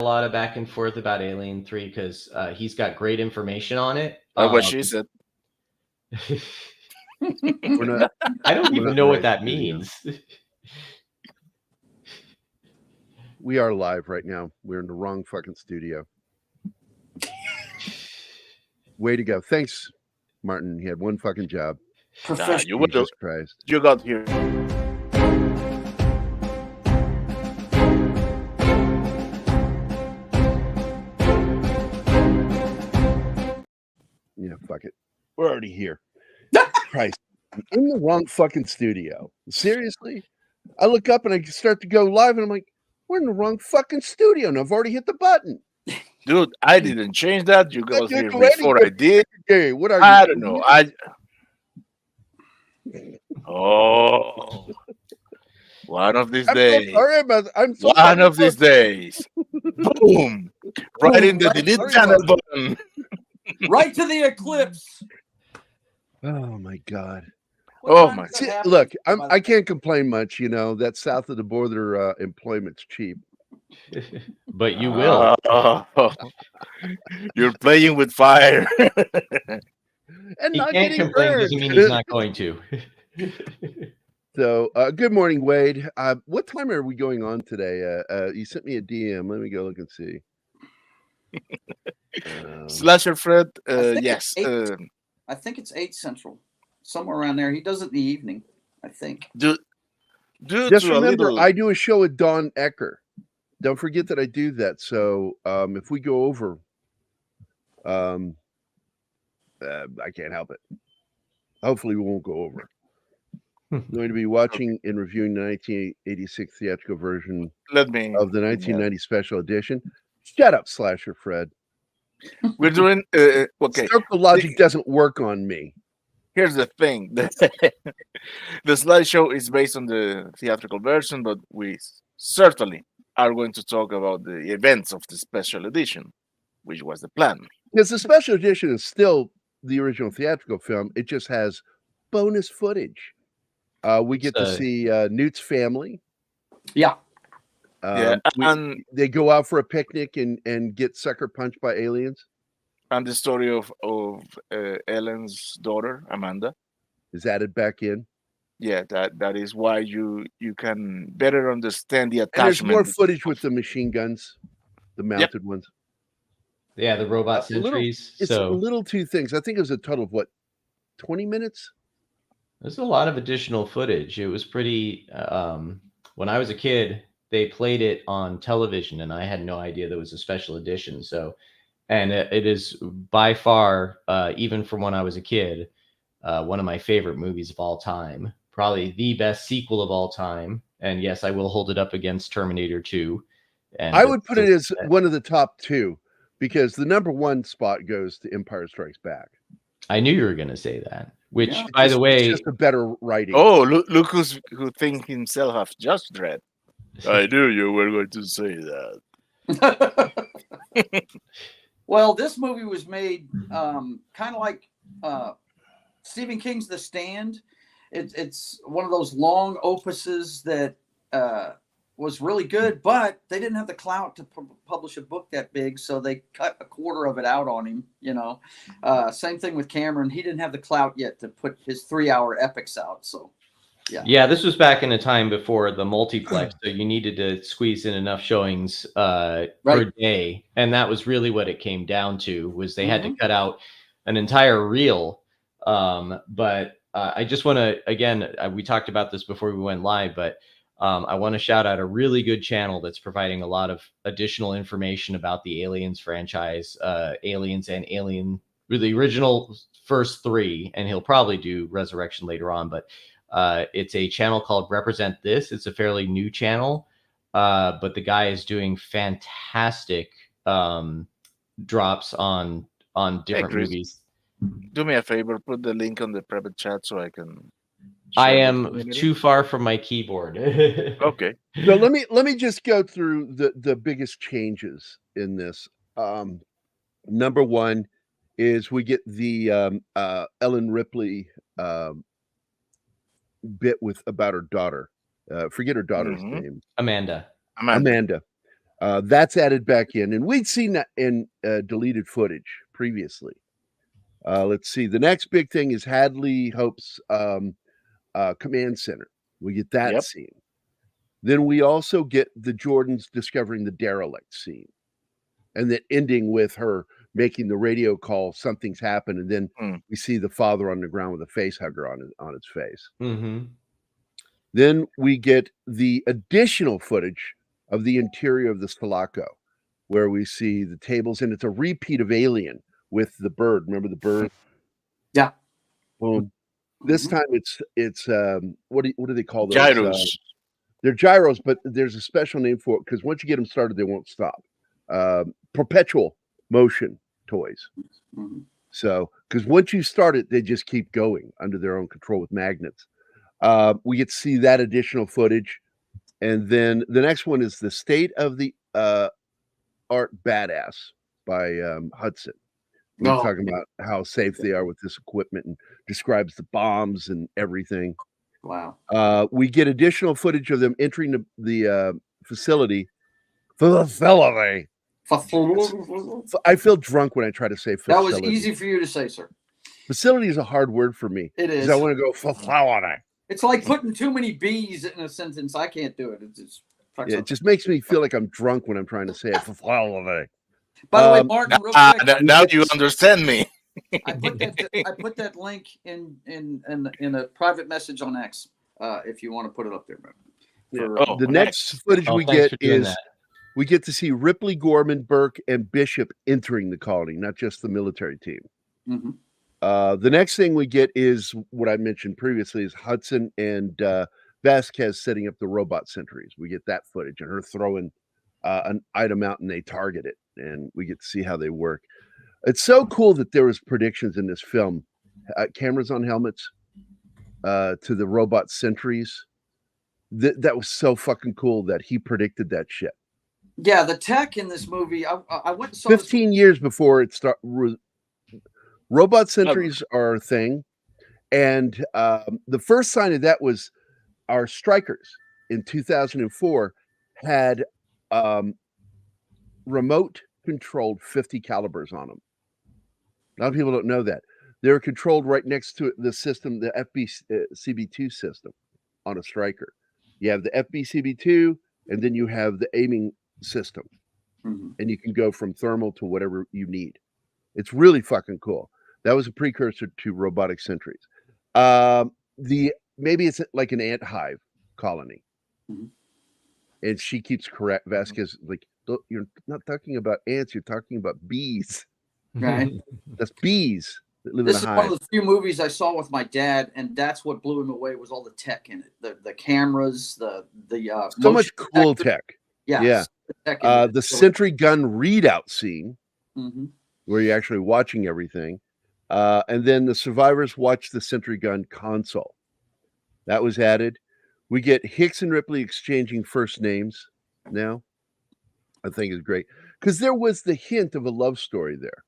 a lot of back and forth about Alien 3 because he's got great information on it. What she said. I don't even know what that means. We are live right now. We're in the wrong fucking studio. Way to go. Thanks, Martin. He had one fucking job. Professional. Jesus Christ. You got here. Yeah, fuck it. We're already here. Christ. I'm in the wrong fucking studio. Seriously? I look up and I start to go live and I'm like, we're in the wrong fucking studio and I've already hit the button. Dude, I didn't change that. You got here ready? before I did. Hey, what are you? I don't know. One of these days. So sorry about that. I'm so one of these days. Boom. Right in the delete channel button. Right to the eclipse. Oh my God. Oh my! See, look, I can't complain much. You know that south of the border employment's cheap. But you will. You're playing with fire. And he not can't getting complain burned. doesn't mean he's not going to. So, good morning, Wade. What time are we going on today? You sent me a DM. Let me go look and see. Slasher Fred, yes. I think it's 8 Central. Somewhere around there. He does it in the evening, I think. Just remember, I do a show with Don Ecker. Don't forget that I do that. So if we go over, I can't help it. Hopefully we won't go over. I'm going to be watching and reviewing the 1986 theatrical version of the 1990 special edition. Shut up, Slasher Fred. We're doing okay. Circle logic doesn't work on me. Here's the thing. The slideshow is based on the theatrical version, but we certainly are going to talk about the events of the special edition, which was the plan. Because the special edition is still the original theatrical film. It just has bonus footage. We get to see Newt's family. Yeah. And they go out for a picnic and get sucker punched by aliens. And the story of Ellen's daughter, Amanda, is added back in. Yeah, that is why you can better understand the attachment. And there's more footage with the machine guns, the mounted ones. Yeah, the robot sentries. It's a little two things. I think it was a total of 20 minutes? There's a lot of additional footage. It was pretty. When I was a kid, they played it on television, and I had no idea there was a special edition. So. And it is by far, even from when I was a kid, one of my favorite movies of all time. Probably the best sequel of all time. And yes, I will hold it up against Terminator 2. And I would put it as one of the top 2 because the number 1 spot goes to Empire Strikes Back. I knew you were going to say that. Which, by the way, it's just a better writing. Oh, look who thinks himself have just read. I knew you were going to say that. Well, this movie was made kind of like Stephen King's The Stand. It's one of those long opuses that was really good, but they didn't have the clout to publish a book that big, so they cut a quarter of it out on him. You know, same thing with Cameron. He didn't have the clout yet to put his 3-hour epics out. So, yeah, this was back in a time before the multiplex, so you needed to squeeze in enough showings per day, and that was really what it came down to. Was they had to cut out an entire reel. But I just want to again, we talked about this before we went live, but I want to shout out a really good channel that's providing a lot of additional information about the Aliens franchise, Aliens and Alien, the original first 3, and he'll probably do Resurrection later on, but. It's a channel called Represent This. It's a fairly new channel, but the guy is doing fantastic drops on different movies. Do me a favor, put the link on the private chat so I can. I am too far from my keyboard. Okay. So let me just go through the biggest changes in this. Number 1 is we get the Ellen Ripley bit about her daughter. Forget her daughter's name. Amanda. That's added back in, and we'd seen that in deleted footage previously. Let's see. The next big thing is Hadley Hope's command center. We get that scene. Then we also get the Jordans discovering the derelict scene, and then ending with her making the radio call, something's happened, and then we see the father on the ground with a face hugger on his face. Mm-hmm. Then we get the additional footage of the interior of the Sulaco, where we see the tables, and it's a repeat of Alien with the bird. Remember the bird? Yeah. Boom. This time it's what do they call those? Gyros. They're gyros, but there's a special name for it because once you get them started, they won't stop. Perpetual motion toys. So, because once you start it, they just keep going under their own control with magnets. We get to see that additional footage. And then the next one is the State of the Art Badass by Hudson. We're talking about how safe they are with this equipment and describes the bombs and everything. Wow. We get additional footage of them entering the facility. I feel drunk when I try to say facility. That was easy for you to say, sir. Facility is a hard word for me. It is. I want to go facility. It's like putting too many B's in a sentence. I can't do it. It just makes me feel like I'm drunk when I'm trying to say it. Facility. By the way, Martin, real quick. Now you understand me. I put that link in a private message on X. If you want to put it up there, the next footage we get is we get to see Ripley, Gorman, Burke, and Bishop entering the colony, not just the military team. Mm-hmm. The next thing we get is what I mentioned previously is Hudson and Vasquez setting up the robot sentries. We get that footage and her throwing an item out and they target it, and we get to see how they work. It's so cool that there was predictions in this film, cameras on helmets to the robot sentries. That was so fucking cool that he predicted that shit. Yeah, the tech in this movie, I went and saw 15 years before it started. Robot sentries are a thing, and the first sign of that was our strikers in 2004 had remote controlled 50 calibers on them. A lot of people don't know that. They were controlled right next to the system, the FBCB2 system on a striker. You have the FBCB2, and then you have the aiming system, and you can go from thermal to whatever you need. It's really fucking cool. That was a precursor to robotic sentries. Maybe it's like an ant hive colony, and she keeps correct. Vasquez like, you're not talking about ants, you're talking about bees. Right. That's bees that live this in a is hive. one of the few movies I saw with my dad, and that's what blew him away was all the tech in it, the cameras, the so much cool tech. Yeah. The sentry gun readout scene, where you're actually watching everything, and then the survivors watch the sentry gun console. That was added. We get Hicks and Ripley exchanging first names now. I think is great because there was the hint of a love story there,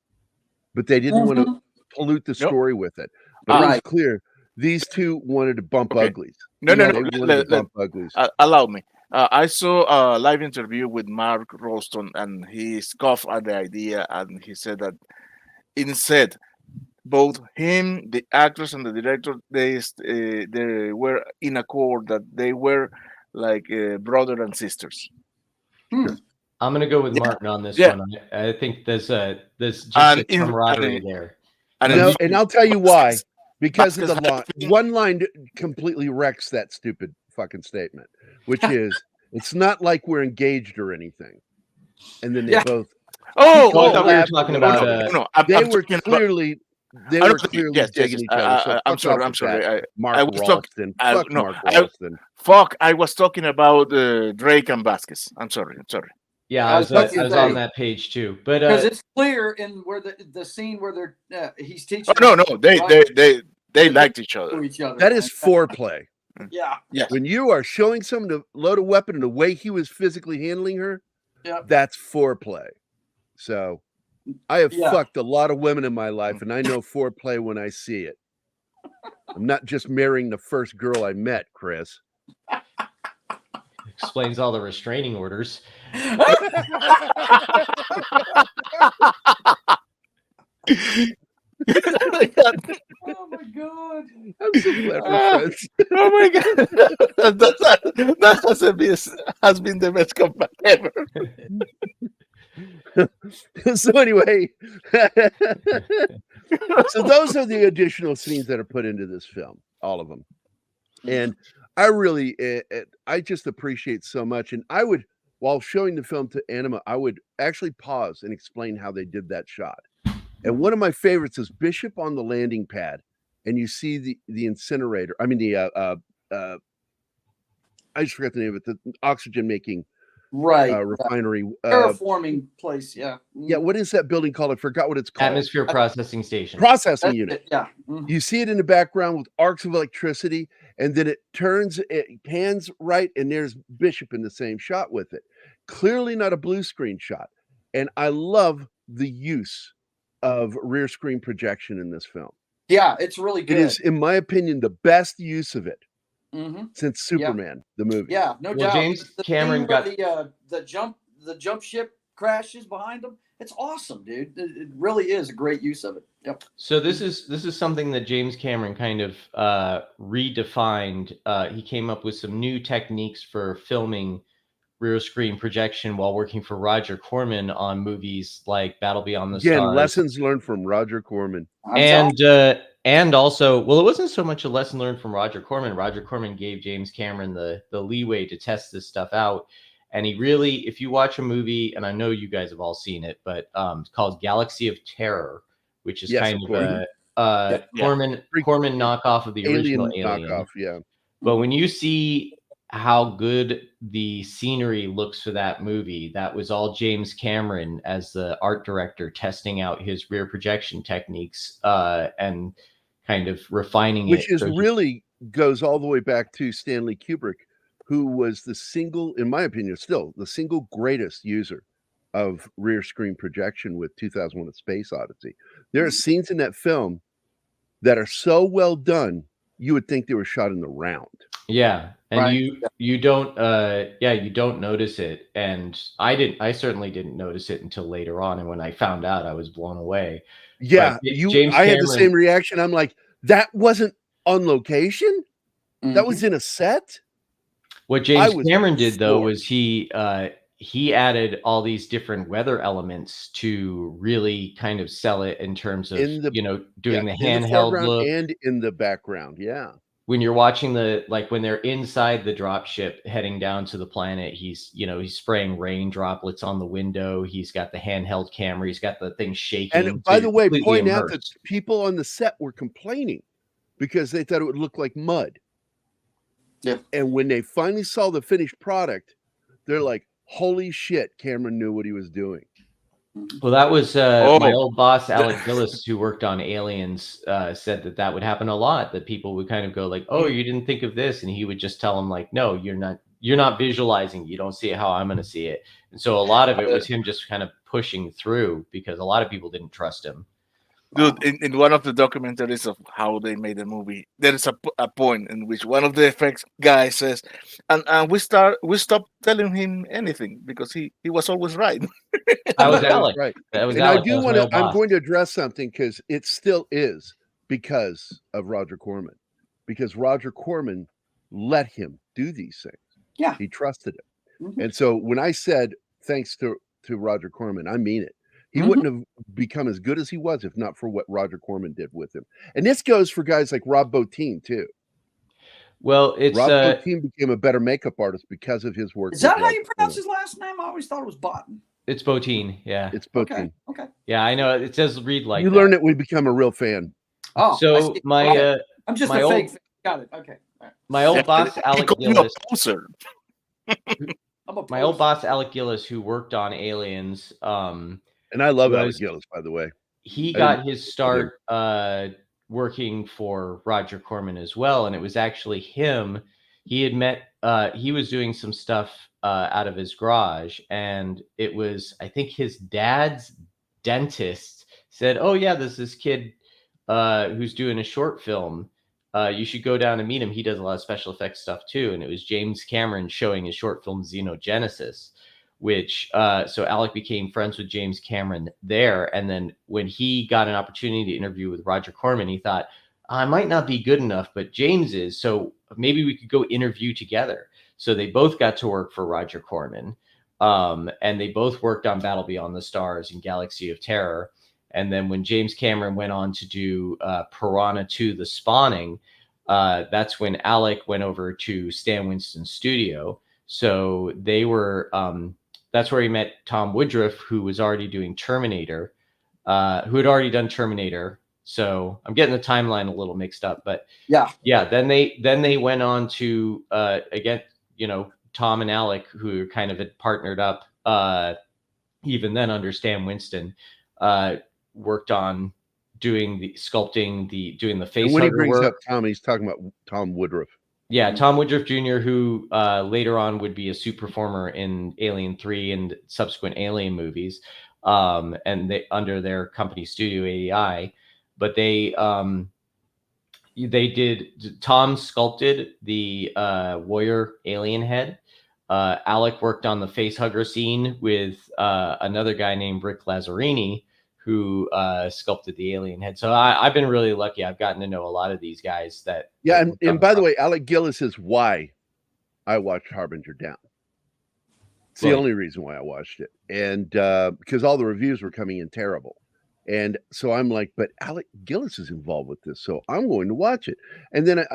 but they didn't want to pollute the story with it. But it was clear these two wanted to bump uglies. No. Bump uglies. Allow me. I saw a live interview with Mark Rolston, and he scoffed at the idea, and he said that instead, both him, the actors, and the director, they were in accord that they were like brother and sisters. I'm going to go with Martin on this one. I think there's just a camaraderie there. And I'll tell you why. Because of the line. One line completely wrecks that stupid fucking statement, which is, it's not like we're engaged or anything. And then they both. We were talking about. They were clearly digging each other. I'm sorry. Mark Ralston. Fuck Mark Ralston. I was talking about Drake and Vasquez. I'm sorry. Yeah, I was on that page too, but because it's clear in where the scene where they're he's teaching. Oh no, they liked each other. That is foreplay. Yeah. When you are showing someone to load a weapon and the way he was physically handling her, that's foreplay. So I have fucked a lot of women in my life, and I know foreplay when I see it. I'm not just marrying the first girl I met, Chris. Explains all the restraining orders. Oh my god! Oh my god! I'm so glad we're friends. Oh my god! That has been the best comeback ever. So anyway, so those are the additional scenes that are put into this film, all of them. And I really, I just appreciate so much. And I would, while showing the film to Anima, I would actually pause and explain how they did that shot. And one of my favorites is Bishop on the landing pad, and you see the incinerator. I mean I just forgot the name of it. The oxygen making refinery, terraforming place. Yeah. Yeah, what is that building called? I forgot what it's called. Atmosphere processing station. Processing unit. Yeah. You see it in the background with arcs of electricity, and then it pans right, and there's Bishop in the same shot with it. Clearly not a blue screen shot. And I love the use of rear screen projection in this film. Yeah, it's really good. It is, in my opinion, the best use of it since Superman, the movie. Yeah, no doubt. James Cameron got the jump ship crashes behind him. It's awesome, dude. It really is a great use of it. Yep. So this is something that James Cameron kind of redefined. He came up with some new techniques for filming rear screen projection while working for Roger Corman on movies like Battle Beyond the Stars. Lessons learned from Roger Corman. And also, well, it wasn't so much a lesson learned from Roger Corman. Roger Corman gave James Cameron the leeway to test this stuff out. And he really, if you watch a movie, and I know you guys have all seen it, but it's called Galaxy of Terror, which is kind of a Corman knockoff of the original Alien. Knockoff, yeah. But when you see how good the scenery looks for that movie, that was all James Cameron as the art director testing out his rear projection techniques and kind of refining it. Which is really goes all the way back to Stanley Kubrick, who was the single, in my opinion, still the single greatest user of rear screen projection with 2001: A Space Odyssey. There are scenes in that film that are so well done, you would think they were shot in the round. Yeah, and you don't you don't notice it, and I certainly didn't notice it until later on, and when I found out, I was blown away. Yeah, I had the same reaction. I'm like, that wasn't on location. That was in a set. What James Cameron did though was he added all these different weather elements to really kind of sell it in terms of doing the handheld look and in the background. Yeah. When you're watching when they're inside the dropship heading down to the planet, he's spraying rain droplets on the window. He's got the handheld camera. He's got the thing shaking. And by the way, point out that people on the set were complaining because they thought it would look like mud. Yeah. And when they finally saw the finished product, they're like, holy shit, Cameron knew what he was doing. Well, that was my old boss, Alec Gillis, who worked on Aliens, said that would happen a lot, that people would kind of go like, oh, you didn't think of this. And he would just tell them like, no, you're not visualizing. You don't see it how I'm going to see it. And so a lot of it was him just kind of pushing through because a lot of people didn't trust him. Dude, in one of the documentaries of how they made the movie, there is a point in which one of the effects guys says, and we stopped telling him anything because he was always right. That was Alec. Right. That was and Alec. I do want to. I'm going to address something because it still is because of Roger Corman, because Roger Corman let him do these things. Yeah, he trusted him, and so when I said thanks to Roger Corman, I mean it. He wouldn't have become as good as he was if not for what Roger Corman did with him. And this goes for guys like Rob Bottin too. Well, Rob Bottin became a better makeup artist because of his work. Is that how you pronounce his last name? I always thought it was Bottin. It's Bottin, yeah. It's Bottin. Okay. Yeah, I know. It says read like you that. learn it, we become a real fan. Oh, so I'm just a fake fan. Got it. Okay. All right. My old boss, Alec Gillis. My old boss, Alec Gillis, who worked on Aliens. And I love Alec Gillis, by the way. He got his start working for Roger Corman as well. And it was actually him. He had met, he was doing some stuff out of his garage. And it was, I think his dad's dentist said, oh, yeah, there's this kid who's doing a short film. You should go down and meet him. He does a lot of special effects stuff too. And it was James Cameron showing his short film Xenogenesis, which so Alec became friends with James Cameron there. And then when he got an opportunity to interview with Roger Corman, he thought, I might not be good enough, but James is. So maybe we could go interview together. So they both got to work for Roger Corman. And they both worked on Battle Beyond the Stars and Galaxy of Terror. And then when James Cameron went on to do Piranha 2, The Spawning, that's when Alec went over to Stan Winston's studio. So they were, that's where he met Tom Woodruff, who was already doing Terminator, who had already done Terminator. So I'm getting the timeline a little mixed up, but yeah. Then they went on to again, Tom and Alec, who kind of had partnered up, even then under Stan Winston, worked on doing the sculpting, doing the face. And when he brings up Tom, he's talking about Tom Woodruff. Yeah, Tom Woodruff Jr., who later on would be a suit performer in Alien 3 and subsequent Alien movies, and they under their company Studio AEI. But Tom sculpted the warrior alien head. Alec worked on the face hugger scene with another guy named Rick Lazzarini, who sculpted the alien head. So I've been really lucky. I've gotten to know a lot of these guys that. Yeah. And by the way, Alec Gillis is why I watched Harbinger Down. It's the only reason why I watched it. And because all the reviews were coming in terrible. And so I'm like, but Alec Gillis is involved with this, so I'm going to watch it. And then,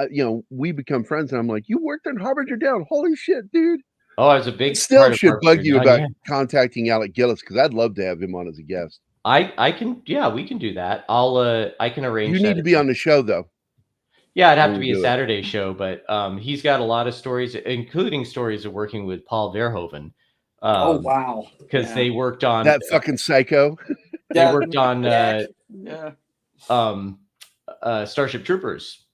we become friends, and I'm like, you worked on Harbinger Down. Holy shit, dude. Oh, I was a big. Still should bug you about contacting Alec Gillis, because I'd love to have him on as a guest. I can, we can do that. I can arrange. You need to be on the show, though. Yeah, it'd have to be a Saturday show, but he's got a lot of stories, including stories of working with Paul Verhoeven. Oh wow! Because they worked on that fucking psycho. They worked on Starship Troopers.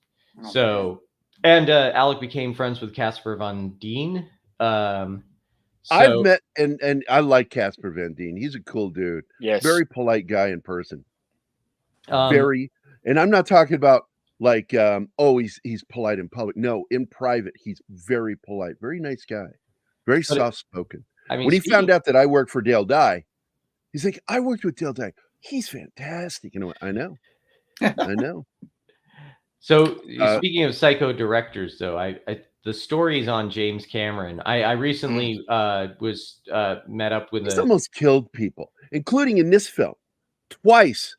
So, and Alec became friends with Casper Van Dien. I've met and I like Casper Van Dien. He's a cool dude. Yes, very polite guy in person. And I'm not talking about like he's polite in public. No, in private he's very polite, very nice guy, very soft spoken. I mean, when he found out that I worked for Dale Dye, he's like, I worked with Dale Dye. He's fantastic. I know. I know. So speaking of psycho directors, though, the stories on James Cameron, I recently was met up with. He's almost killed people, including in this film. Twice,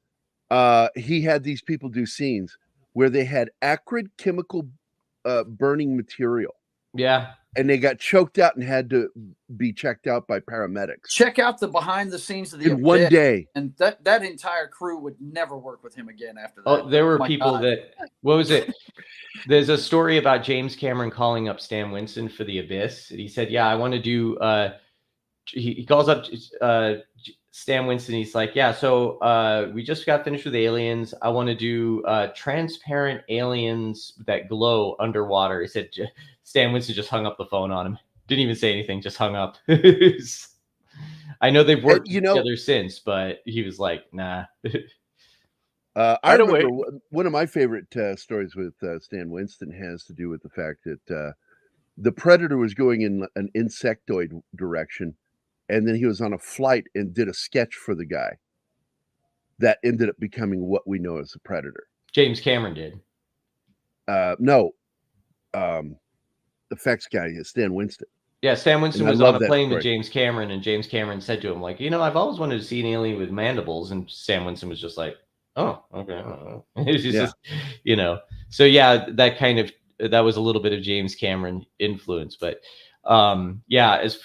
he had these people do scenes where they had acrid chemical burning material. Yeah. And they got choked out and had to be checked out by paramedics. Check out the behind the scenes of the in one day. And that entire crew would never work with him again after that. Oh, there were people that, what was it? There's a story about James Cameron calling up Stan Winston for The Abyss. He said, yeah, I want to do, he calls up Stan Winston. He's like, yeah, so we just got finished with aliens. I want to do transparent aliens that glow underwater. He said, Stan Winston just hung up the phone on him. Didn't even say anything, just hung up. I know they've worked together since, but he was like, nah. I remember one of my favorite stories with Stan Winston has to do with the fact that the Predator was going in an insectoid direction, and then he was on a flight and did a sketch for the guy that ended up becoming what we know as the Predator. James Cameron did. No. Effects guy is Stan Winston. Yeah, Stan Winston was on a plane with James Cameron, and James Cameron said to him, like, I've always wanted to see an alien with mandibles. And Stan Winston was just like, oh, okay. It was just, So yeah, that was a little bit of James Cameron influence. But as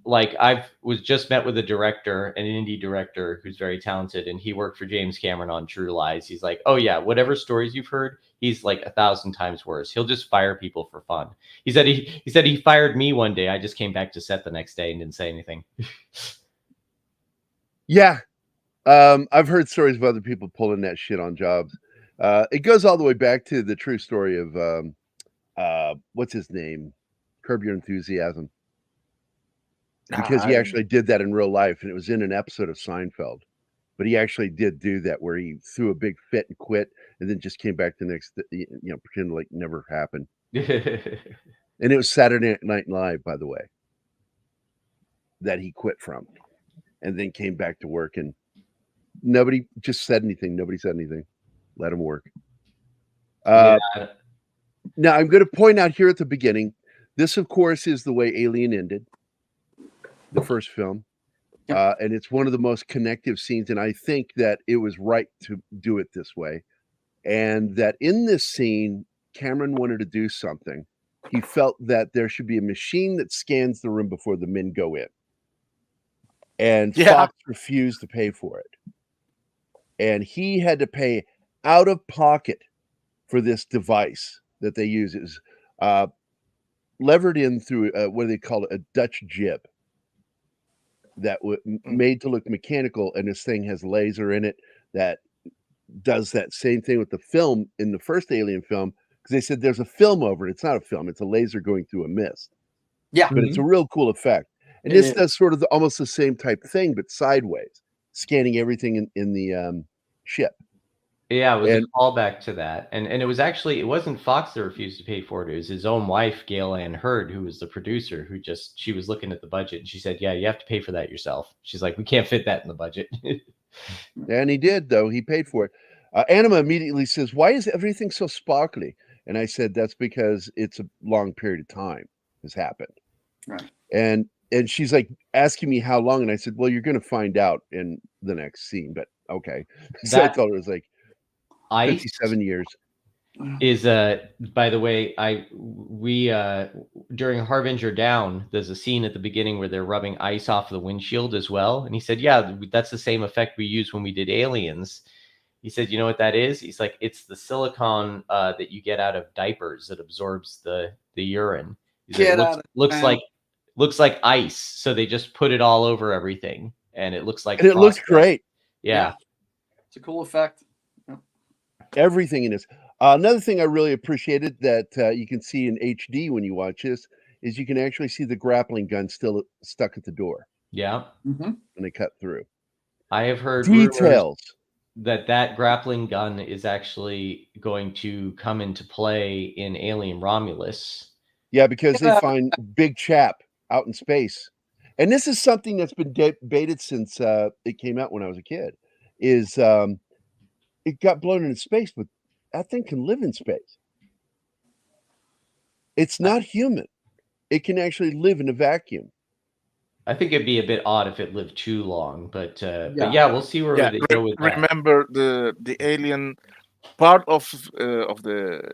like I was just met with a director, an indie director who's very talented, and he worked for James Cameron on True Lies. He's like, oh yeah, whatever stories you've heard, he's like 1,000 times worse. He'll just fire people for fun. He said he fired me one day. I just came back to set the next day and didn't say anything. Yeah. I've heard stories of other people pulling that shit on jobs. It goes all the way back to the true story of what's his name? Curb Your Enthusiasm. Because he actually did that in real life, and it was in an episode of Seinfeld. But he actually did do that, where he threw a big fit and quit, and then just came back the next, pretend like never happened. And it was Saturday Night Live, by the way. that he quit from, and then came back to work, and nobody just said anything. Nobody said anything. Let him work. Yeah. Now, I'm going to point out here at the beginning, this, of course, is the way Alien ended, the first film. And it's one of the most connective scenes, and I think that it was right to do it this way. And that in this scene, Cameron wanted to do something. He felt that there should be a machine that scans the room before the men go in. And Fox refused to pay for it. And he had to pay out of pocket for this device that they use. It was levered in through what do they call it? A Dutch jib that made to look mechanical. And this thing has laser in it that does that same thing with the film in the first Alien film, because they said there's a film over it. It's not a film, it's a laser going through a mist. Yeah. But it's a real cool effect. And this does sort of almost the same type thing, but sideways, scanning everything in the ship. Yeah, it was a callback to that. And it was actually, it wasn't Fox that refused to pay for it. It was his own wife, Gail Ann Hurd, who was the producer, she was looking at the budget and she said, yeah, you have to pay for that yourself. She's like, we can't fit that in the budget. And he did, though. He paid for it. Anima immediately says, why is everything so sparkly? And I said, that's because it's a long period of time has happened. Right. And she's like asking me how long. And I said, well, you're going to find out in the next scene. But okay. So I told her it was like 57 years. Is by the way, we during Harbinger Down, there's a scene at the beginning where they're rubbing ice off the windshield as well. And he said, yeah, that's the same effect we used when we did Aliens. He said, you know what that is? He's like, it's the silicone that you get out of diapers that absorbs the urine. Looks like ice. So they just put it all over everything, and it looks like. And it looks great. Yeah, it's a cool effect. Everything in this. Another thing I really appreciated that you can see in HD when you watch this is you can actually see the grappling gun still stuck at the door. Yeah, when they cut through. I have heard details that grappling gun is actually going to come into play in Alien Romulus. Yeah, because they find Big Chap out in space, and this is something that's been debated since it came out when I was a kid. Is it got blown into space, but that thing can live in space. It's not human. It can actually live in a vacuum. I think it'd be a bit odd if it lived too long, but yeah, we'll see where they go with that. Remember the alien part of the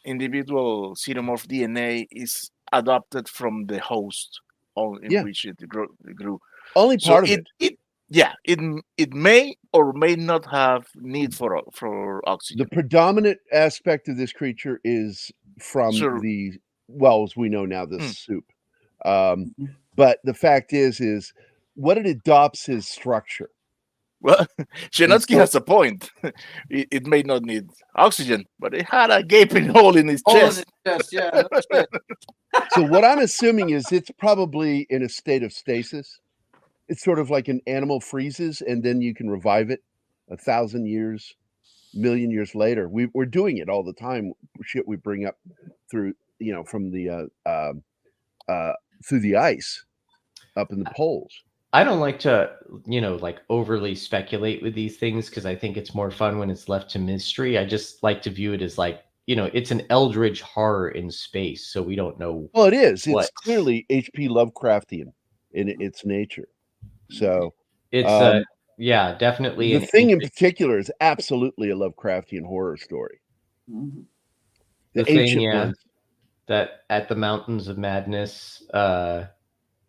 individual xenomorph DNA is adopted from the host in which it grew. Only part of it. It may or may not have need for oxygen. The predominant aspect of this creature is from as we know now, this soup. But the fact is what it adopts is structure. Well, Chernetsky has a point. It may not need oxygen, but it had a gaping hole in his chest. Yeah. So what I'm assuming is it's probably in a state of stasis. It's sort of like an animal freezes and then you can revive it 1,000 years, million years later. We're doing it all the time. Shit we bring up through, from the through the ice up in the poles. I don't like to, like overly speculate with these things because I think it's more fun when it's left to mystery. I just like to view it as like, it's an eldritch horror in space, so we don't know. Well, it is. It's clearly H.P. Lovecraftian in its nature. So it's definitely. The thing in particular is absolutely a Lovecraftian horror story. Mm-hmm. The ancient ones. That At the Mountains of Madness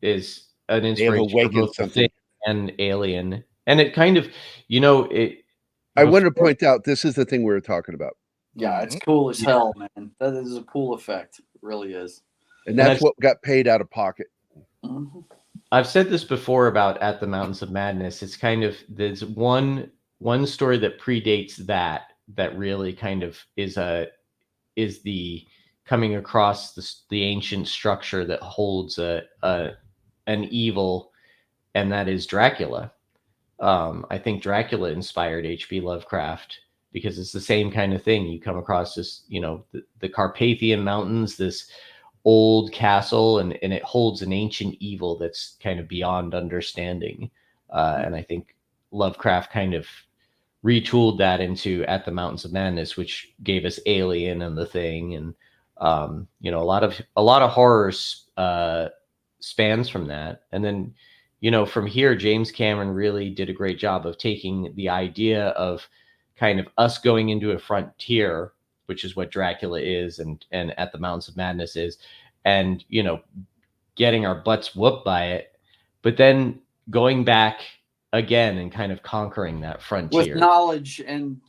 is an inspiration for both the Thing and Alien, and it kind of, I wanted to point out this is the thing we were talking about. Yeah, it's cool as hell, man. That is a cool effect. It really is. And that's what got paid out of pocket. Mm-hmm. I've said this before about At the Mountains of Madness. It's kind of, there's one story that predates that really kind of is the coming across the ancient structure that holds an evil, and that is Dracula. I think Dracula inspired H.P. Lovecraft because it's the same kind of thing. You come across this, the Carpathian Mountains, this old castle, and it holds an ancient evil that's kind of beyond understanding. And I think Lovecraft kind of retooled that into At the Mountains of Madness, which gave us Alien and The Thing, and you know, a lot of horror spans from that. And then, you know, from here, James Cameron really did a great job of taking the idea of kind of us going into a frontier, which is what Dracula is, and At the Mountains of Madness is, and, you know, getting our butts whooped by it, but then going back again and kind of conquering that frontier with knowledge and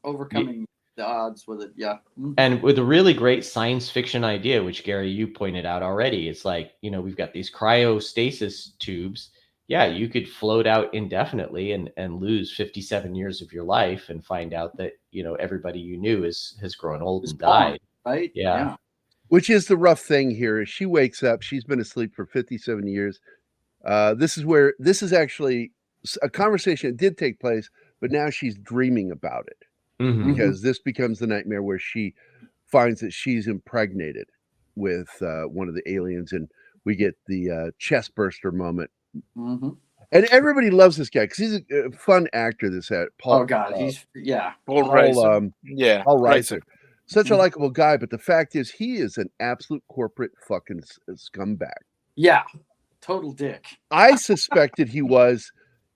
overcoming the odds with it. Yeah. And with a really great science fiction idea, which Gary, you pointed out already. It's like, you know, we've got these cryostasis tubes. Yeah, you could float out indefinitely and lose 57 years of your life and find out that, you know, everybody you knew has grown old and died. Right? Yeah. Which is the rough thing here. Is she wakes up, she's been asleep for 57 years. This is actually a conversation that did take place, but now she's dreaming about it. Mm-hmm. Because this becomes the nightmare where she finds that she's impregnated with one of the aliens, and we get the chest burster moment. Mm-hmm. And everybody loves this guy because he's a fun actor. Paul. Oh God, he's Paul Reiser. Paul Reiser. Such a Mhm. likable guy, but the fact is, he is an absolute corporate fucking scumbag. Yeah, total dick. I suspected he was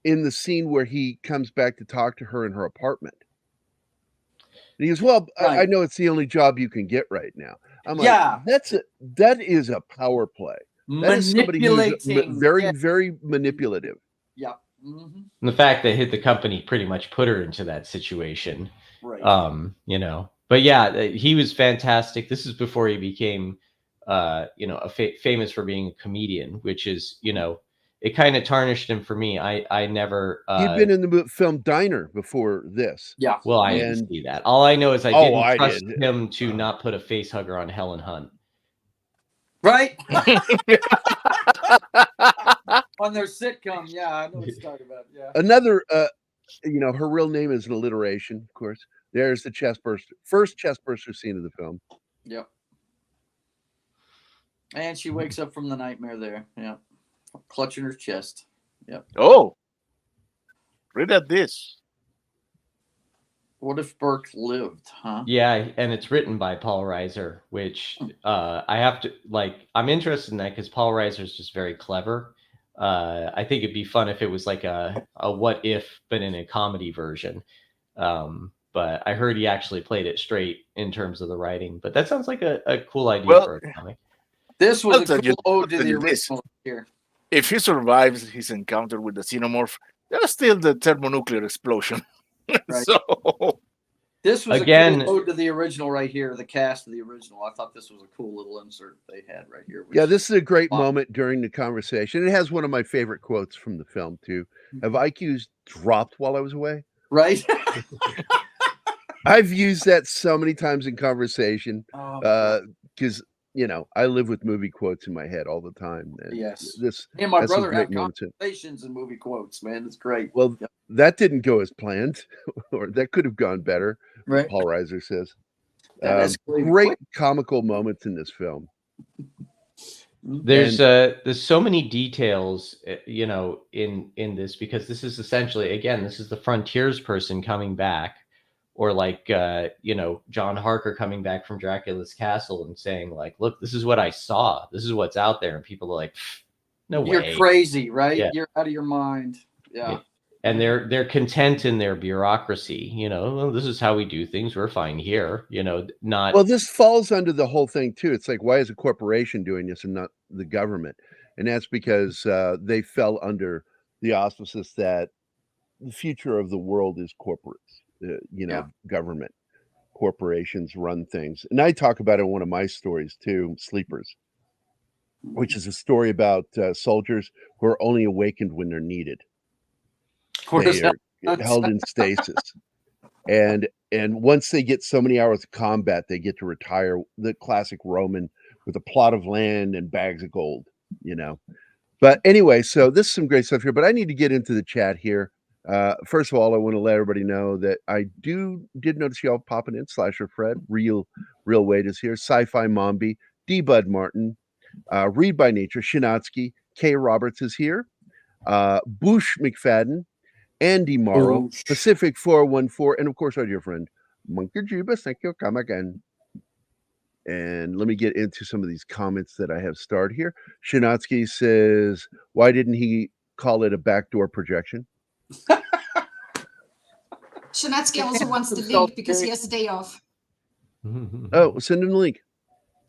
in the scene where he comes back to talk to her in her apartment. And he goes, well, Right. I know it's the only job you can get right now. I'm like, Yeah. that is a power play. That is somebody who's very, very manipulative. Yeah. Mm-hmm. And the fact that hit the company pretty much put her into that situation. Right. You know, but yeah, he was fantastic. This is before he became, you know, famous for being a comedian, which is, you know, it kind of tarnished him for me. I never. He'd been in the film Diner before this. Yeah. Well, I didn't see that. All I know is I didn't trust him to not put a face hugger on Helen Hunt. Right. On their sitcom, yeah, I know what you're talking about. Yeah. Another, you know, her real name is an alliteration, of course. There's the chest burster, first chest burster scene of the film. Yep. And she wakes up from the nightmare there. Yeah. Clutching her chest. Yep. Oh, read at this. What if Burke lived, huh? Yeah, and it's written by Paul Reiser, which I have to I'm interested in that because Paul Reiser is just very clever. I think it'd be fun if it was like a what if, but in a comedy version. But I heard he actually played it straight in terms of the writing. But that sounds like a cool idea for a comic. This was a cool ode to the original here. If he survives his encounter with the xenomorph, there's still the thermonuclear explosion. Right. So this was again a cool ode to the original right here, the cast of the original. I thought this was a cool little insert they had right here. Yeah, this is a great moment during the conversation. It has one of my favorite quotes from the film too. Have IQs dropped while I was away? Right. I've used that so many times in conversation because you know I live with movie quotes in my head all the time. And yes, this me and my brother have conversations and movie quotes. Man, it's great. Well, that didn't go as planned, or that could have gone better. Right, Paul Reiser says. Great comical moments in this film. There's so many details, you know, in this, because this is essentially, again, this is the frontiers person coming back, or like you know, John Harker coming back from Dracula's castle and saying like, look, this is what I saw, this is what's out there, and people are like, no way, you're crazy, right? Yeah. You're out of your mind. Yeah. And they're content in their bureaucracy, you know. Well, this is how we do things, we're fine here, you know. Not well, this falls under the whole thing too. It's like, why is a corporation doing this and not the government? And that's because they fell under the auspices that the future of the world is corporates, you know, government corporations run things. And I talk about it in one of my stories too, Sleepers, which is a story about soldiers who are only awakened when they're needed. They are held in stasis, and once they get so many hours of combat, they get to retire. The classic Roman with a plot of land and bags of gold, you know. But anyway, so this is some great stuff here. But I need to get into the chat here. First of all, I want to let everybody know that I did notice y'all popping in. Slasher Fred, real weight is here. Sci-Fi Mombi, D. Bud Martin, Read by Nature, Shinatsky, Kay Roberts is here, Bush McFadden, Andy Morrow, Boosh. Pacific 414, and of course our dear friend Monkey Jubas. Thank you. Come again. And let me get into some of these comments that I have starred here. Shinatsky says, why didn't he call it a backdoor projection? Shanatsky also wants the link because he has the day off. Oh, send him the link.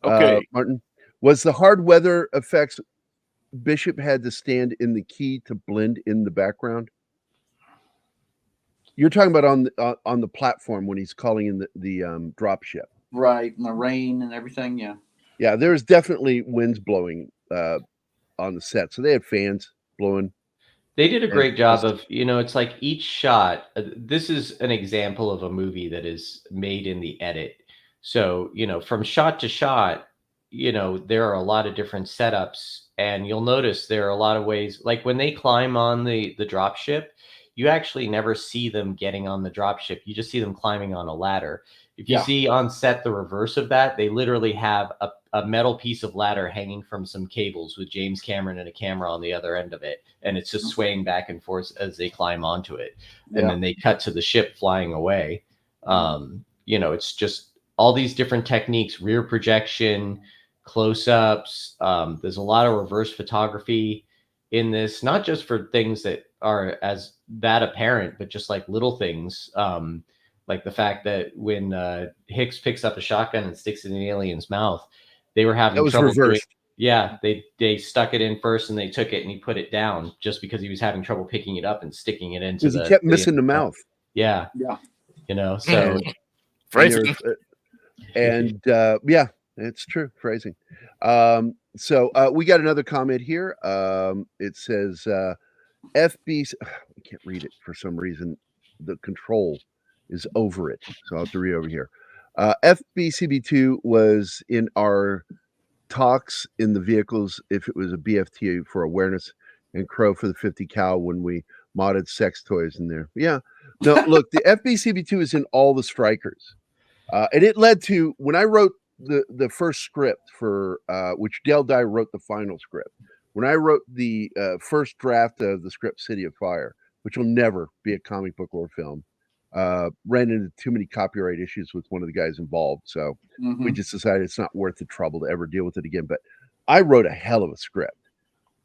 Okay. Martin, was the hard weather effects Bishop had to stand in the key to blend in the background? You're talking about on the platform when he's calling in the drop ship. Right, and the rain and everything. Yeah. Yeah, there's definitely winds blowing on the set. So they had fans blowing. They did a great job of, it's like each shot. This is an example of a movie that is made in the edit. So, from shot to shot, there are a lot of different setups, and you'll notice there are a lot of ways, like when they climb on the drop ship, you actually never see them getting on the drop ship. You just see them climbing on a ladder. If you see on set the reverse of that, they literally have a metal piece of ladder hanging from some cables with James Cameron and a camera on the other end of it. And it's just swaying back and forth as they climb onto it. And then they cut to the ship flying away. It's just all these different techniques, rear projection, close-ups. There's a lot of reverse photography in this, not just for things that are as that apparent, but just like little things. Like the fact that when Hicks picks up a shotgun and sticks it in the alien's mouth, they were having trouble reversed. They stuck it in first and they took it and he put it down just because he was having trouble picking it up and sticking it into because he kept missing the mouth. Yeah. So Phrasing. And it's true phrasing. So we got another comment here. It says FB. I can't read it for some reason. The control is over it, so I'll have to read over here. FBCB2 was in our talks in the vehicles if it was a BFT for awareness, and Crow for the 50 cal when we modded sex toys in there. Yeah. No, look, the FBCB2 is in all the Strikers. And it led to, when I wrote the first script for, which Dale Dye wrote the final script. When I wrote the first draft of the script City of Fire, which will never be a comic book or film, ran into too many copyright issues with one of the guys involved. So we just decided it's not worth the trouble to ever deal with it again. But I wrote a hell of a script.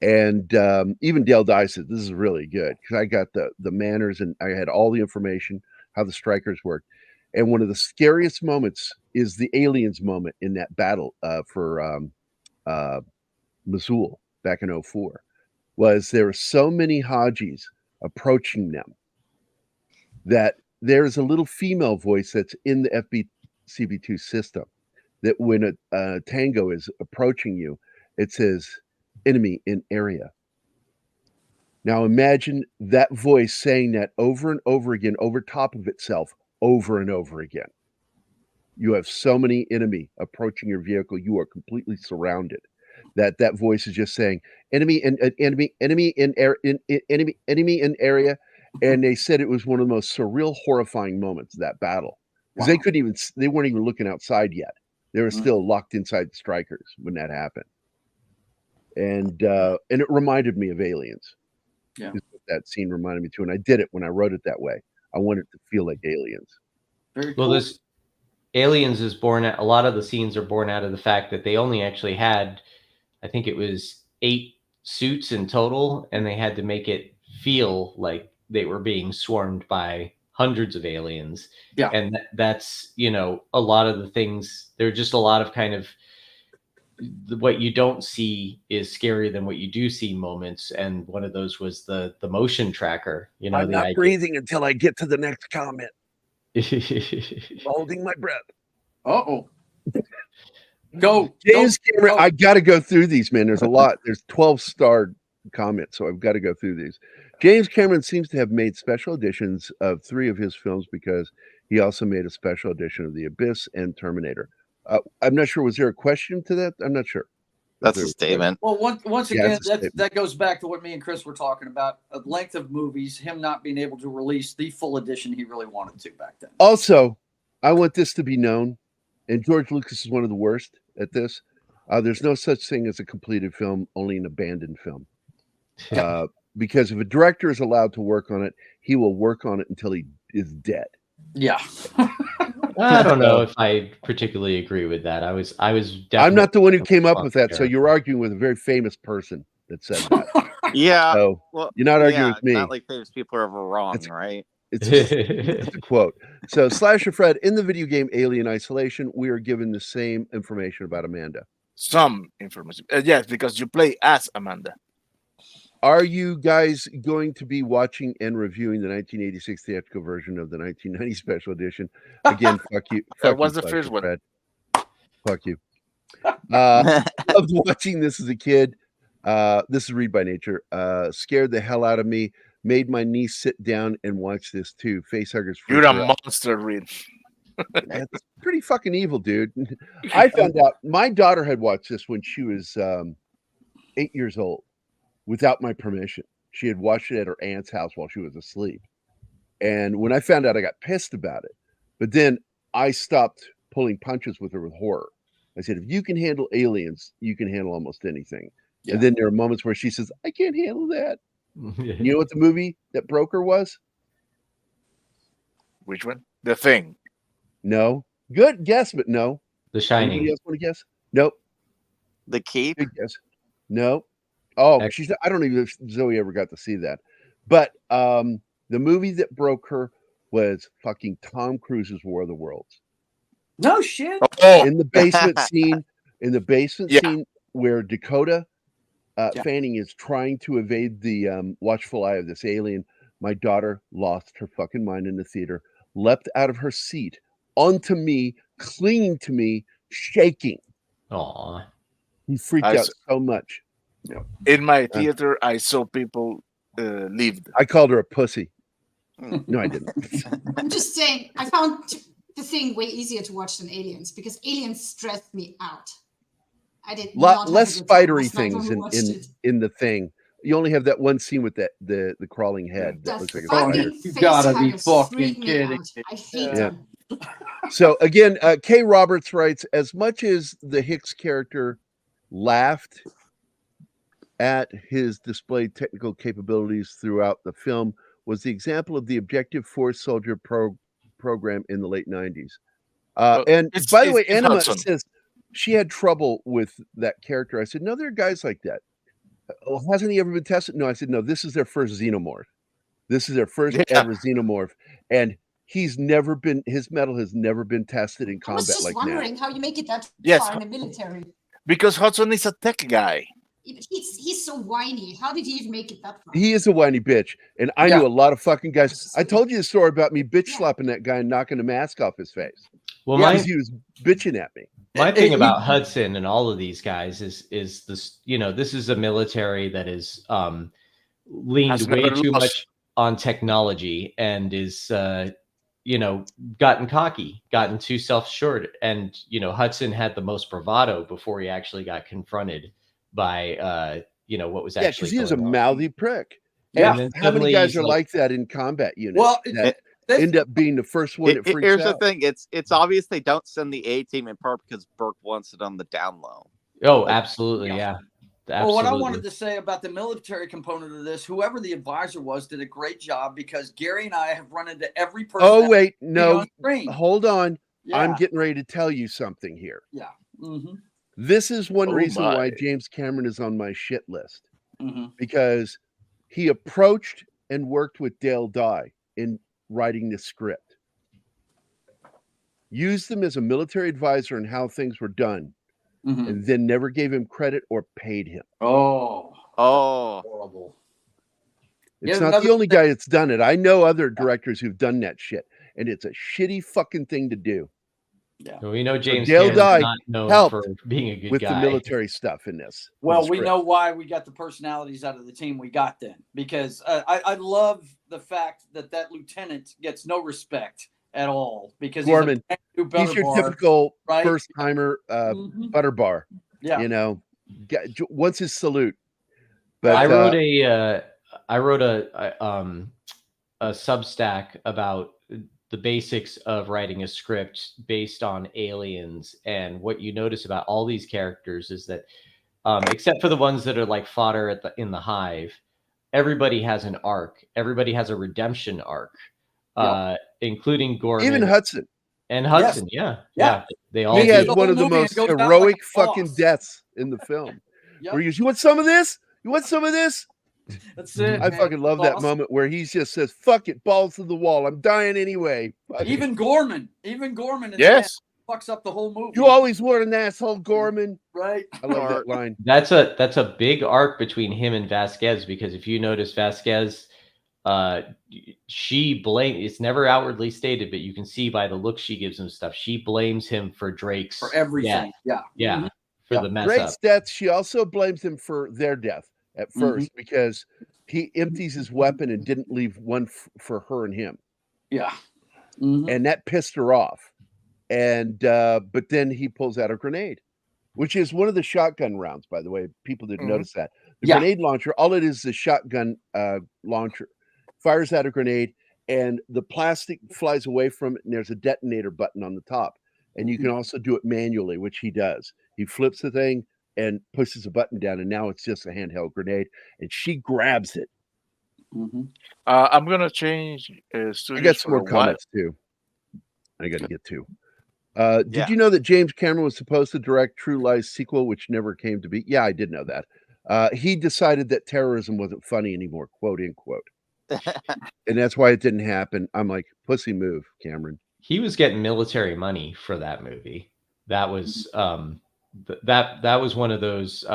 And even Dale Dye said, this is really good, because I got the manners and I had all the information, how the Strikers worked. And one of the scariest moments is the aliens moment in that battle for Mosul back in 2004, was there were so many Hajis approaching them that there's a little female voice that's in the FBCB2 system that when a tango is approaching you, it says enemy in area. Now imagine that voice saying that over and over again, over top of itself, over and over again. You have so many enemy approaching your vehicle, you are completely surrounded. That voice is just saying enemy in area. And they said it was one of the most surreal, horrifying moments of that battle, because they weren't even looking outside yet. They were still locked inside the Strikers when that happened. And it reminded me of Aliens. Yeah, that scene reminded me too, and I did it when I wrote it that way. I wanted to feel like Aliens. very cool. Well, this Aliens is born out, a lot of the scenes are born out of the fact that they only actually had, I think it was 8 suits in total, and they had to make it feel like they were being swarmed by hundreds of aliens. Yeah. And that's, a lot of the things, there are just a lot of kind of, what you don't see is scarier than what you do see moments. And one of those was the motion tracker. I'm not breathing until I get to the next comment. Holding my breath. Uh-oh. Go. James Cameron, go. I got to go through these, man. There's a lot. There's 12-star comments, so I've got to go through these. James Cameron seems to have made special editions of 3 of his films because he also made a special edition of The Abyss and Terminator. I'm not sure. Was there a question to that? I'm not sure. That's a statement. Well, once again, Yeah, that goes back to what me and Chris were talking about: a length of movies, him not being able to release the full edition he really wanted to back then. Also, I want this to be known, and George Lucas is one of the worst at this. There's no such thing as a completed film, only an abandoned film. Because if a director is allowed to work on it, he will work on it until he is dead. Yeah. I don't know if I particularly agree with that. I was definitely. I'm not the one who came up with that, so you're arguing with a very famous person that said that. Yeah. So well, you're not arguing with me. Not like famous people are ever wrong, right? It's a quote. So Slasher Fred, in the video game Alien Isolation, we are given the same information about Amanda. Some information. Yes, because you play as Amanda. Are you guys going to be watching and reviewing the 1986 theatrical version of the 1990 special edition? Again, fuck you. That was the Slasher first one. Fred. Fuck you. Loved watching this as a kid. This is Read by Nature. Scared the hell out of me. Made my niece sit down and watch this too. Facehuggers. You're a monster, Reed. That's pretty fucking evil, dude. I found out my daughter had watched this when she was 8 years old without my permission. She had watched it at her aunt's house while she was asleep. And when I found out, I got pissed about it. But then I stopped pulling punches with her with horror. I said, if you can handle aliens, you can handle almost anything. Yeah. And then there are moments where she says, I can't handle that. You know what the movie that broke her was? Which one? The Thing. No. Good guess, but no. The Shining. Anybody else want to guess? Nope. The Keep? Good guess. No. Oh, I don't even know if Zoe ever got to see that. But the movie that broke her was fucking Tom Cruise's War of the Worlds. No shit. Oh. In the basement scene, scene where Dakota Fanning is trying to evade the watchful eye of this alien. My daughter lost her fucking mind in the theater, leapt out of her seat onto me, clinging to me, shaking. Aw. He freaked out so much. In my theater, I saw people leave. I called her a pussy. No, I didn't. I'm just saying, I found The Thing way easier to watch than Aliens because Aliens stressed me out. I did not less spidery things in The Thing. You only have that one scene with the crawling head. That looks like a spider. You gotta be fucking kidding. I hate them. So again, Kay Roberts writes, as much as the Hicks character laughed at his displayed technical capabilities throughout the film, was the example of the Objective Force Soldier program in the late 90s. And by the way, Anima says she had trouble with that character. I said, no, there are guys like that. Oh, hasn't he ever been tested? No, I said, no, this is their first xenomorph. This is their first ever xenomorph. And his metal has never been tested in combat like that. I was just wondering how you make it that far in the military. Because Hudson is a tech guy. He's so whiny. How did he even make it that far? He is a whiny bitch. And I knew a lot of fucking guys. I told you the story about me bitch slapping that guy and knocking the mask off his face. Well, he was bitching at me. My thing about Hudson and all of these guys is this, this is a military that is leaned way too much on technology and is gotten cocky, gotten too self-assured. And Hudson had the most bravado before he actually got confronted by what was actually because he is a mouthy prick. Yeah. And how many guys are like that in combat units? Well, end up being the first one that freaks Here's out. the thing. It's obvious they don't send the A team in part because Burke wants it on the down low. Oh, absolutely. Yeah. Absolutely. Well, what I wanted to say about the military component of this, whoever the advisor was did a great job because Gary and I have run into every person. Oh, wait. No, on hold on. Yeah. I'm getting ready to tell you something here. Yeah. Mm-hmm. This is one reason why James Cameron is on my shit list. Mm-hmm. Because he approached and worked with Dale Dye in writing the script. Used them as a military advisor on how things were done. Mm-hmm. And then never gave him credit or paid him. Oh, horrible. It's not the only guy that's done it. I know other directors who've done that shit, and it's a shitty fucking thing to do. Yeah, well, we know James Dale Dye not known for being a good with guy. The military stuff in this. Well, we know why we got the personalities out of the team we got then, because I love the fact that lieutenant gets no respect at all because Gorman, he's your typical first timer butter bar. Yeah, what's his salute? But I wrote a Substack about the basics of writing a script based on aliens. And what you notice about all these characters is that, except for the ones that are like fodder in the hive, everybody has an arc. Everybody has a redemption arc, including Gorman. Even Hudson. And Hudson, yeah. They all He do. has The one whole of the movie most goes down heroic like a fucking boss. deaths in the film. Yep. Where he goes, "You want some of this? You want some of this?" That's it. I man. fucking love that Awesome. moment where he just says, "Fuck it, balls to the wall. I'm dying anyway." Fuck it. Even Gorman in the end Yes. fucks up the whole movie. You always were an asshole, Gorman. right. I love that line. That's a big arc between him and Vasquez, because if you notice Vasquez, she it's never outwardly stated, but you can see by the look she gives him stuff. She blames him for Drake's For everything. death. Yeah. Yeah. For the mess Drake's up. death, she also blames him for their death at first because he empties his weapon and didn't leave one for her and him. Yeah. Mhm. And that pissed her off. And but then he pulls out a grenade, which is one of the shotgun rounds, by the way. People didn't notice that. The grenade launcher, all it is a shotgun launcher. Fires out a grenade, and the plastic flies away from it, and there's a detonator button on the top. And you can also do it manually, which he does. He flips the thing and pushes a button down, and now it's just a handheld grenade, and she grabs it. I'm gonna change studios. I got some for more a while. comments too. I got to get to. Did Yeah. you know that James Cameron was supposed to direct True Lies sequel, which never came to be? Yeah, I did know that. He decided that terrorism wasn't funny anymore, quote unquote, and that's why it didn't happen. I'm like, pussy move, Cameron. He was getting military money for that movie. That was that was one of those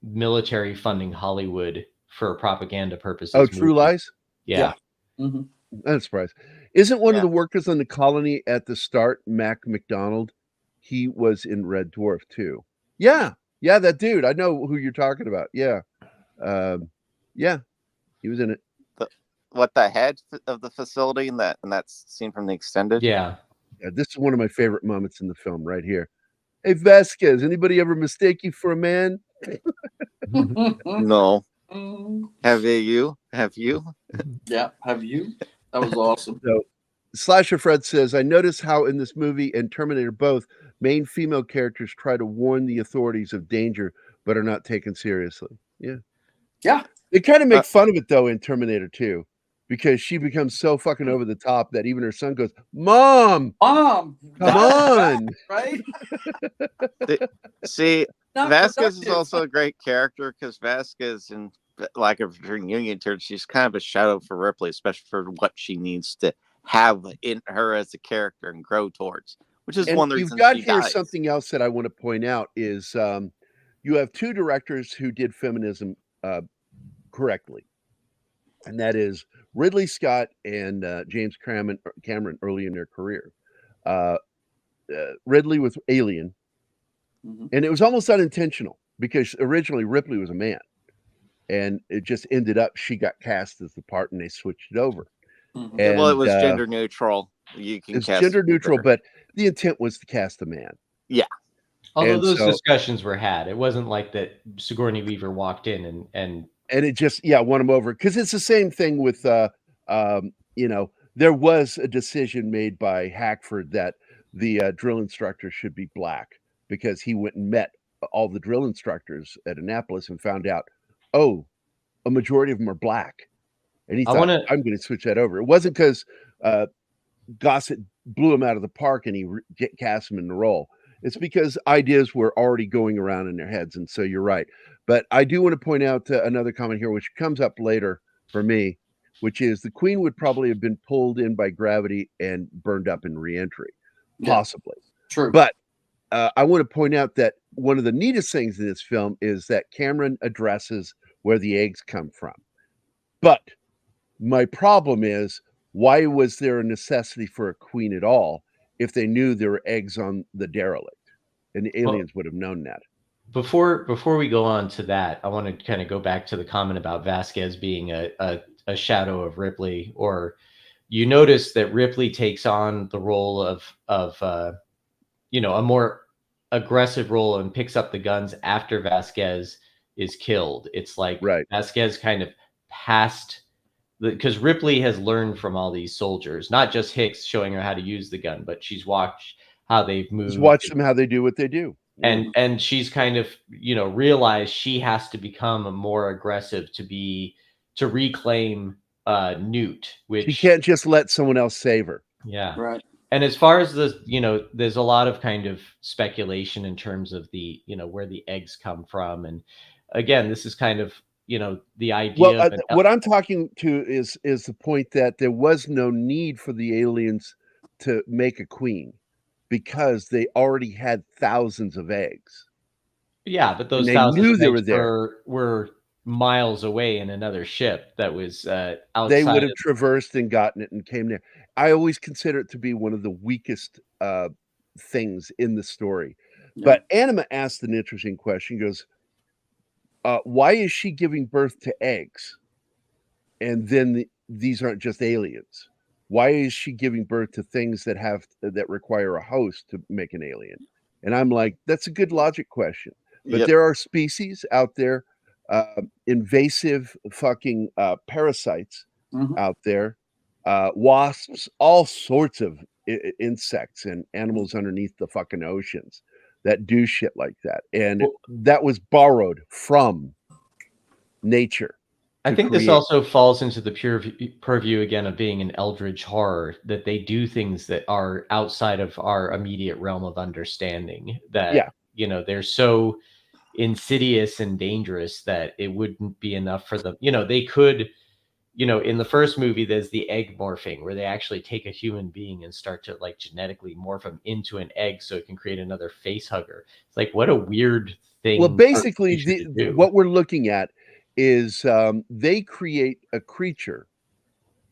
military funding Hollywood for propaganda purposes. Oh, True movies. Lies? Yeah. Mm-hmm. I'm surprised. Isn't one of Yeah. the workers on the colony at the start, Mac McDonald? He was in Red Dwarf too. Yeah, that dude. I know who you're talking about. Yeah, he was in it. What, the head of the facility in that scene from the extended? Yeah. Yeah, this is one of my favorite moments in the film right here. Hey, Vasquez, anybody ever mistake you for a man? No. Have you? Yeah. Have you? That was awesome. So, Slasher Fred says, I notice how in this movie and Terminator both, main female characters try to warn the authorities of danger, but are not taken seriously. Yeah. Yeah. They kind of make fun of it, though, in Terminator 2, because she becomes so fucking over the top that even her son goes, Mom, come on. Right? See, Not Vasquez is productive. also a great character because Vasquez, in like a Union turn, she's kind of a shadow for Ripley, especially for what she needs to have in her as a character and grow towards, which is And one of the you've reasons got she here dies. something else that I want to point out is you have two directors who did feminism correctly, and that is Ridley Scott and James Cameron early in their career. Ridley with Alien, and it was almost unintentional because originally Ripley was a man, and it just ended up she got cast as the part, and they switched it over. Mhm. Well, it was And, gender neutral. You can It's cast gender neutral, either. but the intent was to cast a man. Although And those so- discussions were had. It wasn't like that Sigourney Weaver walked in and And it just won him over because it's the same thing with there was a decision made by Hackford that the drill instructor should be black because he went and met all the drill instructors at Annapolis and found out, oh, a majority of them are black, and he thought, I'm going to switch that over. It wasn't because Gossett blew him out of the park and he cast him in the role. It's because ideas were already going around in their heads, and so you're right. But I do want to point out another comment here, which comes up later for me, which is the Queen would probably have been pulled in by gravity and burned up in reentry, possibly. True. But I want to point out that one of the neatest things in this film is that Cameron addresses where the eggs come from. But my problem is, why was there a necessity for a queen at all if they knew there were eggs on the derelict? And the aliens would have known that. Before we go on to that, I want to kind of go back to the comment about Vasquez being a shadow of Ripley, or you notice that Ripley takes on the role of a more aggressive role and picks up the guns after Vasquez is killed. It's like Vasquez kind of passed because Ripley has learned from all these soldiers, not just Hicks showing her how to use the gun, but she's watched how they've moved. Just watch them how they do what they do. And she's kind of, you know, realized she has to become more aggressive to reclaim Newt, which she can't just let someone else save her. Yeah. Right. And as far as the, you know, there's a lot of kind of speculation in terms of the, you know, where the eggs come from. And again, this is kind of, you know, the idea. Well, what I'm talking to is the point that there was no need for the aliens to make a queen because they already had thousands of eggs. Yeah, but those they thousands knew of they eggs were there. were miles away in another ship that was outside. They would have traversed and gotten it and came there. I always consider it to be one of the weakest things in the story. Yeah. But Anima asked an interesting question. He goes, why is she giving birth to eggs? And then these aren't just aliens. Why is she giving birth to things that require a host to make an alien? And I'm like, that's a good logic question. But there are species out there, invasive fucking parasites out there, wasps, all sorts of insects and animals underneath the fucking oceans that do shit like that. And that was borrowed from nature. I think this also falls into the purview again of being an eldritch horror, that they do things that are outside of our immediate realm of understanding, that, you know, they're so insidious and dangerous that it wouldn't be enough for them. You know, they could, you know, in the first movie, there's the egg morphing where they actually take a human being and start to like genetically morph them into an egg so it can create another face hugger. It's like, what a weird thing. Well, basically, what we're looking at is they create a creature.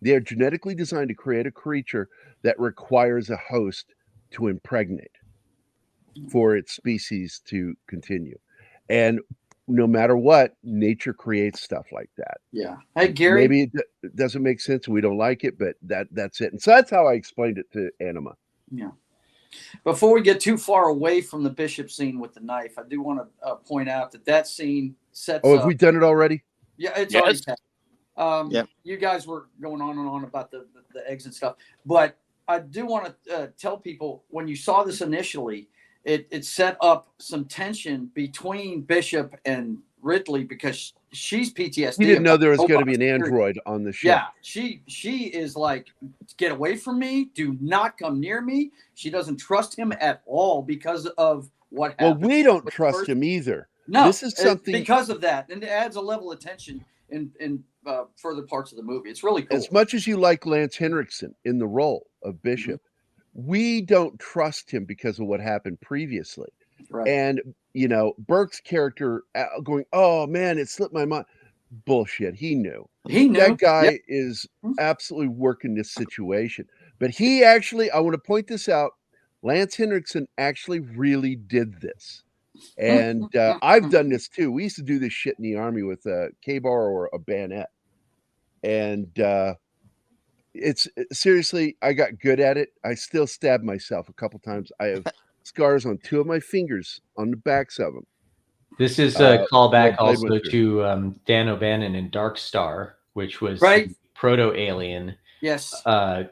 They're genetically designed to create a creature that requires a host to impregnate for its species to continue. And no matter what, nature creates stuff like that. Yeah. Hey, Gary. Maybe it doesn't make sense and we don't like it, but that's it. And so that's how I explained it to Anima. Yeah. Before we get too far away from the Bishop scene with the knife, I do want to point out that scene sets have we done it already? Yeah, it's already You guys were going on and on about the eggs and stuff, but I do want to tell people, when you saw this initially, it set up some tension between Bishop and Ridley because she's PTSD. We didn't know there was going to be an android on the ship. Yeah, she is like, get away from me. Do not come near me. She doesn't trust him at all because of what happened. Well, we don't trust him either. No, this is something because of that, and it adds a level of tension in further parts of the movie. It's really cool. As much as you like Lance Henriksen in the role of Bishop, we don't trust him because of what happened previously. Right. And you know, Burke's character going, "Oh man, it slipped my mind." Bullshit. He knew. That guy is absolutely working this situation. But he actually, I want to point this out, Lance Henriksen actually really did this. And I've done this too. We used to do this shit in the Army with a K-bar or a bayonet. And it's seriously, I got good at it. I still stab myself a couple times. I have scars on 2 of my fingers on the backs of them. This is a callback also to Dan O'Bannon in Dark Star, which was the Proto-Alien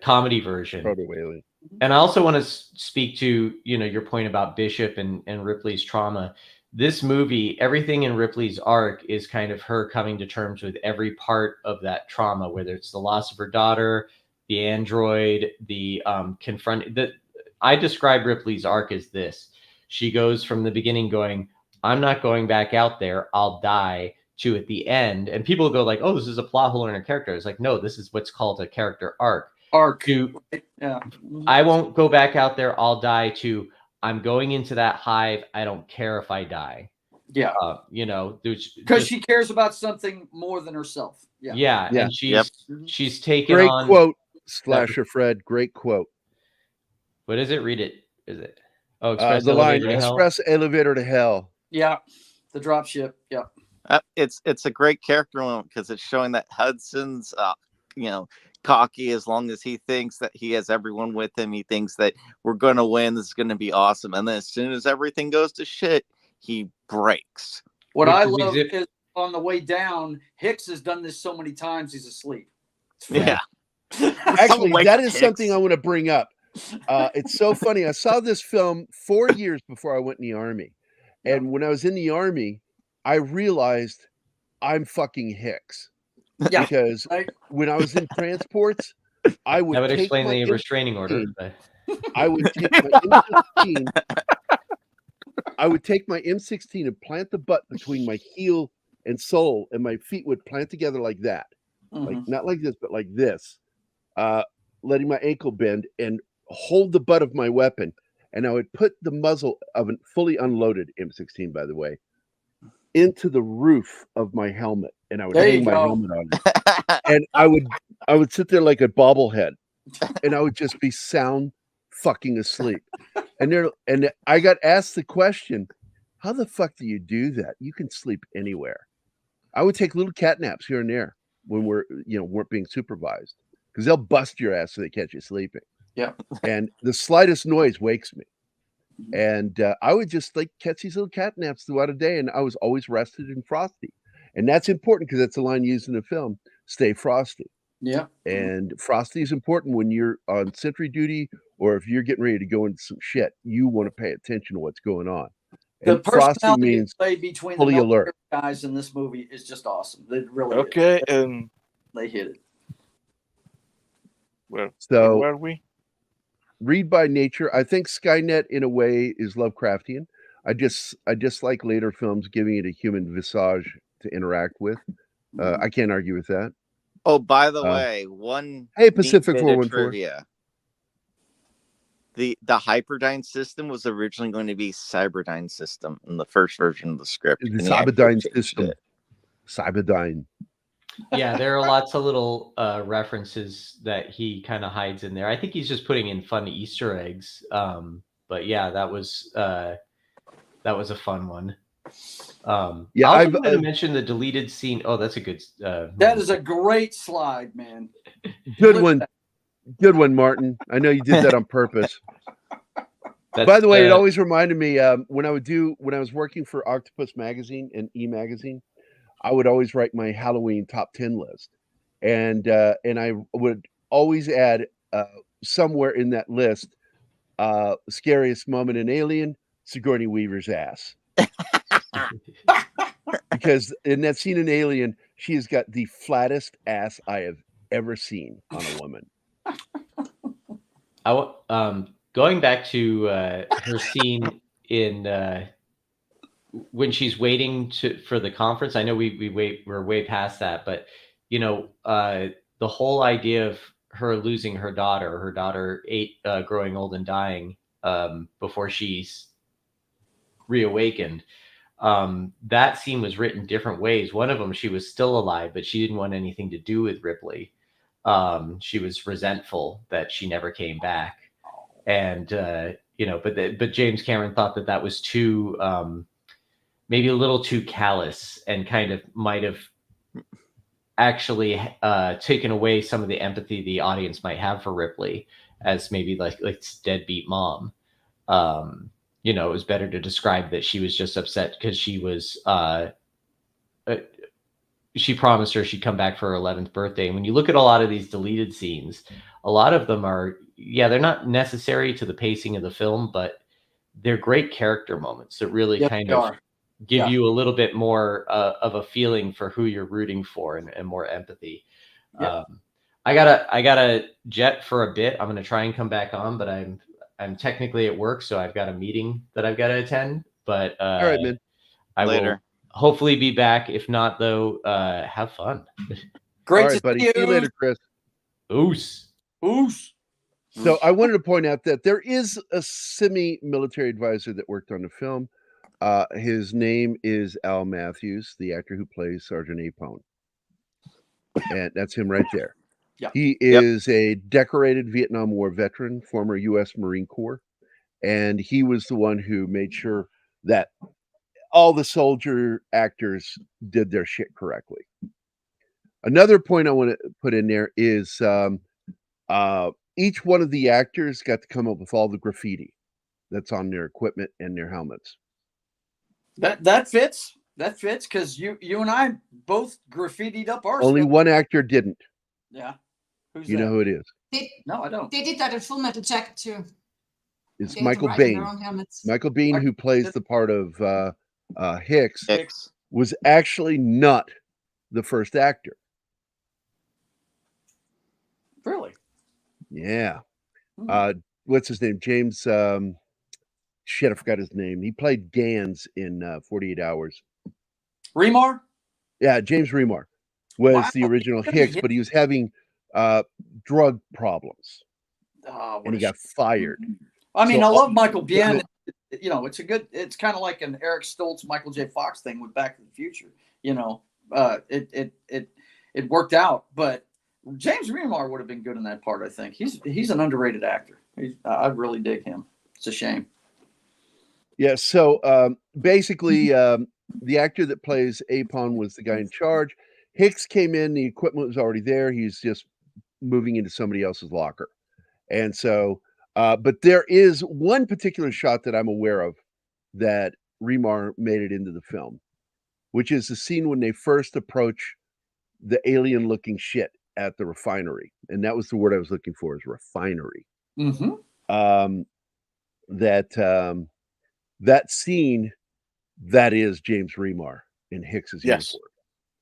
comedy version. Proto-Alien. And I also want to speak to, you know, your point about Bishop and Ripley's trauma. This movie, everything in Ripley's arc is kind of her coming to terms with every part of that trauma, whether it's the loss of her daughter, the android, the I describe Ripley's arc as this. She goes from the beginning going, I'm not going back out there, I'll die, to at the end. And people go like, oh, this is a plot hole in her character. It's like, no, this is what's called a character arc. I won't go back out there, I'll die, to I'm going into that hive, I don't care if I die. Yeah. You know, because she cares about something more than herself. Yeah. And she's taken great on quote, Slasher Fred. Great quote. What is it? Read it. Is it? Oh, the line, express elevator to hell. Yeah. The dropship. Yeah. It's a great character moment because it's showing that Hudson's you know, cocky as long as he thinks that he has everyone with him. He thinks that we're going to win. This is going to be awesome. And then as soon as everything goes to shit, he breaks. What I love is on the way down, Hicks has done this so many times, he's asleep. Yeah. Actually, Like that is Hicks. something I want to bring up. It's so funny. I saw this film 4 years before I went in the Army. And when I was in the Army, I realized I'm fucking Hicks. Yeah. Because when I was in transports, I would That would take explain my the M16 restraining order. But... I would take my M16. I would take my M16 and plant the butt between my heel and sole, and my feet would plant together like that. Like not like this, but like this. Letting my ankle bend and hold the butt of my weapon. And I would put the muzzle of a fully unloaded M16, by the way, into the roof of my helmet. And I would hang my helmet on it. And I would sit there like a bobblehead. And I would just be sound fucking asleep. And I got asked the question, how the fuck do you do that? You can sleep anywhere. I would take little cat naps here and there when weren't being supervised, because they'll bust your ass if they catch you sleeping. Yeah. And the slightest noise wakes me. And I would just like catch these little cat naps throughout a day, and I was always rested and frosty. And that's important because that's a line used in the film, stay frosty. Yeah. And frosty is important when you're on sentry duty, or if you're getting ready to go into some shit, you want to pay attention to what's going on. The And frosty personality means played between fully the alert. guys in this movie is just awesome. They really Okay, they hit it. Where So were we? read by nature. I think Skynet in a way is Lovecraftian. I just like later films giving it a human visage to interact with. I can't argue with that. Oh, by the way, one Hey, neat Pacific bit of 414. trivia. The Hyperdyne system was originally going to be Cyberdyne system in the first version of the script. The and he actually Cyberdyne changed system. it. Cyberdyne. Yeah, there are lots of little references that he kind of hides in there. I think he's just putting in fun Easter eggs. But yeah, that was a fun one. Yeah, I I've was going to mention the deleted scene. Oh, that's a good. That is a great slide, man. good one. Good one, Martin. I know you did that on purpose. By the way, it always reminded me when I was working for Octopus Magazine and E Magazine, I would always write my Halloween top 10 list, and I would always add somewhere in that list, scariest moment in Alien, Sigourney Weaver's ass. Because in that scene in Alien, she has got the flattest ass I have ever seen on a woman. Going back to her scene in when she's waiting for the conference. I know we're way past that, but the whole idea of her losing her daughter 8 growing old and dying before she's reawakened. That scene was written different ways. One of them, she was still alive, but she didn't want anything to do with Ripley. She was resentful that she never came back. And, but James Cameron thought that was too, maybe a little too callous, and kind of might have actually taken away some of the empathy the audience might have for Ripley as maybe like deadbeat mom. It was better to describe that she was just upset because she was, she promised her she'd come back for her 11th birthday. And when you look at a lot of these deleted scenes, a lot of them are, they're not necessary to the pacing of the film, but they're great character moments that really kind of give you a little bit more of a feeling for who you're rooting for and more empathy. I gotta jet for a bit. I'm going to try and come back on, but I'm technically at work, so I've got a meeting that I've got to attend. But all right, man. I will hopefully be back. If not, though, have fun. Great, all right, buddy. See you later, Chris. Oos. So I wanted to point out that there is a semi-military advisor that worked on the film. His name is Al Matthews, the actor who plays Sergeant Apone. And that's him right there. Yeah. He is a decorated Vietnam War veteran, former U.S. Marine Corps. And he was the one who made sure that all the soldier actors did their shit correctly. Another point I want to put in there is each one of the actors got to come up with all the graffiti that's on their equipment and their helmets. That fits. That fits because you and I both graffitied up our Only stuff. one actor didn't. Yeah. Who's You that? know who it is? No, I don't. They did that in Full Metal Jacket too. It's They had to Michael ride in their Biehn. own helmets. Michael Biehn, who plays the part of Hicks, Hicks. was actually not the first actor. Really? Yeah. Hmm. What's his name? James. Shit, I forgot his name. He played Gans in 48 Hours. Remar? Yeah, James Remar was Wow. the original He's gonna be Hicks, but he was having drug problems Oh, and he got fired. I mean, So I love Michael Biehn. You know, it's kind of like an Eric Stoltz, Michael J. Fox thing with Back to the Future. You know, it worked out, but James Remar would have been good in that part. I think he's an underrated actor. I really dig him. It's a shame. Yeah, so basically, the actor that plays Apon was the guy in charge. Hicks came in, the equipment was already there. He's just moving into somebody else's locker. And so, but there is one particular shot that I'm aware of that Remar made it into the film, which is the scene when they first approach the alien looking shit at the refinery. And that was the word I was looking for, is refinery. Mm-hmm. That scene, that is James Remar in Hicks's Yes. uniform.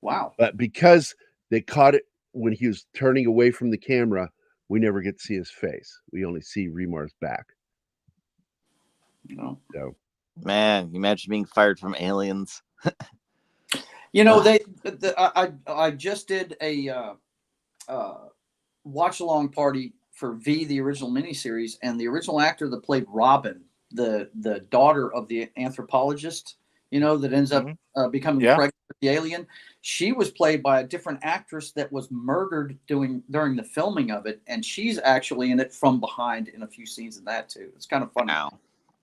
Wow. But because they caught it when he was turning away from the camera, we never get to see his face. We only see Remar's back. No. So, Man, you imagine being fired from Aliens. You know, I just did a watch along party for V, the original miniseries, and the original actor that played Robin, the daughter of the anthropologist, you know, that ends up becoming pregnant with the alien. She was played by a different actress that was murdered during the filming of it, and she's actually in it from behind in a few scenes in that too. It's kind of funny.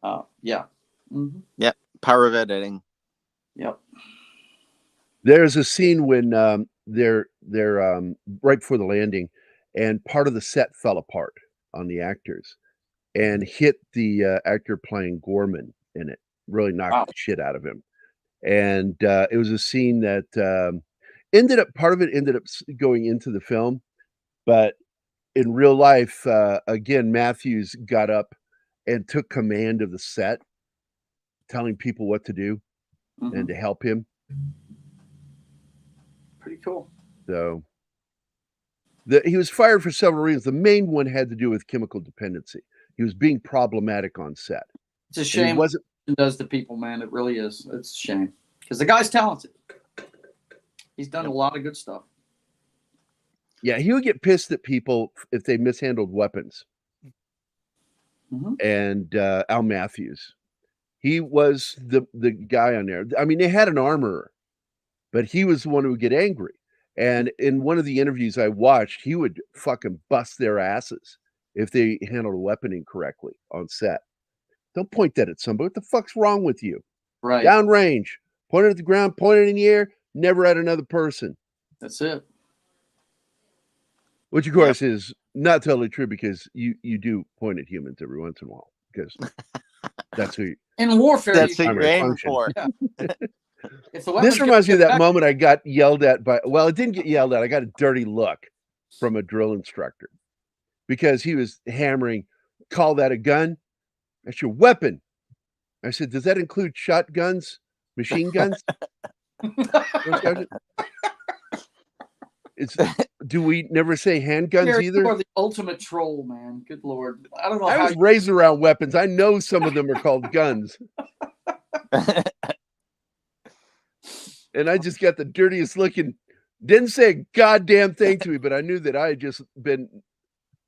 Wow. Yeah. Mm-hmm. Yep. Power of editing. Yep. there's a scene when they're right before the landing, and part of the set fell apart on the actors and hit the actor playing Gorman in it. Really knocked the shit out of him. And it was a scene that part of it ended up going into the film, but in real life, again, Matthews got up and took command of the set, telling people what to do and to help him. Pretty cool. So he was fired for several reasons. The main one had to do with chemical dependency. He was being problematic on set. It's a shame what it does to people, man. It really is. It's a shame because the guy's talented. He's done a lot of good stuff. Yeah, he would get pissed at people if they mishandled weapons. And Al Matthews, he was the guy on there. I mean, they had an armorer, but he was the one who would get angry. And in one of the interviews I watched, he would fucking bust their asses if they handled a weapon incorrectly on set. Don't point that at somebody. What the fuck's wrong with you? Right. Downrange. Point it at the ground, point it in the air, never at another person. That's it. Which, of course, is not totally true because you do point at humans every once in a while because that's who in warfare. That's who you're aiming for. Yeah. This reminds me of that moment I got yelled at by. Well, it didn't get yelled at. I got a dirty look from a drill instructor because he was hammering. Call that a gun? That's your weapon. I said, does that include shotguns, machine guns? Do we never say handguns Gerry, either? You are the ultimate troll, man. Good Lord. I don't know I how was raised around weapons. I know some of them are called guns. And I just got the dirtiest looking, didn't say a goddamn thing to me, but I knew that I had just been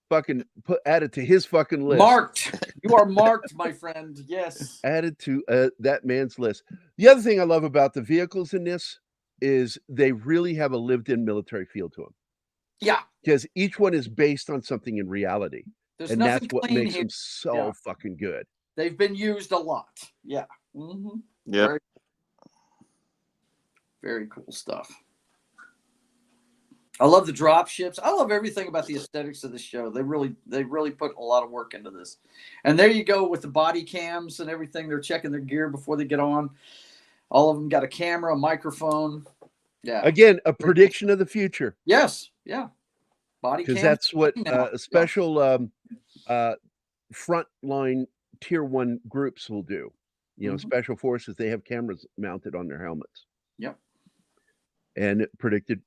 fucking added to his fucking list. Marked. You are marked, my friend. Yes. Added to that man's list. The other thing I love about the vehicles in this is they really have a lived-in military feel to them. Yeah. Because each one is based on something in reality. There's and nothing that's what clean makes here. them so fucking good. They've been used a lot. Yeah. Mm-hmm. Yeah. Very cool stuff. I love the drop ships. I love everything about the aesthetics of the show. They really put a lot of work into this. And there you go with the body cams and everything. They're checking their gear before they get on. All of them got a camera, a microphone. Yeah. Again, a prediction of the future. Yes. Yeah. Body because cam that's what now. special frontline tier 1 groups will do. You know, Mhm. special forces, they have cameras mounted on their helmets. Yep. And it predicted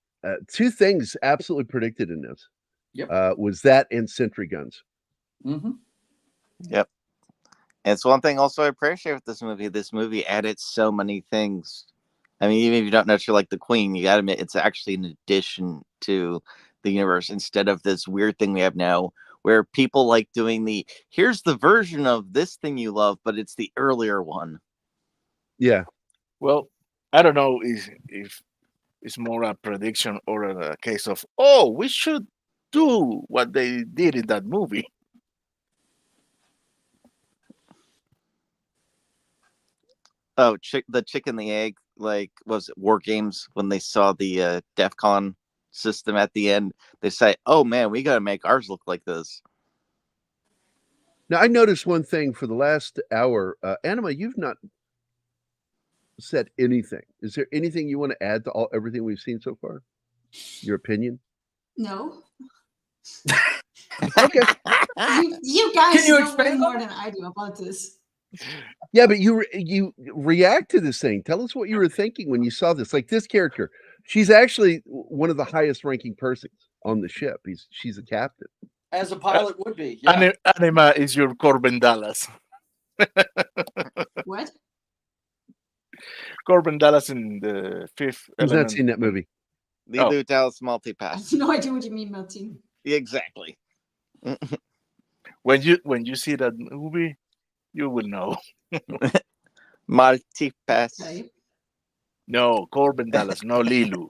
2 things absolutely predicted in this. Yep. Was that and sentry guns. Mm-hmm. Yep. And it's one thing also I appreciate with this movie. This movie added so many things. I mean, even if you don't necessarily like the Queen, you gotta admit it's actually an addition to the universe instead of this weird thing we have now where people like doing here's the version of this thing you love, but it's the earlier one. Yeah. Well, I don't know if it's more a prediction or a case of, oh, we should do what they did in that movie. Oh, the chicken and the egg, like, was it War Games when they saw the DEF CON system at the end? They say, oh man, we got to make ours look like this. Now, I noticed one thing for the last hour. Anima, you've not said anything. Is there anything you want to add to everything we've seen so far? Your opinion? No. Okay. You guys Can you know way expand more on than I do about this. Yeah, but you react to this thing. Tell us what you were thinking when you saw this. Like this character, she's actually one of the highest ranking persons on the ship. She's a captain. As a pilot would be. Yeah. Anima is your Corbin Dallas. What? Corbin Dallas in the Fifth Who's Element. not seen that movie? The Oh. Lou Dallas I multi-pass. have no idea what you mean, Martin. Exactly. When you see that movie, you will know. Multi-pass. Okay. No, Corbin Dallas, no Lilu.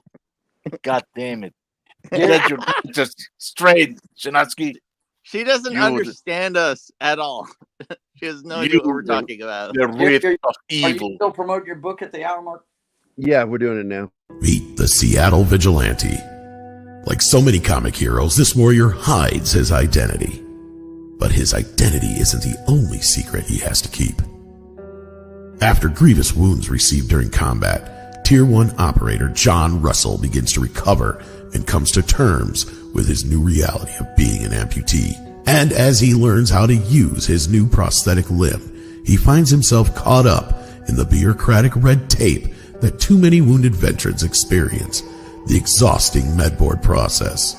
God damn it. Get your just straight, Shanatsky. She doesn't You- understand us at all. She has no idea what we're talking about. The writ of Are you evil. still promoting your book at the hour mark? Yeah, we're doing it now. Meet the Seattle Vigilante. Like so many comic heroes, this warrior hides his identity. But his identity isn't the only secret he has to keep. After grievous wounds received during combat, Tier 1 operator John Russell begins to recover and comes to terms with his new reality of being an amputee. And as he learns how to use his new prosthetic limb, he finds himself caught up in the bureaucratic red tape that too many wounded veterans experience, the exhausting medboard process.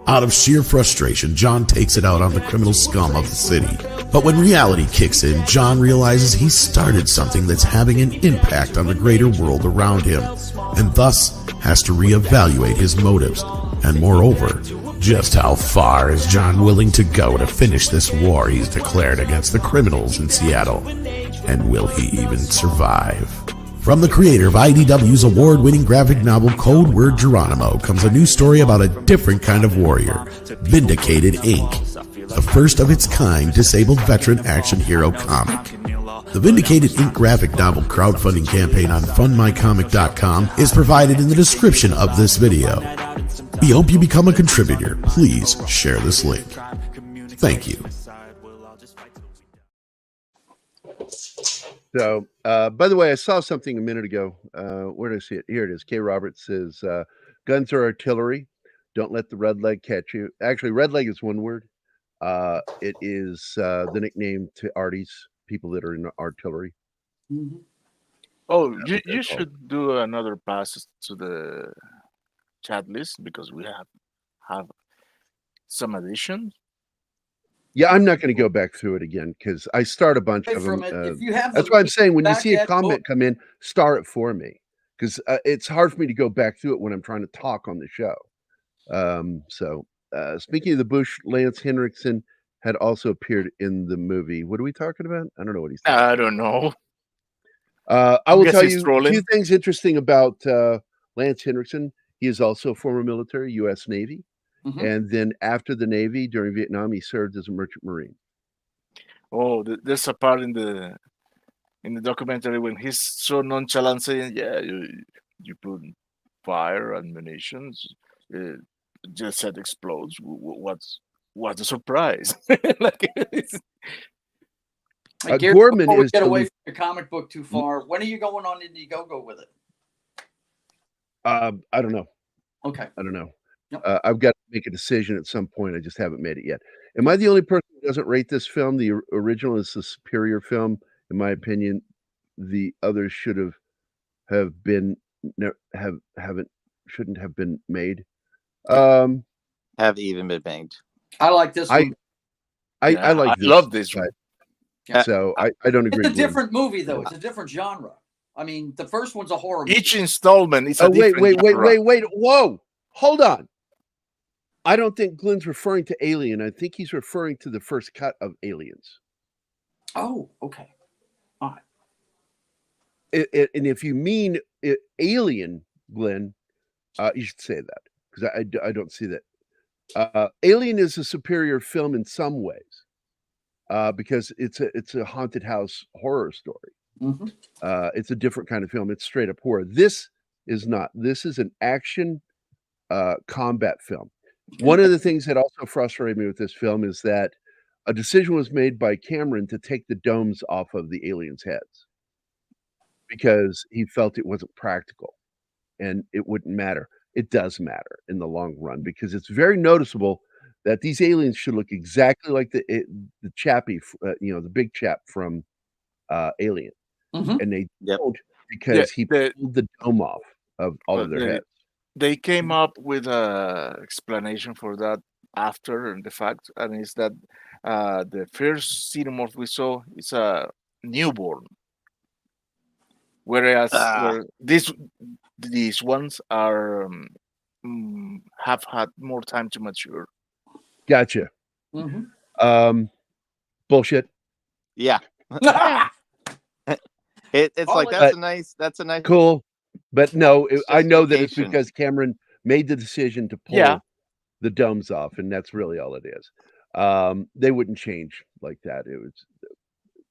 Out of sheer frustration, John takes it out on the criminal scum of the city. But when reality kicks in, John realizes he started something that's having an impact on the greater world around him, and thus has to reevaluate his motives. And moreover, just how far is John willing to go to finish this war he's declared against the criminals in Seattle? And will he even survive? From the creator of IDW's award-winning graphic novel Code Word Geronimo comes a new story about a different kind of warrior, Vindicated Inc., the first of its kind disabled veteran action hero comic. The Vindicated Inc. graphic novel crowdfunding campaign on fundmycomic.com is provided in the description of this video. We hope you become a contributor. Please share this link. Thank you. So, by the way, I saw something a minute ago. Where did I see it? Here it is. K. Roberts says, guns are artillery. Don't let the red leg catch you. Actually, red leg is one word. It is the nickname to arties, people that are in artillery. Mm-hmm. Oh, you should do another pass to the chat list because we have some additions. Yeah, I'm not going to go back through it again because I start a bunch of them. If you have That's why I'm saying when you back see a at comment book- come in, star it for me because it's hard for me to go back through it when I'm trying to talk on the show. Speaking of the Bush, Lance Henriksen had also appeared in the movie. What are we talking about? I don't know what he's talking I don't know. I will guess tell he's you trolling. 2 things interesting about Lance Henriksen. He is also former military, U.S. Navy. Mhm. And then after the Navy, during Vietnam, he served as a merchant marine. Oh, there's a part in the documentary when he's so nonchalant saying, "Yeah, you put fire and munitions, just set explodes. What's a surprise?" Like, Hey, Gary, Gorman before we is get the away lead- from your comic book too far, when are you going on Indiegogo with it? I don't know. Okay. I don't know. Yep. I've got to make a decision at some point. I just haven't made it yet. Am I the only person who doesn't rate this film? The original is the superior film, in my opinion. The others should have been shouldn't have been made. Have even been made. I like this one. I like this. Love this one. So I don't agree. It's a different movie, though. It's a different genre. I mean, the first one's a horror movie. Each installment is wait. Whoa. Hold on. I don't think Glenn's referring to Alien. I think he's referring to the first cut of Aliens. Oh, okay. All right. And if you mean Alien, Glenn, you should say that, because I don't see that. Alien is a superior film in some ways, because it's a haunted house horror story. Mm-hmm. It's a different kind of film. It's straight up horror. This is not. This is an action combat film. One of the things that also frustrated me with this film is that a decision was made by Cameron to take the domes off of the aliens' heads because he felt it wasn't practical and it wouldn't matter. It does matter in the long run, because it's very noticeable that these aliens should look exactly like the chappie, the big chap from Alien. Mm-hmm. And they don't, because he pulled the dome off of all of their heads. They came up with a explanation for that after the fact, and it's that the first xenomorph we saw is a newborn, whereas these ones are have had more time to mature. Gotcha. Mm-hmm. Bullshit. Yeah. It's like that's a nice cool. But no, I know that it's because Cameron made the decision to pull the domes off, and that's really all it is. They wouldn't change like that. It was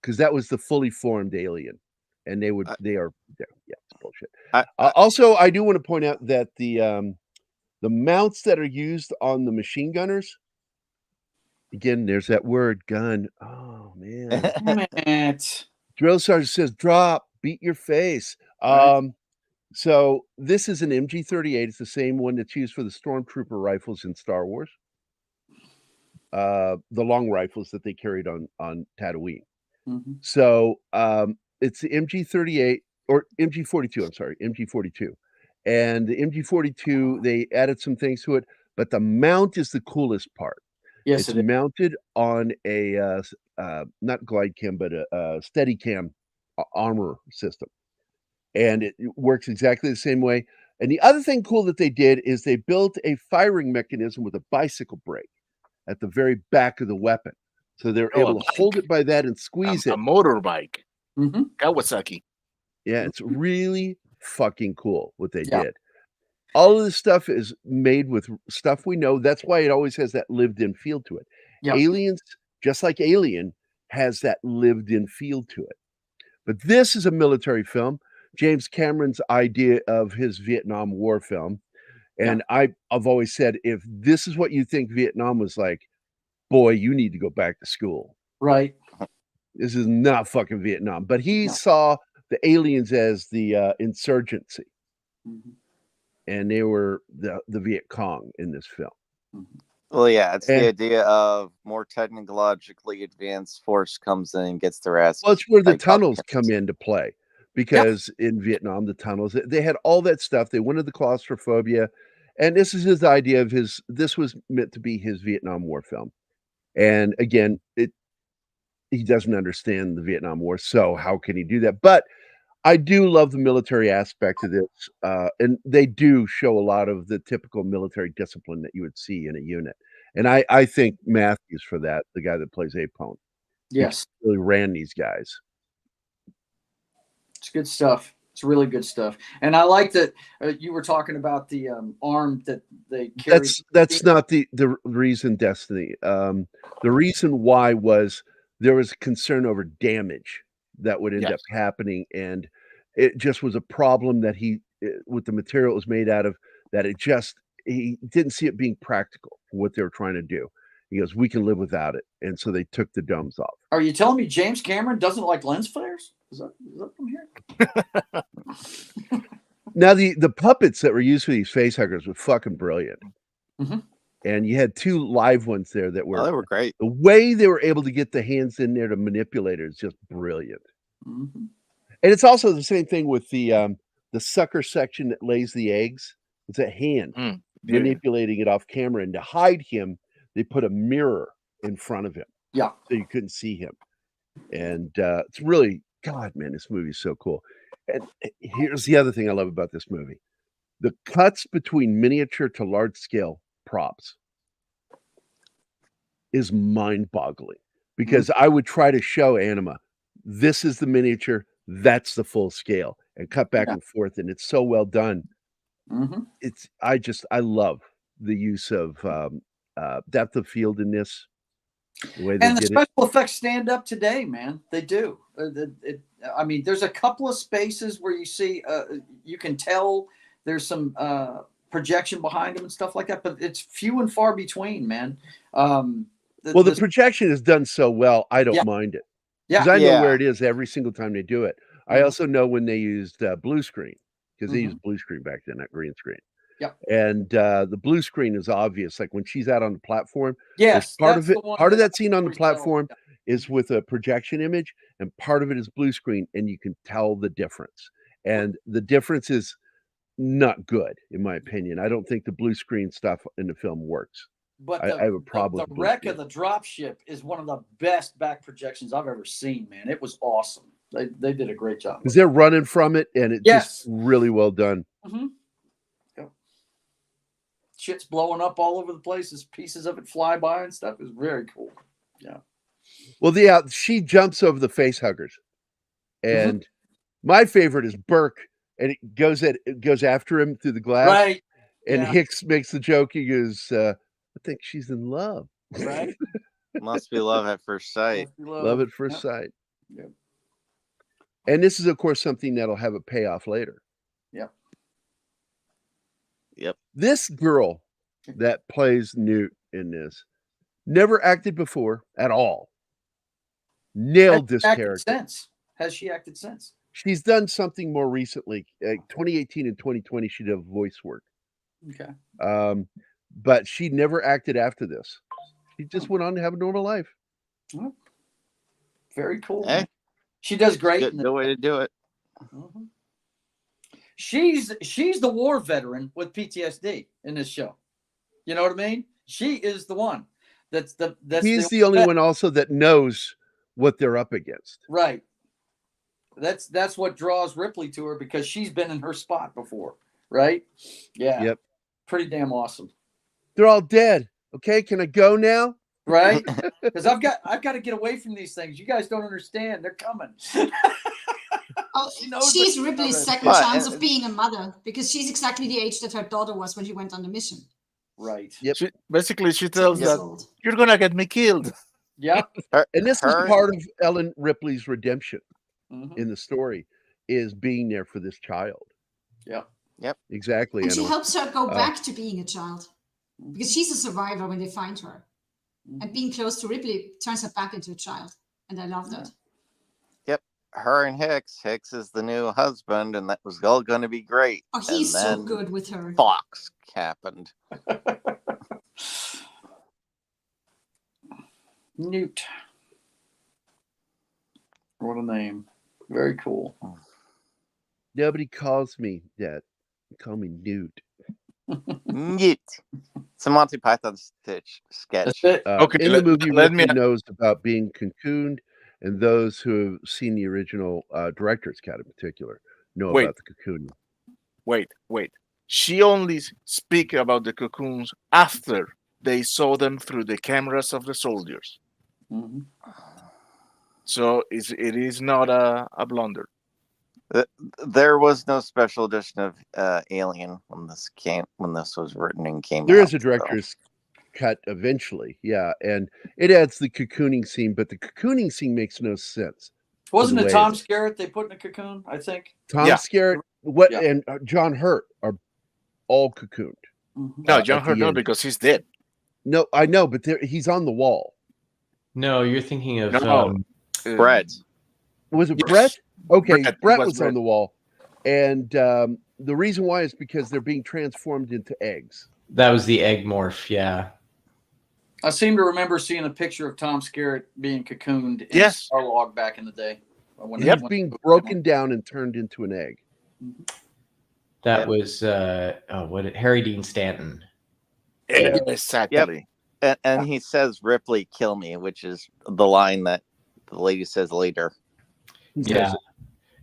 because that was the fully formed alien, and they are it's bullshit. Also, I do want to point out that the mounts that are used on the machine gunners, again, there's that word gun. Oh man. Drill Sergeant says, drop, beat your face. Right. So this is an MG38. It's the same one that's used for the Stormtrooper rifles in Star Wars. The long rifles that they carried on Tatooine. Mm-hmm. So it's the MG38 or MG42. I'm sorry, MG42. And the MG42, they added some things to it, but the mount is the coolest part. Yes, it's mounted on a not glide cam, but a Steadicam armor system. And it works exactly the same way. And the other thing cool that they did is they built a firing mechanism with a bicycle brake at the very back of the weapon. So they're able to hold it by that and squeeze it. A motorbike. Mm-hmm. Kawasaki. Yeah, it's really fucking cool what they did. All of this stuff is made with stuff we know. That's why it always has that lived-in feel to it. Yep. Aliens, just like Alien, has that lived-in feel to it. But this is a military film. James Cameron's idea of his Vietnam War film. And I've always said, if this is what you think Vietnam was like, boy, you need to go back to school. Right. This is not fucking Vietnam. But he saw the aliens as the insurgency. Mm-hmm. And they were the Viet Cong in this film. Well, yeah, it's the idea of more technologically advanced force comes in and gets their ass. Well, it's where the tunnels come into play. Because in Vietnam, the tunnels, they had all that stuff. They wanted the claustrophobia. And this is his idea of this was meant to be his Vietnam War film. And again, he doesn't understand the Vietnam War. So how can he do that? But I do love the military aspect of this. And they do show a lot of the typical military discipline that you would see in a unit. And I think Matthews for that, the guy that plays Apone. Yes. He really ran these guys. It's good stuff. It's really good stuff. And I like that you were talking about the arm that they carried. That's not the reason, Destiny. The reason why was there was concern over damage that would end up happening. And it just was a problem that with the material it was made out of, that he didn't see it being practical for what they were trying to do. He goes, we can live without it. And so they took the domes off. Are you telling me James Cameron doesn't like lens flares? Is that from here? Now, the puppets that were used for these face huggers were fucking brilliant. And you had 2 live ones there that were, they were great. The way they were able to get the hands in there to manipulate it is just brilliant. And it's also the same thing with the sucker section that lays the eggs. It's a hand manipulating it off camera, and to hide him, they put a mirror in front of him. Yeah. So you couldn't see him. And it's really, God, man, this movie is so cool. And here's the other thing I love about this movie. The cuts between miniature to large scale props is mind-boggling, because I would try to show Anima, this is the miniature, that's the full scale, and cut back and forth, and it's so well done. I love the use of depth of field in this. The way they and the did special effects stand up today, man. They do. I mean, there's a couple of spaces where you see, you can tell there's some projection behind them and stuff like that, but it's few and far between, man. The projection is done so well, I don't mind it. Because I know where it is every single time they do it. I also know when they used blue screen, because they used blue screen back then, not green screen. And the blue screen is obvious, like when she's out on the platform. Yes, part of that scene on the platform is with a projection image, and part of it is blue screen, and you can tell the difference. And the difference is not good, in my opinion. I don't think the blue screen stuff in the film works. But I have a problem the with wreck of the dropship is one of the best back projections I've ever seen, man. It was awesome. They did a great job. Because they're running from it, and it's just really well done. Shit's blowing up all over the place as pieces of it fly by and stuff. Is very cool. Yeah. Well, she jumps over the face huggers, and my favorite is Burke, and it goes after him through the glass. Right. And Hicks makes the joke. He goes, "I think she's in love." Right. Must be love at first sight. Love at first sight. Yep. And this is, of course, something that'll have a payoff later. Yep. This girl that plays Newt in this never acted before at all. Nailed this character. Has she acted since? She's done something more recently. 2018 and 2020, she did voice work. Okay. But she never acted after this. She just went on to have a normal life. Oh, very cool. Hey, she does great. Good way to do it. She's the war veteran with PTSD in this show. You know what I mean? She is the one. He's the only one also that knows what they're up against. Right. That's what draws Ripley to her, because she's been in her spot before. Right? Yeah. Yep. Pretty damn awesome. They're all dead. Okay, can I go now? Right? Because I've got to get away from these things. You guys don't understand. They're coming. She's Ripley's second chance of being a mother, because she's exactly the age that her daughter was when she went on the mission. Right. Yep. She tells that you're gonna get me killed. Yeah. And this is part of Ellen Ripley's redemption in the story, is being there for this child. Yeah. Yep. Exactly. And she helps her go back to being a child, because she's a survivor when they find her. And being close to Ripley turns her back into a child. And I love that. Yep. Her and Hicks. Hicks is the new husband, and that was all going to be great. Oh, he's so good with her. Fox happened. Newt. What a name. Very cool. Nobody calls me that. They call me Newt. Newt. It's a Monty Python sketch. Okay, in the movie, Ripley knows about being cocooned, and those who have seen the original director's cut in particular know about the cocooning. Wait. She only speak about the cocoons after they saw them through the cameras of the soldiers. So it is not a blunder. There was no special edition of Alien when this was written and came out. There is a director's cut eventually, and it adds the cocooning scene, but the cocooning scene makes no sense. Wasn't it Tom Skerritt they put in a cocoon, I think? Tom Skerritt and John Hurt are all cocooned. No, John Hurt, no, because he's dead. No, I know, but he's on the wall. No, you're thinking of Brett. Was it Brett? Okay, Brett was on the wall. And the reason why is because they're being transformed into eggs. That was the egg morph, yeah. I seem to remember seeing a picture of Tom Skerritt being cocooned in Yes. Starlog back in the day. He's being broken down and turned into an egg. That was Harry Dean Stanton. Exactly. Yep. And he says, "Ripley, kill me," which is the line that the lady says later. Yeah.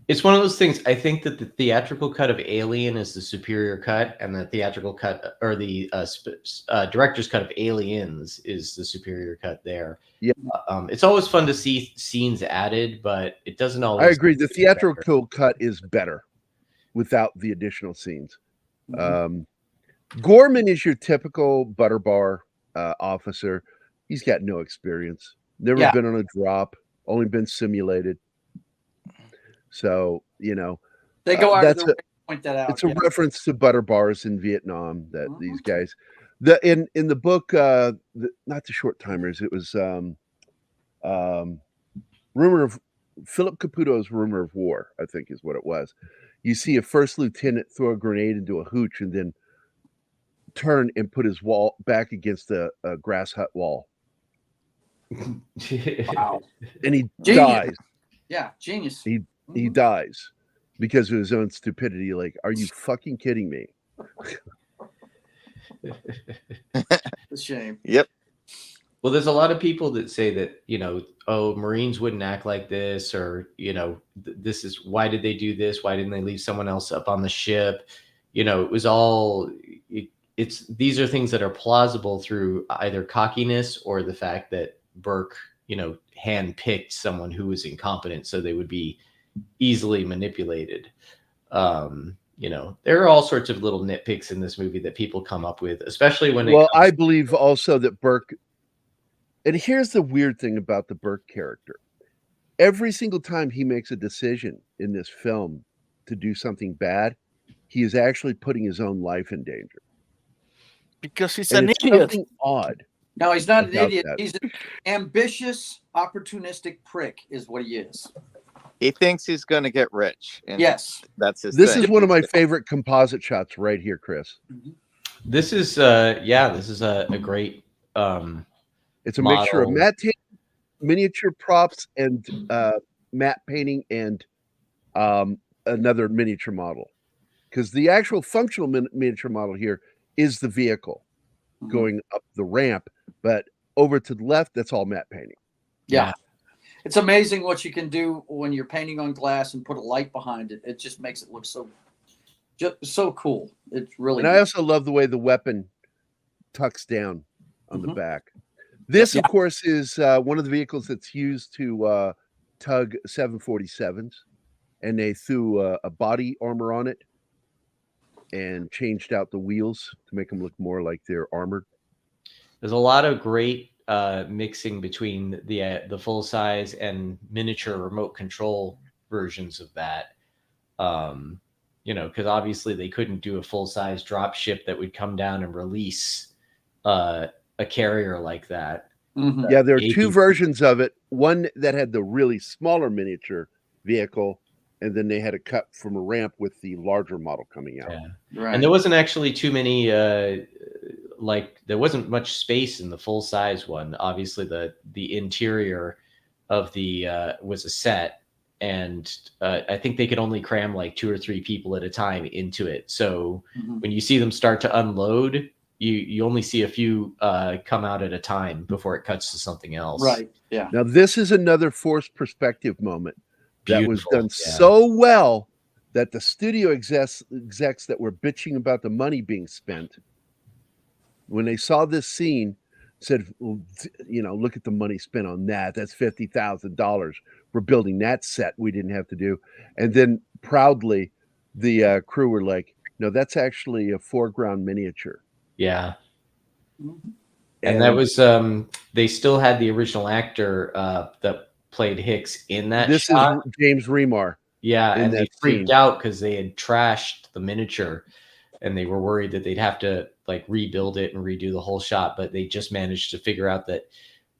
It's one of those things. I think that the theatrical cut of Alien is the superior cut, and the theatrical cut or the director's cut of Aliens is the superior cut there. Yeah. It's always fun to see scenes added, but it doesn't always. I agree. The theatrical cut is better without the additional scenes. Gorman is your typical butter bar officer. He's got no experience. Never been on a drop. Only been simulated. So, you know, they go out of their way to point that out. It's a reference to butter bars in Vietnam that these guys, in the book, not the Short Timers, it was Rumor of Philip Caputo's Rumor of War, I think is what it was. You see a first lieutenant throw a grenade into a hooch and then turn and put his wall back against a grass hut wall. Wow. And he Genius. dies. Yeah, genius. He dies because of his own stupidity. Like, are you fucking kidding me? It's a shame. Yep. Well, there's a lot of people that say that, you know, oh, Marines wouldn't act like this, or, you know, this is, why did they do this? Why didn't they leave someone else up on the ship? You know, it was all, these are things that are plausible through either cockiness or the fact that Burke, you know, handpicked someone who was incompetent so they would be easily manipulated. You know, there are all sorts of little nitpicks in this movie that people come up with, especially when I believe also that Burke, and here's the weird thing about the Burke character. Every single time he makes a decision in this film to do something bad, he is actually putting his own life in danger. Because he's And an it's idiot. something odd. No, he's not an about idiot. that. He's an ambitious, opportunistic prick is what he is. He thinks he's going to get rich. And Yes. that's his This thing. is one of my favorite composite shots right here, Chris. this is a great It's a mixture of model. matte painting, miniature props, and matte painting, and another miniature model. Because the actual functional miniature model here is the vehicle going up the ramp, but over to the left, that's all matte painting. Yeah. It's amazing what you can do when you're painting on glass and put a light behind it. It just makes it look so cool. It's really And I also love the way the weapon tucks down on the back. This, of course, is one of the vehicles that's used to tug 747s, and they threw a body armor on it and changed out the wheels to make them look more like they're armored. There's a lot of great mixing between the full size and miniature remote control versions of that. You know, because obviously they couldn't do a full size drop ship that would come down and release a carrier like that. Yeah, there are two versions of it. One that had the really smaller miniature vehicle, and then they had a cut from a ramp with the larger model coming out. Yeah. Right. And there wasn't actually too many there wasn't much space in the full size one. Obviously the interior of the was a set, and I think they could only cram like 2 or 3 people at a time into it. So when you see them start to unload, you only see a few come out at a time before it cuts to something else. Right. Yeah. Now this is another forced perspective moment that was done Yeah. so well that the studio execs that were bitching about the money being spent, when they saw this scene, said, well, you know, look at the money spent on that. That's $50,000. We're building that set we didn't have to do. And then proudly, the crew were like, no, that's actually a foreground miniature. Yeah. And that was they still had the original actor that played Hicks in that This shot. is James Remar. Yeah, and they that freaked scene. out because they had trashed the miniature, and they were worried that they'd have to like rebuild it and redo the whole shot. But they just managed to figure out that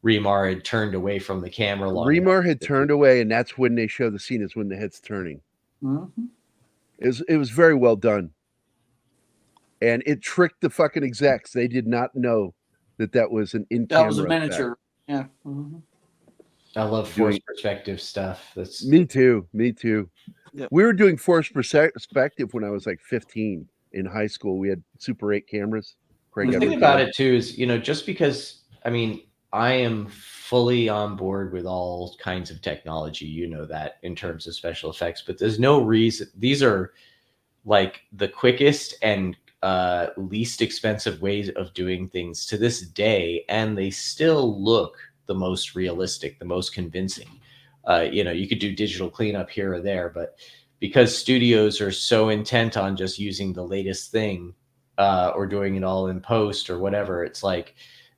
Remar had turned away from the camera. Remar had turned away, and that's when they show the scene is when the head's turning. It was very well done. and it tricked the fucking execs. They did not know that was an in-camera. That was a miniature. effect. Yeah. Mm-hmm. I love forced perspective stuff. That's Me too. Yep. We were doing forced perspective when I was like 15 in high school. We had Super 8 cameras. Craig the thing Edwards about had. it too is, just because, I mean, I am fully on board with all kinds of technology, that in terms of special effects, but there's no reason. These are like the quickest and least expensive ways of doing things to this day, and they still look the most realistic, the most convincing. You could do digital cleanup here or there, but because studios are so intent on just using the latest thing or doing it all in post or whatever, it's like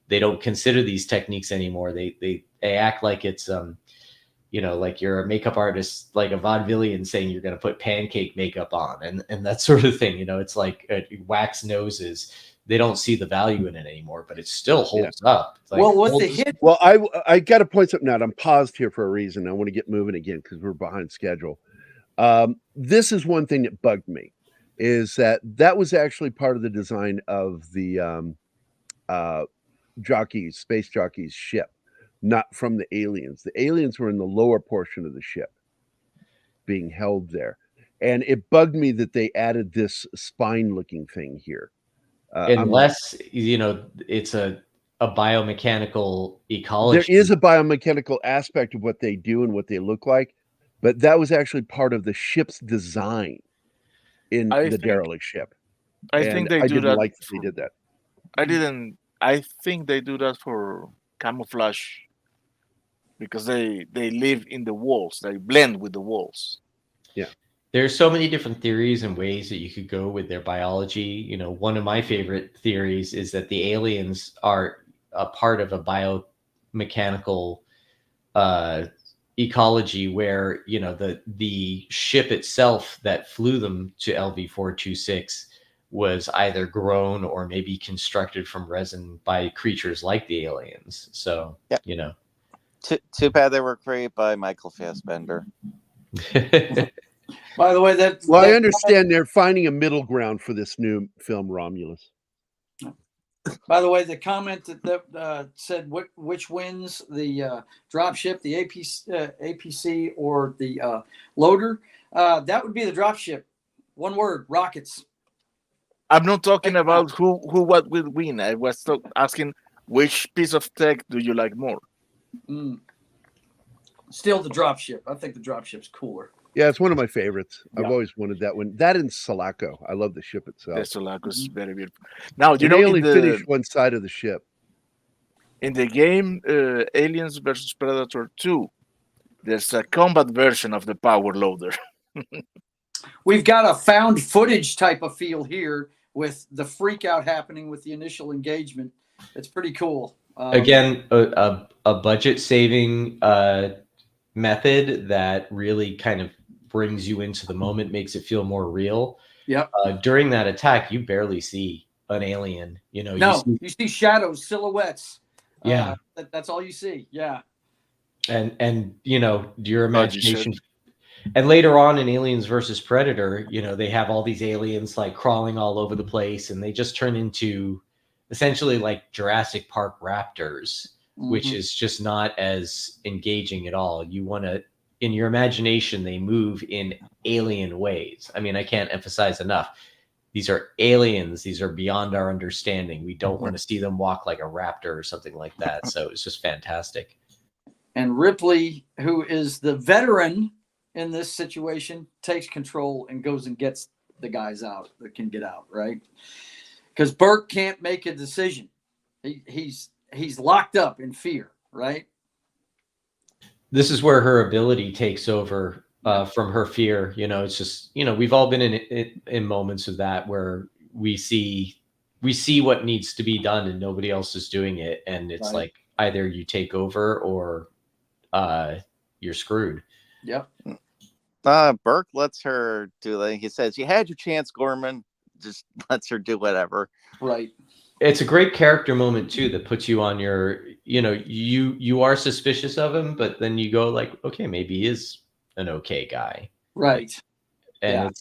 they don't consider these techniques anymore. They act like it's like you're a makeup artist, like a vaudevillian saying you're going to put pancake makeup on and that sort of thing. It's like wax noses. They don't see the value in it anymore, but it still holds up. It's like, Well, with the hit, Well, I got to point something out. I'm paused here for a reason. I want to get moving again because we're behind schedule. This is one thing that bugged me, is that was actually part of the design of the space jockey's ship, not from the aliens. The aliens were in the lower portion of the ship being held there. And it bugged me that they added this spine looking thing here. Unless, it's a biomechanical ecology. There is a biomechanical aspect of what they do and what they look like, but that was actually part of the ship's design in the derelict ship. I think they do didn't that. Like that they did that. I think they do that for camouflage because they live in the walls. They blend with the walls. Yeah. There's so many different theories and ways that you could go with their biology. One of my favorite theories is that the aliens are a part of a biomechanical ecology where, the ship itself that flew them to LV-426 was either grown or maybe constructed from resin by creatures like the aliens. So, yep. Too bad they were created by Michael Fassbender. By the way, I understand they're finding a middle ground for this new film, Romulus. By the way, the comment that said which wins, the dropship, the APC, or the loader, that would be the dropship. One word: rockets. I'm not talking about what will win. I was asking which piece of tech do you like more? Still the dropship. I think the dropship's cooler. Yeah, it's one of my favorites. Yeah. I've always wanted that one. That and Sulaco. I love the ship itself. The Sulaco is very beautiful. Now, they only finished one side of the ship. In the game Aliens vs. Predator 2, there's a combat version of the power loader. We've got a found footage type of feel here with the freak out happening with the initial engagement. It's pretty cool. Again, a budget saving method that really kind of brings you into the moment, makes it feel more real. Yep. During that attack, you barely see an alien. You see shadows, silhouettes. Yeah. That's all you see. Yeah. And your imagination. And later on in Aliens versus Predator, they have all these aliens like crawling all over the place, and they just turn into essentially like Jurassic Park raptors, which is just not as engaging at all. You want to, in your imagination, they move in alien ways. I mean, I can't emphasize enough. These are aliens. These are beyond our understanding. We don't want to see them walk like a raptor or something like that. So it's just fantastic. And Ripley, who is the veteran in this situation, takes control and goes and gets the guys out that can get out, right? Because Burke can't make a decision. He's locked up in fear, right? This is where her ability takes over from her fear. It's just, we've all been in moments of that where we see what needs to be done and nobody else is doing it. And it's like either you take over or you're screwed. Yep. Burke lets her do that. He says, "You had your chance, Gorman." Just lets her do whatever. Right. It's a great character moment too that puts you on your, you are suspicious of him, but then you go like, okay, maybe he is an okay guy. Right. And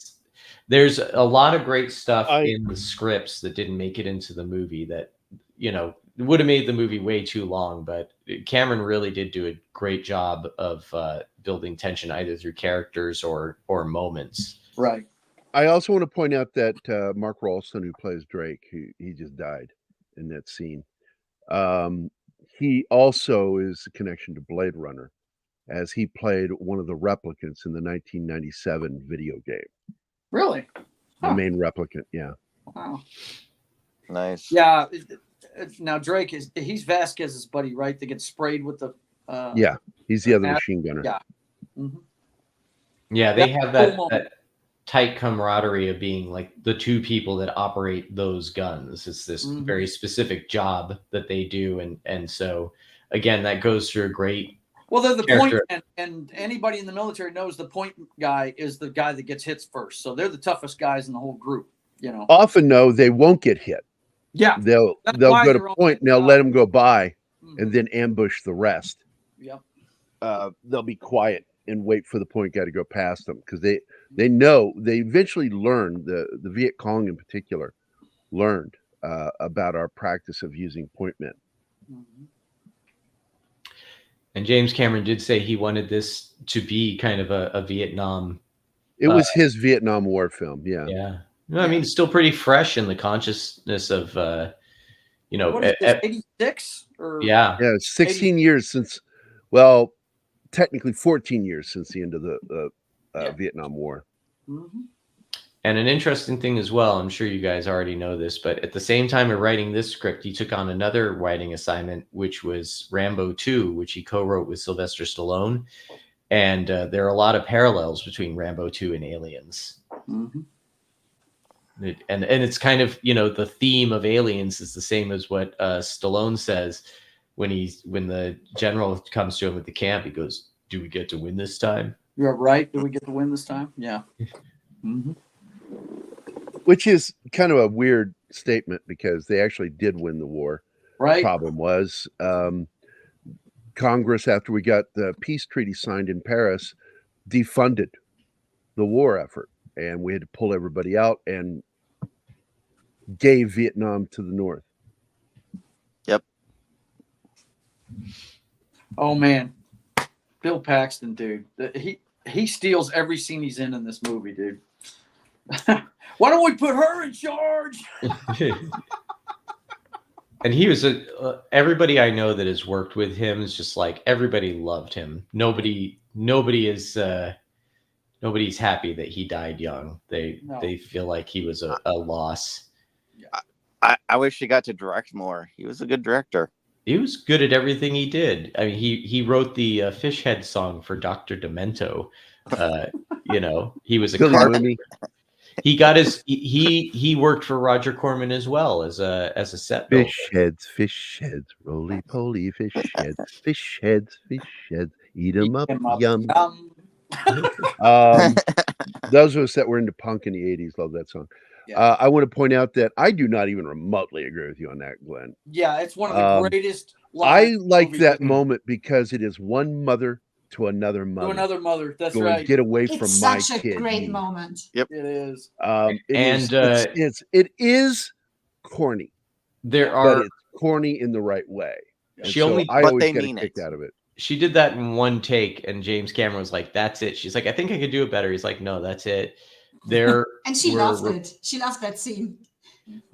There's a lot of great stuff in the scripts that didn't make it into the movie that, you know, would have made the movie way too long, but Cameron really did do a great job of building tension either through characters or moments. Right. I also want to point out that Mark Ralston, who plays Drake, he just died in that scene. He also is a connection to Blade Runner, as he played one of the replicants in the 1997 video game. Really? The main replicant, yeah. Wow. Nice. Yeah. Now Drake he's Vasquez's buddy, right? That gets sprayed with the. Yeah, he's the other machine gunner. Yeah. Mm-hmm. Yeah, they have that tight camaraderie of being like the two people that operate those guns. It's this very specific job that they do, and so again, that goes through a great. Well, they're the point, and anybody in the military knows the point guy is the guy that gets hits first. So they're the toughest guys in the whole group. You know. Often, no, they won't get hit. Yeah, they'll go to point and they'll let them go by, and then ambush the rest. Yep. They'll be quiet and wait for the point guy to go past them, because they know, they eventually learn, the Viet Cong in particular learned about our practice of using point men. Mm-hmm. And James Cameron did say he wanted this to be kind of a Vietnam. It was his Vietnam War film. Yeah. Yeah. No, I mean, it's still pretty fresh in the consciousness of, you know, what is this, 86 or yeah, 16 years since, well, technically 14 years since the end of the Vietnam War. Mm-hmm. And an interesting thing as well, I'm sure you guys already know this, but at the same time of writing this script, he took on another writing assignment, which was Rambo 2, which he co-wrote with Sylvester Stallone. And there are a lot of parallels between Rambo 2 and Aliens. Mm-hmm. And it's kind of, you know, the theme of Aliens is the same as what Stallone says when the general comes to him at the camp. He goes, "Do we get to win this time?" You're right. Do we get to win this time? Yeah. Mm-hmm. Which is kind of a weird statement, because they actually did win the war. Right. Problem was, Congress, after we got the peace treaty signed in Paris, defunded the war effort, and we had to pull everybody out and gave Vietnam to the North. Yep. Oh man, Bill Paxton, dude, he steals every scene he's in this movie, dude. Why don't we put her in charge? And he was everybody I know that has worked with him is just like, everybody loved him. Nobody is nobody's happy that he died young. They feel like he was a loss. I wish he got to direct more. He was a good director. He was good at everything he did. I mean, he wrote the Fish Head song for Dr. Demento. You know, he was a carpenter. He got his he worked for Roger Corman as well as a set builder. Fish heads, roly poly fish heads, eat them up, yum. Those of us that were into punk in the 80s love that song. Yeah. I want to point out that I do not even remotely agree with you on that, Glenn. Yeah, it's one of the greatest. I like that moment because it is one mother to another mother. To another mother. That's right. Get away from my kid. It's such a great moment. Yep, it is. It is corny. She did that in one take, and James Cameron was like, "That's it." She's like, "I think I could do it better." He's like, "No, that's it." And she loved it. She loved that scene.